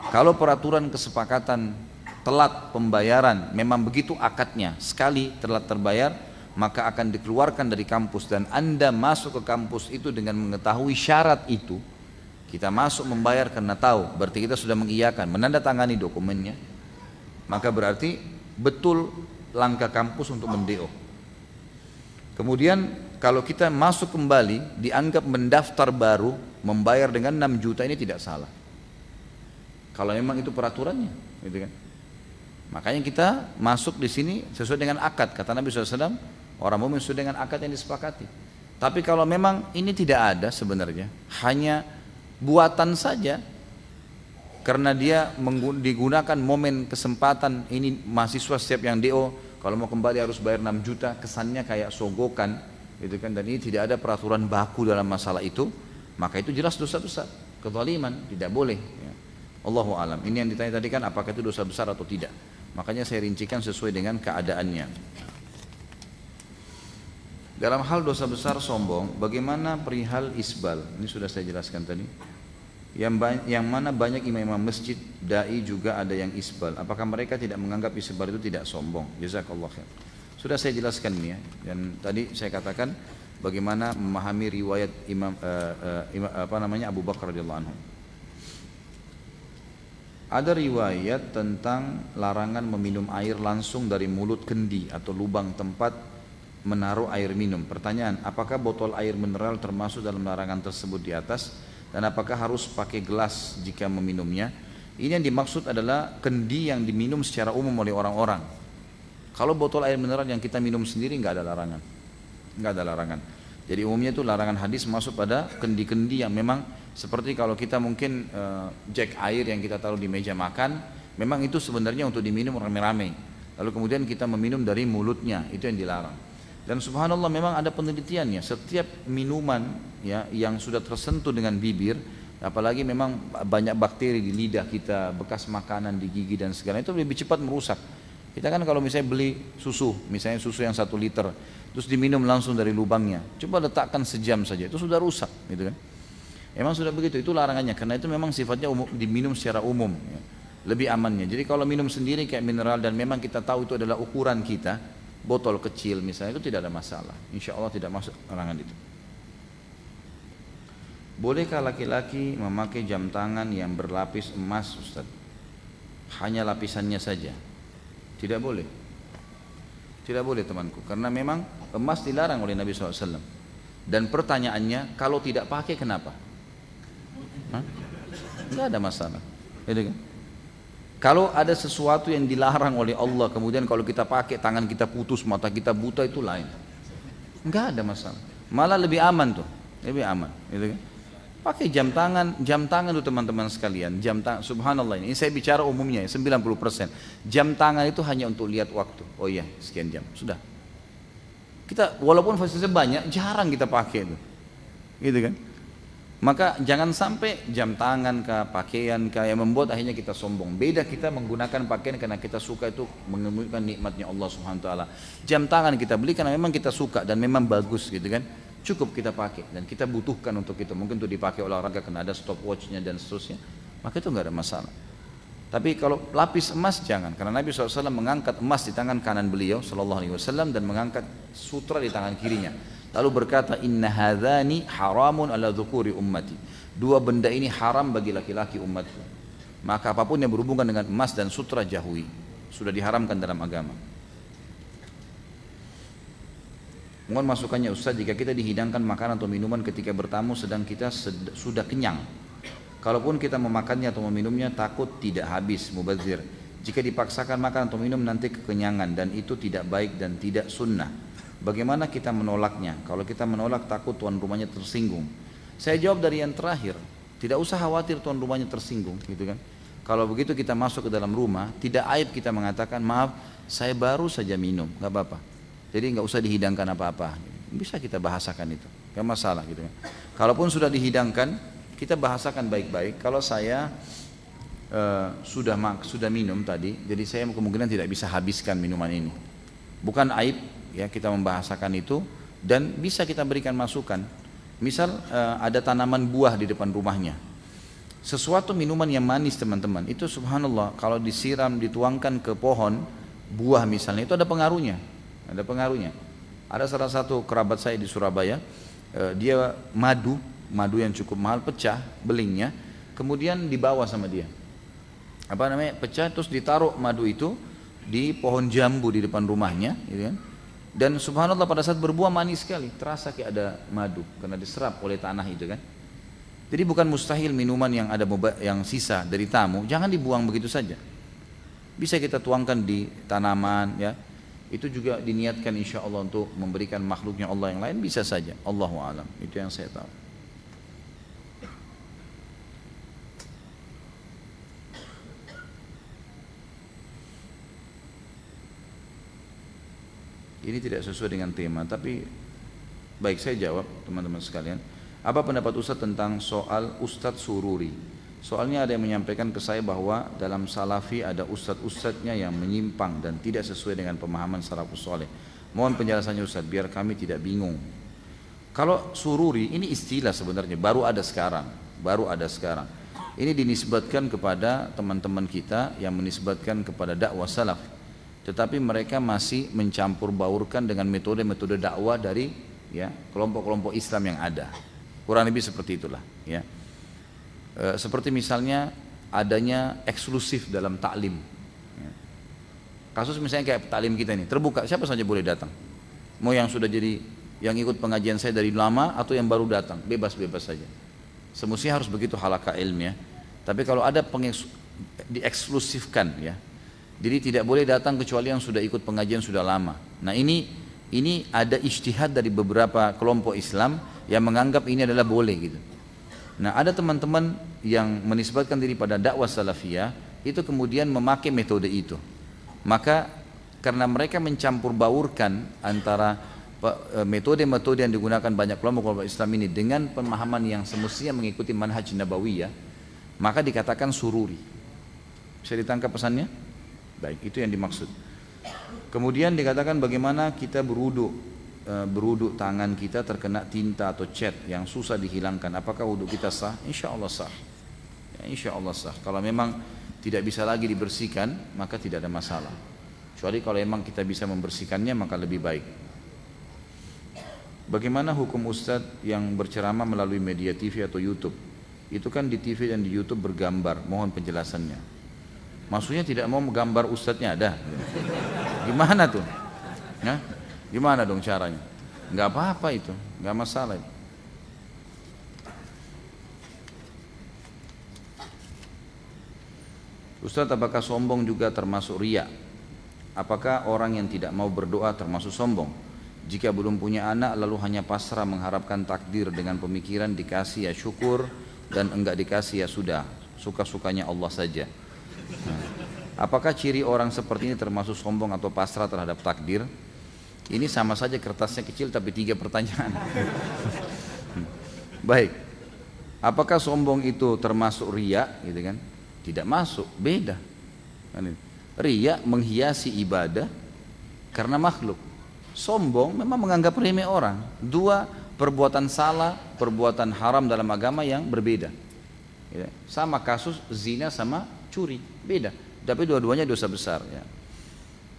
Kalau peraturan kesepakatan telat pembayaran memang begitu akadnya, sekali telat terbayar maka akan dikeluarkan dari kampus dan Anda masuk ke kampus itu dengan mengetahui syarat itu. Kita masuk membayar karena tahu, berarti kita sudah mengiyakan, menandatangani dokumennya, maka berarti betul langkah kampus untuk mendeo. Kemudian kalau kita masuk kembali dianggap mendaftar baru, membayar dengan 6 juta ini tidak salah. Kalau memang itu peraturannya, gitu kan? Makanya kita masuk di sini sesuai dengan akad, kata Nabi SAW, orang mukmin sesuai dengan akad yang disepakati. Tapi kalau memang ini tidak ada sebenarnya, hanya buatan saja, karena dia digunakan momen kesempatan ini mahasiswa setiap yang DO, kalau mau kembali harus bayar 6 juta, kesannya kayak sogokan, gitu kan? Dan ini tidak ada peraturan baku dalam masalah itu, maka itu jelas dosa besar, kezaliman, tidak boleh. Ya. Allahu alam. Ini yang ditanya tadi kan, apakah itu dosa besar atau tidak? Makanya saya rincikan sesuai dengan keadaannya. Dalam hal dosa besar sombong, bagaimana perihal isbal? Ini sudah saya jelaskan tadi. Yang mana banyak imam-imam masjid, dai juga ada yang isbal. Apakah mereka tidak menganggap isbal itu tidak sombong? Jazakallah khair. Sudah saya jelaskan ini ya. Dan tadi saya katakan bagaimana memahami riwayat Abu Bakar radhiyallahu anhu. Ada riwayat tentang larangan meminum air langsung dari mulut kendi atau lubang tempat menaruh air minum. Pertanyaan, apakah botol air mineral termasuk dalam larangan tersebut di atas? Dan apakah harus pakai gelas jika meminumnya? Ini yang dimaksud adalah kendi yang diminum secara umum oleh orang-orang. Kalau botol air mineral yang kita minum sendiri nggak ada larangan. Nggak ada larangan. Jadi umumnya itu larangan hadis masuk pada kendi-kendi yang memang seperti kalau kita mungkin jek air yang kita taruh di meja makan, memang itu sebenarnya untuk diminum rame-rame. Lalu kemudian kita meminum dari mulutnya, itu yang dilarang. Dan subhanallah memang ada penelitiannya, setiap minuman ya yang sudah tersentuh dengan bibir, apalagi memang banyak bakteri di lidah kita, bekas makanan di gigi dan segala itu lebih cepat merusak. Kita kan kalau misalnya beli susu, misalnya susu yang 1 liter, terus diminum langsung dari lubangnya, coba letakkan sejam saja, itu sudah rusak, gitu kan? Emang sudah begitu, itu larangannya, karena itu memang sifatnya diminum secara umum, ya. Lebih amannya. Jadi kalau minum sendiri kayak mineral dan memang kita tahu itu adalah ukuran kita, botol kecil misalnya, itu tidak ada masalah. Insya Allah tidak masuk larangan itu. Bolehkah laki-laki memakai jam tangan yang berlapis emas, Ustaz? hanya lapisannya saja. Tidak boleh. Tidak boleh temanku, karena memang emas dilarang oleh Nabi SAW. Dan pertanyaannya, kalau tidak pakai kenapa? Tidak ada masalah. Gitu kan? Kalau ada sesuatu yang dilarang oleh Allah, kemudian kalau kita pakai tangan kita putus, mata kita buta, itu lain. Enggak ada masalah. Malah lebih aman tuh, lebih aman. Gitu kan? Pakai jam tangan tuh teman-teman sekalian. Jam tangan, subhanallah ini saya bicara umumnya ya, 90%. Jam tangan itu hanya untuk lihat waktu. Oh iya, sekian jam, sudah. Kita walaupun fasilitasnya banyak, jarang kita pakai itu. Gitu kan? Maka jangan sampai jam tangan kah, pakaian kah yang membuat akhirnya kita sombong. Beda kita menggunakan pakaian karena kita suka, itu mengemukakan nikmatnya Allah Subhanahu wa taala. Jam tangan kita beli karena memang kita suka dan memang bagus gitu kan. Cukup kita pakai dan kita butuhkan untuk itu. Mungkin untuk dipakai olahraga karena ada stopwatchnya dan seterusnya. Maka itu enggak ada masalah. Tapi kalau lapis emas jangan, karena Nabi SAW mengangkat emas di tangan kanan beliau SAW dan mengangkat sutra di tangan kirinya. Lalu berkata, inna hadzani haramun ala dzukuri ummati. Dua benda ini haram bagi laki-laki umatku. Maka apapun yang berhubungan dengan emas dan sutra jauhi. Sudah diharamkan dalam agama. Mohon masukannya Ustaz, jika kita dihidangkan makanan atau minuman ketika bertamu sedang kita sudah kenyang. Kalaupun kita memakannya atau meminumnya takut tidak habis, mubazir. Jika dipaksakan makan atau minum nanti kekenyangan dan itu tidak baik dan tidak sunnah. Bagaimana kita menolaknya? Kalau kita menolak takut tuan rumahnya tersinggung. Saya jawab dari yang terakhir. Tidak usah khawatir tuan rumahnya tersinggung, gitu kan? Kalau begitu kita masuk ke dalam rumah, tidak aib kita mengatakan maaf, saya baru saja minum, nggak apa-apa. Jadi nggak usah dihidangkan apa-apa. Bisa kita bahasakan itu, nggak masalah, gitu kan? Kalaupun sudah dihidangkan, kita bahasakan baik-baik. Kalau saya sudah minum tadi, jadi saya kemungkinan tidak bisa habiskan minuman ini. Bukan aib ya kita membahasakan itu, dan bisa kita berikan masukan. Misal ada tanaman buah di depan rumahnya, sesuatu minuman yang manis teman-teman, itu subhanallah kalau disiram dituangkan ke pohon buah misalnya, itu ada pengaruhnya. Ada salah satu kerabat saya di Surabaya, dia madu yang cukup mahal pecah belingnya, kemudian dibawa sama dia, pecah, terus ditaruh madu itu di pohon jambu di depan rumahnya, gitu kan? Dan subhanallah pada saat berbuah manis sekali, terasa kayak ada madu karena diserap oleh tanah itu kan. Jadi bukan mustahil minuman yang ada yang sisa dari tamu jangan dibuang begitu saja. Bisa kita tuangkan di tanaman ya. Itu juga diniatkan insya Allah untuk memberikan makhluknya Allah yang lain, bisa saja. Allahu a'lam. Itu yang saya tahu. Ini tidak sesuai dengan tema, tapi baik saya jawab teman-teman sekalian. Apa pendapat Ustaz tentang soal Ustadz Sururi? Soalnya ada yang menyampaikan ke saya bahwa dalam salafi ada ustadz-ustadznya yang menyimpang dan tidak sesuai dengan pemahaman salafus saleh. Mohon penjelasannya Ustaz biar kami tidak bingung. Kalau Sururi ini istilah sebenarnya baru ada sekarang. Ini dinisbatkan kepada teman-teman kita yang menisbatkan kepada dakwah salaf. Tetapi mereka masih mencampur baurkan dengan metode-metode dakwah dari ya kelompok-kelompok Islam yang ada. Kurang lebih seperti itulah ya. Seperti misalnya adanya eksklusif dalam taklim ya. Kasus misalnya kayak taklim kita ini terbuka, siapa saja boleh datang, mau yang sudah jadi yang ikut pengajian saya dari lama atau yang baru datang, bebas-bebas saja. Semestinya harus begitu halaqah ilmiah. Tapi kalau ada dieksklusifkan ya, jadi tidak boleh datang kecuali yang sudah ikut pengajian sudah lama. Nah ini ada ijtihad dari beberapa kelompok Islam yang menganggap ini adalah boleh gitu. Nah ada teman-teman yang menisbatkan diri pada dakwah salafiyah itu kemudian memakai metode itu. Maka karena mereka mencampur baurkan antara metode-metode yang digunakan banyak kelompok-kelompok Islam ini dengan pemahaman yang semestinya mengikuti manhaj nabawiyah, maka dikatakan sururi. Bisa ditangkap pesannya? Baik, itu yang dimaksud. Kemudian dikatakan bagaimana kita berwudu tangan kita terkena tinta atau cat yang susah dihilangkan. Apakah wudu kita sah? Insya Allah sah. Ya, insya Allah sah. Kalau memang tidak bisa lagi dibersihkan, maka tidak ada masalah. Kecuali kalau memang kita bisa membersihkannya, maka lebih baik. Bagaimana hukum Ustadz yang berceramah melalui media TV atau YouTube? Itu kan di TV dan di YouTube bergambar. Mohon penjelasannya. Maksudnya tidak mau gambar ustadznya ada. Gimana tuh? Ya? Gimana dong caranya? Nggak apa-apa itu, nggak masalah. Ustadz, apakah sombong juga termasuk riya? Apakah orang yang tidak mau berdoa termasuk sombong? Jika belum punya anak lalu hanya pasrah mengharapkan takdir dengan pemikiran dikasih ya syukur dan enggak dikasih ya sudah, suka-sukanya Allah saja. Nah, apakah ciri orang seperti ini termasuk sombong atau pasrah terhadap takdir? Ini sama saja kertasnya kecil tapi 3 pertanyaan. Baik. Apakah sombong itu termasuk riya gitu kan? Tidak masuk, beda. Riya menghiasi ibadah karena makhluk. Sombong memang menganggap remeh orang. 2 perbuatan salah, perbuatan haram dalam agama yang berbeda. Ya. Sama kasus zina sama curi, beda. Tapi dua-duanya dosa besar. Ya.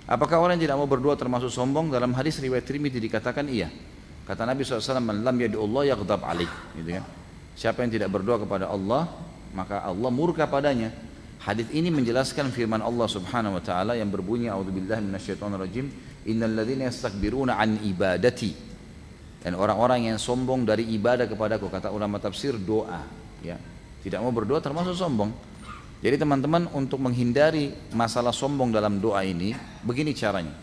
Apakah orang yang tidak mau berdoa termasuk sombong? Dalam hadis riwayat Tirmidzi dikatakan iya. Kata Nabi SAW, "Man lam yad'ullah yaghdab alaih." Gitu kan? Siapa yang tidak berdoa kepada Allah, maka Allah murka padanya. Hadis ini menjelaskan firman Allah Subhanahu wa taala yang berbunyi, "A'udzubillahi minasyaitonirrajim, innal ladzina yastakbiruna an ibadati." Dan orang-orang yang sombong dari ibadah kepadaku, kata ulama tafsir doa, ya. Tidak mau berdoa termasuk sombong. Jadi teman-teman, untuk menghindari masalah sombong dalam doa ini, begini caranya.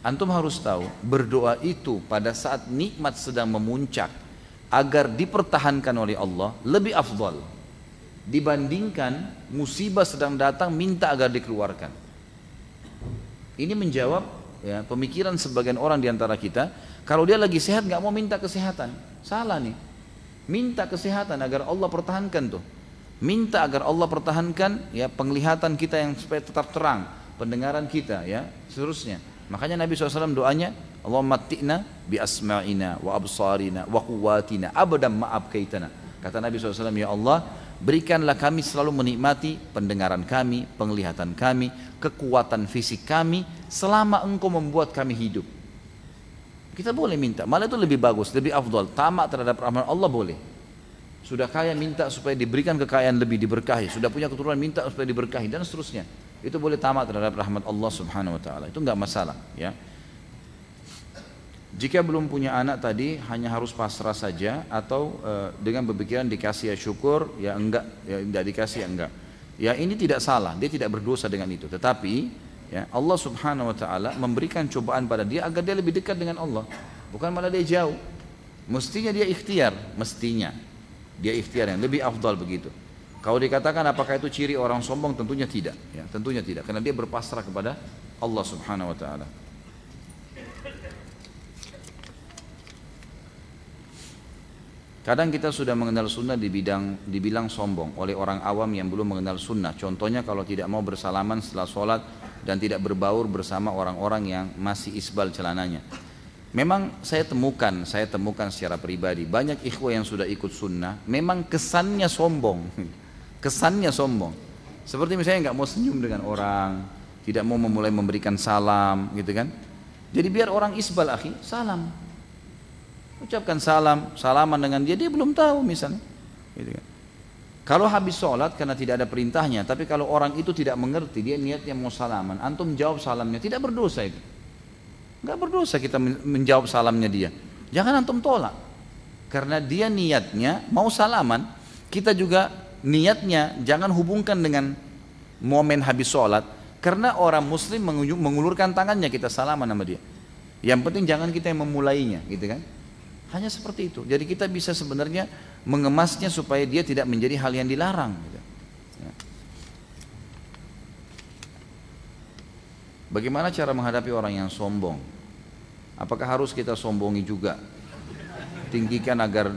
Antum harus tahu, berdoa itu pada saat nikmat sedang memuncak agar dipertahankan oleh Allah lebih afdal dibandingkan musibah sedang datang minta agar dikeluarkan. Ini menjawab ya, pemikiran sebagian orang diantara kita, kalau dia lagi sehat nggak mau minta kesehatan, salah nih. Minta kesehatan agar Allah pertahankan tuh. Minta agar Allah pertahankan ya penglihatan kita yang supaya tetap terang, pendengaran kita ya, seterusnya. Makanya Nabi SAW doanya, Allahumma matti'na bi asma'ina wa absarina wa quwwatina abadan ma abkaitana. Kata Nabi SAW, ya Allah, berikanlah kami selalu menikmati pendengaran kami, penglihatan kami, kekuatan fisik kami selama engkau membuat kami hidup. Kita boleh minta, malah itu lebih bagus, lebih afdal. Tamak terhadap rahmat Allah boleh. Sudah kaya minta supaya diberikan kekayaan lebih, diberkahi. Sudah punya keturunan minta supaya diberkahi dan seterusnya. Itu boleh tamak terhadap rahmat Allah Subhanahu wa taala. Itu enggak masalah, ya. Jika belum punya anak tadi hanya harus pasrah saja atau dengan berpikiran dikasih ya syukur, ya enggak, ya enggak dikasih ya enggak. Ya ini tidak salah, dia tidak berdosa dengan itu. Tetapi ya Allah Subhanahu wa taala memberikan cobaan pada dia agar dia lebih dekat dengan Allah, bukan malah dia jauh. Mestinya dia ikhtiar, mestinya dia ikhtiar yang lebih afdal begitu. Kalau dikatakan apakah itu ciri orang sombong, tentunya tidak, ya, tentunya tidak, karena dia berpasrah kepada Allah Subhanahu wa taala. Kadang kita sudah mengenal sunnah dibilang sombong oleh orang awam yang belum mengenal sunnah. Contohnya kalau tidak mau bersalaman setelah sholat dan tidak berbaur bersama orang-orang yang masih isbal celananya. Memang saya temukan secara pribadi banyak ikhwah yang sudah ikut sunnah, memang kesannya sombong, kesannya sombong. Seperti misalnya nggak mau senyum dengan orang, tidak mau memulai memberikan salam, gitu kan? Jadi biar orang isbal akhi, salam. Ucapkan salam, salaman dengan dia belum tahu misalnya. Gitu kan. Kalau habis sholat karena tidak ada perintahnya, tapi kalau orang itu tidak mengerti, dia niatnya mau salaman, antum jawab salamnya, tidak berdosa itu. Enggak berdosa kita menjawab salamnya dia. Jangan antum tolak. Karena dia niatnya mau salaman, kita juga niatnya jangan hubungkan dengan momen habis sholat. Karena orang muslim mengulurkan tangannya kita salaman sama dia. Yang penting jangan kita yang memulainya, gitu kan? Hanya seperti itu. Jadi kita bisa sebenarnya mengemasnya supaya dia tidak menjadi hal yang dilarang. Gitu. Ya. Bagaimana cara menghadapi orang yang sombong? Apakah harus kita sombongi juga? Tinggikan agar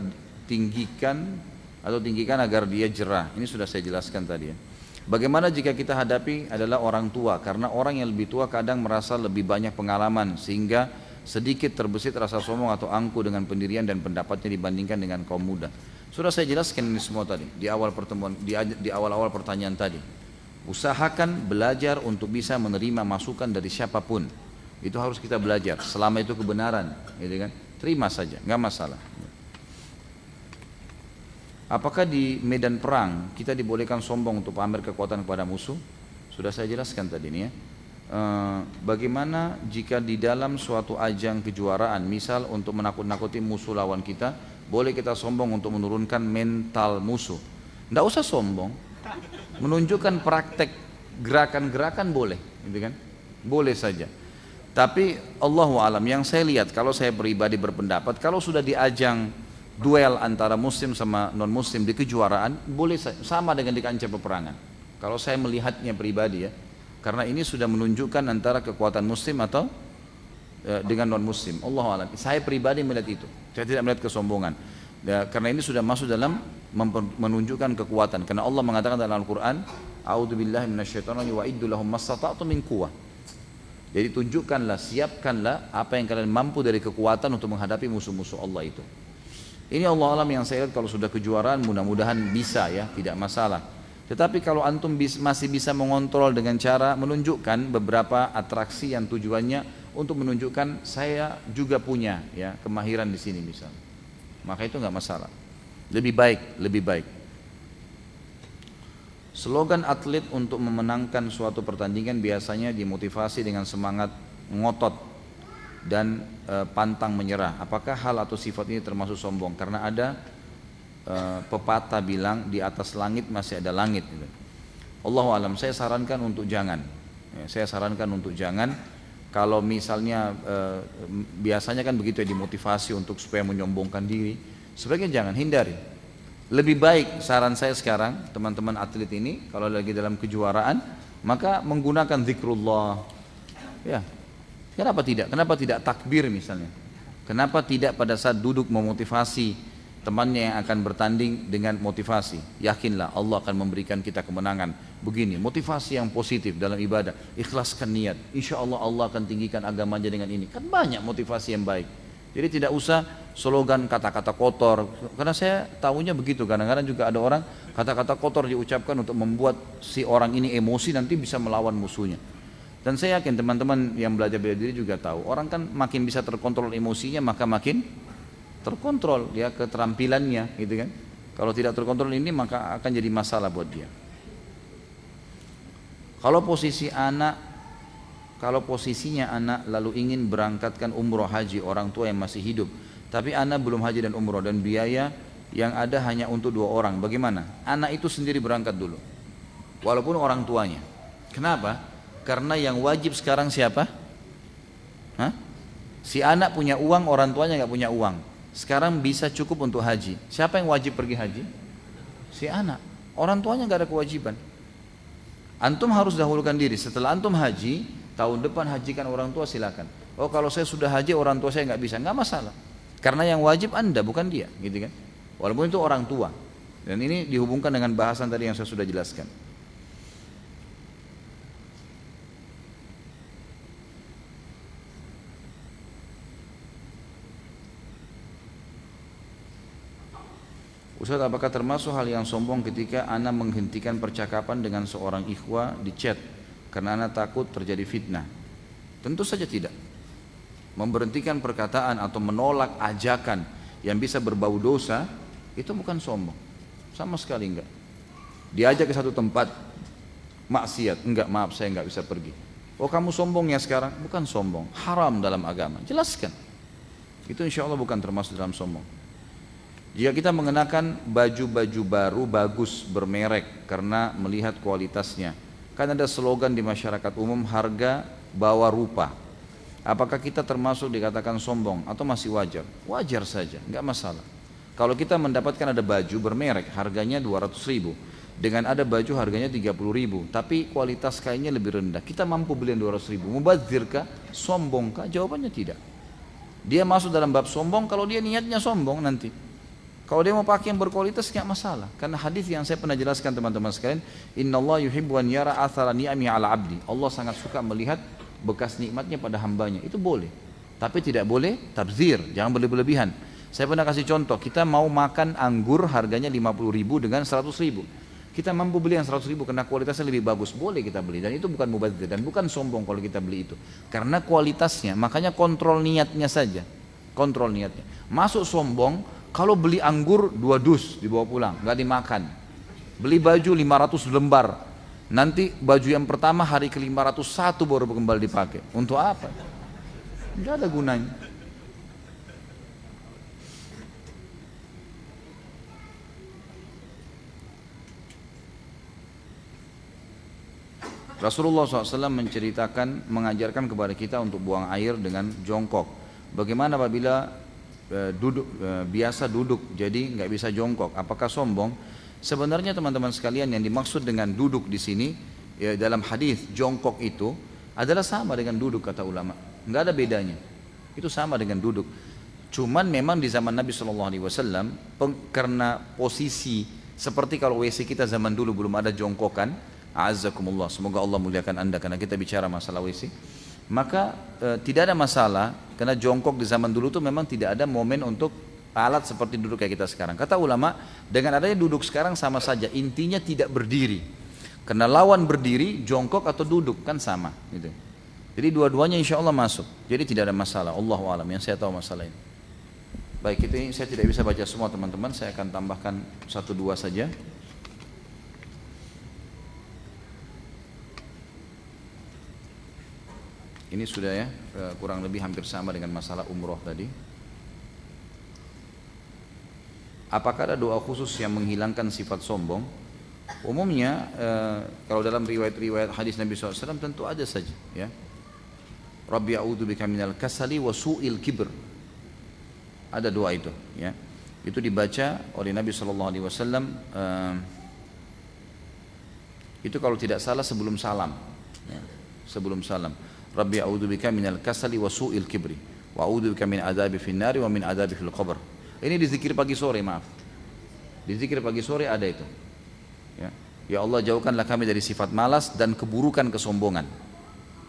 dia jerah. Ini sudah saya jelaskan tadi ya. Bagaimana jika kita hadapi adalah orang tua? Karena orang yang lebih tua kadang merasa lebih banyak pengalaman sehingga sedikit terbesit rasa sombong atau angkuh dengan pendirian dan pendapatnya dibandingkan dengan kaum muda. Sudah saya jelaskan ini semua tadi di awal pertemuan, di awal-awal pertanyaan tadi. Usahakan belajar untuk bisa menerima masukan dari siapapun. Itu harus kita belajar. Selama itu kebenaran, gitu kan? Terima saja, nggak masalah. Apakah di medan perang kita dibolehkan sombong untuk pamer kekuatan kepada musuh? Sudah saya jelaskan tadi nih ya. Bagaimana jika di dalam suatu ajang kejuaraan, misal untuk menakut-nakuti musuh lawan kita, boleh kita sombong untuk menurunkan mental musuh? Tidak usah sombong, menunjukkan praktek gerakan-gerakan boleh, gitu kan? Boleh saja. Tapi Allahu alam, yang saya lihat, kalau saya pribadi berpendapat, kalau sudah di ajang duel antara muslim sama non muslim di kejuaraan, boleh sama dengan di kancah peperangan. Kalau saya melihatnya pribadi ya, karena ini sudah menunjukkan antara kekuatan muslim atau dengan non muslim. Allahu alam. Saya pribadi melihat itu. Saya tidak melihat kesombongan. Karena ini sudah masuk dalam menunjukkan kekuatan. Karena Allah mengatakan dalam Al-Quran, A'udzubillahi minasyaitonirrajim wa iddu lahum mastata'tum min quwwah. Jadi tunjukkanlah, siapkanlah apa yang kalian mampu dari kekuatan untuk menghadapi musuh-musuh Allah itu. Ini Allah alam yang saya lihat, kalau sudah kejuaraan mudah-mudahan bisa ya, tidak masalah. Tetapi kalau antum masih bisa mengontrol dengan cara menunjukkan beberapa atraksi yang tujuannya untuk menunjukkan saya juga punya ya kemahiran di sini misalnya, maka itu nggak masalah. Lebih baik. Slogan atlet untuk memenangkan suatu pertandingan biasanya dimotivasi dengan semangat ngotot dan pantang menyerah. Apakah hal atau sifat ini termasuk sombong? Karena ada pepatah bilang di atas langit masih ada langit. Allahu alam, saya sarankan untuk jangan. Kalau misalnya biasanya kan begitu ya, dimotivasi untuk supaya menyombongkan diri, sebaiknya jangan, hindari. Lebih baik saran saya sekarang, teman-teman atlet ini kalau lagi dalam kejuaraan, maka menggunakan zikrullah. Ya, kenapa tidak? Kenapa tidak takbir misalnya? Kenapa tidak pada saat duduk memotivasi temannya yang akan bertanding dengan motivasi? Yakinlah Allah akan memberikan kita kemenangan. Begini, motivasi yang positif dalam ibadah. Ikhlaskan niat, insya Allah Allah akan tinggikan agamanya dengan ini. Kan banyak motivasi yang baik. Jadi tidak usah slogan kata-kata kotor. Karena saya tahunya begitu, kadang-kadang juga ada orang kata-kata kotor diucapkan untuk membuat si orang ini emosi, nanti bisa melawan musuhnya. Dan saya yakin teman-teman yang belajar bela diri juga tahu, orang kan makin bisa terkontrol emosinya, maka makin terkontrol ya keterampilannya, gitu kan. Kalau tidak terkontrol ini, maka akan jadi masalah buat dia. Kalau posisinya anak lalu ingin berangkatkan umroh haji orang tua yang masih hidup, tapi anak belum haji dan umroh, dan biaya yang ada hanya untuk 2 orang, bagaimana? Anak itu sendiri berangkat dulu, walaupun orang tuanya. Kenapa? Karena yang wajib sekarang siapa? Si anak punya uang, orang tuanya nggak punya uang. Sekarang bisa cukup untuk haji. Siapa yang wajib pergi haji? Si anak. Orang tuanya nggak ada kewajiban. Antum harus dahulukan diri. Setelah antum haji, tahun depan hajikan orang tua, silakan. Oh, kalau saya sudah haji orang tua saya nggak bisa, nggak masalah. Karena yang wajib Anda, bukan dia, gitu kan? Walaupun itu orang tua. Dan ini dihubungkan dengan bahasan tadi yang saya sudah jelaskan. Ustaz, apakah termasuk hal yang sombong ketika ana menghentikan percakapan dengan seorang ikhwah di chat karena ana takut terjadi fitnah? Tentu saja tidak. Memberhentikan perkataan atau menolak ajakan yang bisa berbau dosa, itu bukan sombong, sama sekali enggak. Diajak ke satu tempat maksiat, enggak, maaf saya enggak bisa pergi. Oh, kamu sombong ya sekarang? Bukan sombong, haram dalam agama, jelaskan. Itu insya Allah bukan termasuk dalam sombong. Jika kita mengenakan baju-baju baru bagus bermerek karena melihat kualitasnya, kan ada slogan di masyarakat umum, harga bawa rupa. Apakah kita termasuk dikatakan sombong atau masih wajar? Wajar saja, enggak masalah. Kalau kita mendapatkan ada baju bermerek harganya 200.000 dengan ada baju harganya 30.000 tapi kualitas kainnya lebih rendah, kita mampu beli yang 200.000, mubadzirkah? Sombongkah? Jawabannya tidak. Dia masuk dalam bab sombong kalau dia niatnya sombong nanti. Kalau dia mau pakai yang berkualitas nggak masalah. Karena hadis yang saya pernah jelaskan teman-teman sekalian, Innallaha yuhibbu an yara athara ni'ami 'ala 'abdi. Allah sangat suka melihat bekas nikmatnya pada hambanya. Itu boleh. Tapi tidak boleh tabzir, jangan berlebihan. Saya pernah kasih contoh, kita mau makan anggur harganya 50.000 dengan 100.000. Kita mampu beli yang 100.000 karena kualitasnya lebih bagus, boleh kita beli, dan itu bukan mubadzir dan bukan sombong kalau kita beli itu. Karena kualitasnya, makanya kontrol niatnya saja. Kontrol niatnya. Masuk sombong kalau beli anggur 2 dus dibawa pulang, nggak dimakan. Beli baju 500 lembar, Nanti baju yang pertama hari ke-501 baru kembali dipakai. Untuk apa? Enggak ada gunanya. Rasulullah SAW mengajarkan kepada kita untuk buang air dengan jongkok. Bagaimana apabila biasa duduk, jadi nggak bisa jongkok? Apakah sombong? Sebenarnya teman-teman sekalian, yang dimaksud dengan duduk di sini ya, dalam hadis jongkok itu adalah sama dengan duduk kata ulama. Nggak ada bedanya. Itu sama dengan duduk. Cuman memang di zaman Nabi SAW karena posisi seperti kalau WC kita zaman dulu belum ada jongkokan. A'azzakumullah, semoga Allah muliakan anda karena kita bicara masalah WC. Maka tidak ada masalah karena jongkok di zaman dulu itu memang tidak ada momen untuk alat seperti duduk kayak kita sekarang. Kata ulama, dengan adanya duduk sekarang sama saja, intinya tidak berdiri. Karena lawan berdiri, jongkok atau duduk kan sama gitu. Jadi dua-duanya insya Allah masuk. Jadi tidak ada masalah. Allahu a'lam, yang saya tahu masalah ini. Baik, ini saya tidak bisa baca semua teman-teman, saya akan tambahkan 1-2 saja. Ini sudah ya, kurang lebih hampir sama dengan masalah umroh tadi. Apakah ada doa khusus yang menghilangkan sifat sombong? Umumnya kalau dalam riwayat-riwayat hadis Nabi SAW tentu ada saja ya. Rabbi a'udzubika minal kasali wa su'il kibr. Ada doa itu ya. Itu dibaca oleh Nabi SAW itu kalau tidak salah sebelum salam ya. Sebelum salam, Rabbi a'udzubika minal kasali wa su'il kibri wa a'udzubika min adzabi finnari wa min adzabi fil qabr. Ini di zikir pagi sore, maaf. Di zikir pagi sore ada itu. Ya. Ya Allah, jauhkanlah kami dari sifat malas dan keburukan kesombongan.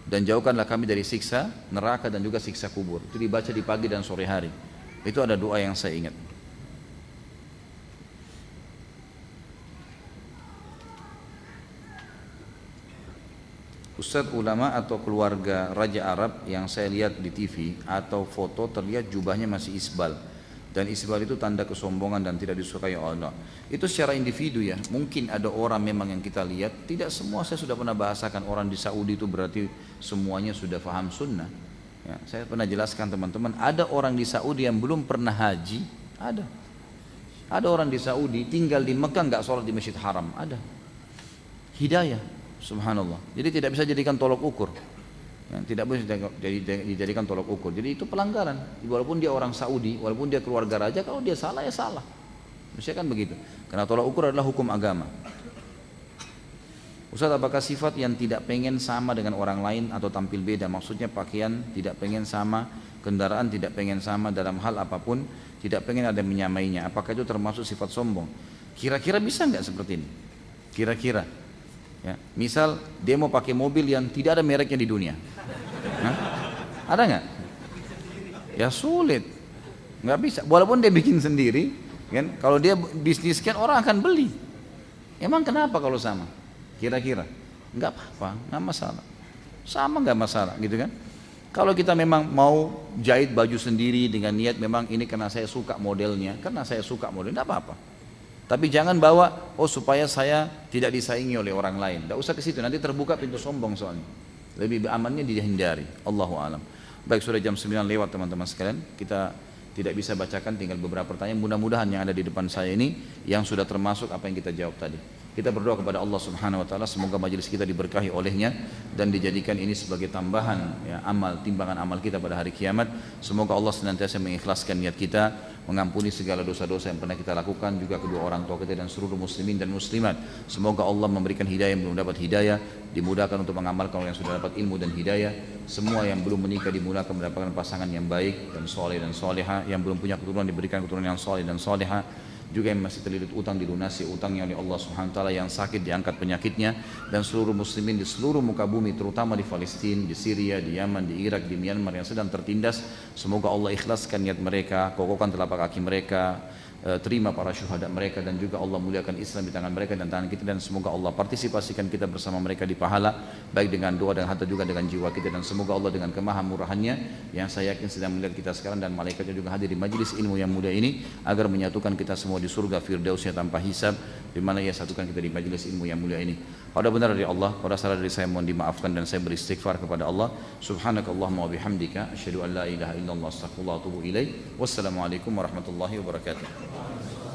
Dan jauhkanlah kami dari siksa neraka dan juga siksa kubur. Itu dibaca di pagi dan sore hari. Itu ada doa yang saya ingat. Ustadz, ulama atau keluarga Raja Arab yang saya lihat di TV atau foto terlihat jubahnya masih isbal, dan isbal itu tanda kesombongan dan tidak disukai Allah. Itu secara individu ya, mungkin ada orang memang yang kita lihat, tidak semua. Saya sudah pernah bahasakan orang di Saudi itu berarti semuanya sudah paham sunnah ya. Saya pernah jelaskan teman-teman, ada orang di Saudi yang belum pernah haji, ada orang di Saudi tinggal di Mekah nggak sholat di Masjid Haram, ada. Hidayah, subhanallah. Jadi tidak bisa jadikan tolok ukur ya, tidak boleh dijadikan tolok ukur. Jadi itu pelanggaran, walaupun dia orang Saudi, walaupun dia keluarga raja, kalau dia salah ya salah. Maksudnya kan begitu, karena tolak ukur adalah hukum agama. Ustaz, apakah sifat yang tidak pengen sama dengan orang lain atau tampil beda, maksudnya pakaian tidak pengen sama, kendaraan tidak pengen sama, dalam hal apapun tidak pengen ada menyamainya, apakah itu termasuk sifat sombong? Kira-kira bisa nggak seperti ini? Kira-kira ya, misal dia mau pakai mobil yang tidak ada mereknya di dunia, nah, ada nggak? Ya sulit, nggak bisa. Walaupun dia bikin sendiri, kan? Kalau dia bisniskan orang akan beli. Emang kenapa kalau sama? Kira-kira nggak apa-apa, nggak masalah. Sama nggak masalah, gitu kan? Kalau kita memang mau jahit baju sendiri dengan niat memang ini karena saya suka modelnya, nggak apa-apa. Tapi jangan bawa, oh supaya saya tidak disaingi oleh orang lain. Tidak usah ke situ, nanti terbuka pintu sombong soalnya. Lebih amannya dihindari. Allahu a'lam. Baik, sudah jam 9 lewat teman-teman sekalian. Kita tidak bisa bacakan, tinggal beberapa pertanyaan. Mudah-mudahan yang ada di depan saya ini yang sudah termasuk apa yang kita jawab tadi. Kita berdoa kepada Allah Subhanahu wa taala, semoga majelis kita diberkahi olehnya dan dijadikan ini sebagai tambahan ya, amal, timbangan amal kita pada hari kiamat. Semoga Allah senantiasa mengikhlaskan niat kita, mengampuni segala dosa-dosa yang pernah kita lakukan, juga kedua orang tua kita dan seluruh muslimin dan muslimat. Semoga Allah memberikan hidayah yang belum dapat hidayah, dimudahkan untuk mengamalkan orang yang sudah dapat ilmu dan hidayah. Semua yang belum menikah dimudahkan mendapatkan pasangan yang baik dan soleh dan soleha. Yang belum punya keturunan diberikan keturunan yang soleh dan soleha. Juga yang masih terlilit utang dilunasi utangnya oleh Allah Subhanahu wa taala, yang sakit diangkat penyakitnya, dan seluruh muslimin di seluruh muka bumi, terutama di Palestina, di Syria, di Yaman, di Irak, di Myanmar yang sedang tertindas. Semoga Allah ikhlaskan niat mereka, kokohkan telapak kaki mereka, terima para syuhada mereka, dan juga Allah muliakan Islam di tangan mereka dan tangan kita, dan semoga Allah partisipasikan kita bersama mereka di pahala, baik dengan doa dan harta juga dengan jiwa kita, dan semoga Allah dengan kemahamurahannya yang saya yakin sedang melihat kita sekarang dan malaikatnya juga hadir di majelis ilmu yang mulia ini, agar menyatukan kita semua di surga firdausnya tanpa hisab, di mana ia satukan kita di majelis ilmu yang mulia ini. Pada benar dari Allah, pada salah dari saya mohon dimaafkan, dan saya beristighfar kepada Allah. Subhanakallahumma wa bihamdika asyhadu an la ilaha illallah astaghfirullah wa atubu ilaik. Wassalamualaikum warahmatullahi wabarakatuh.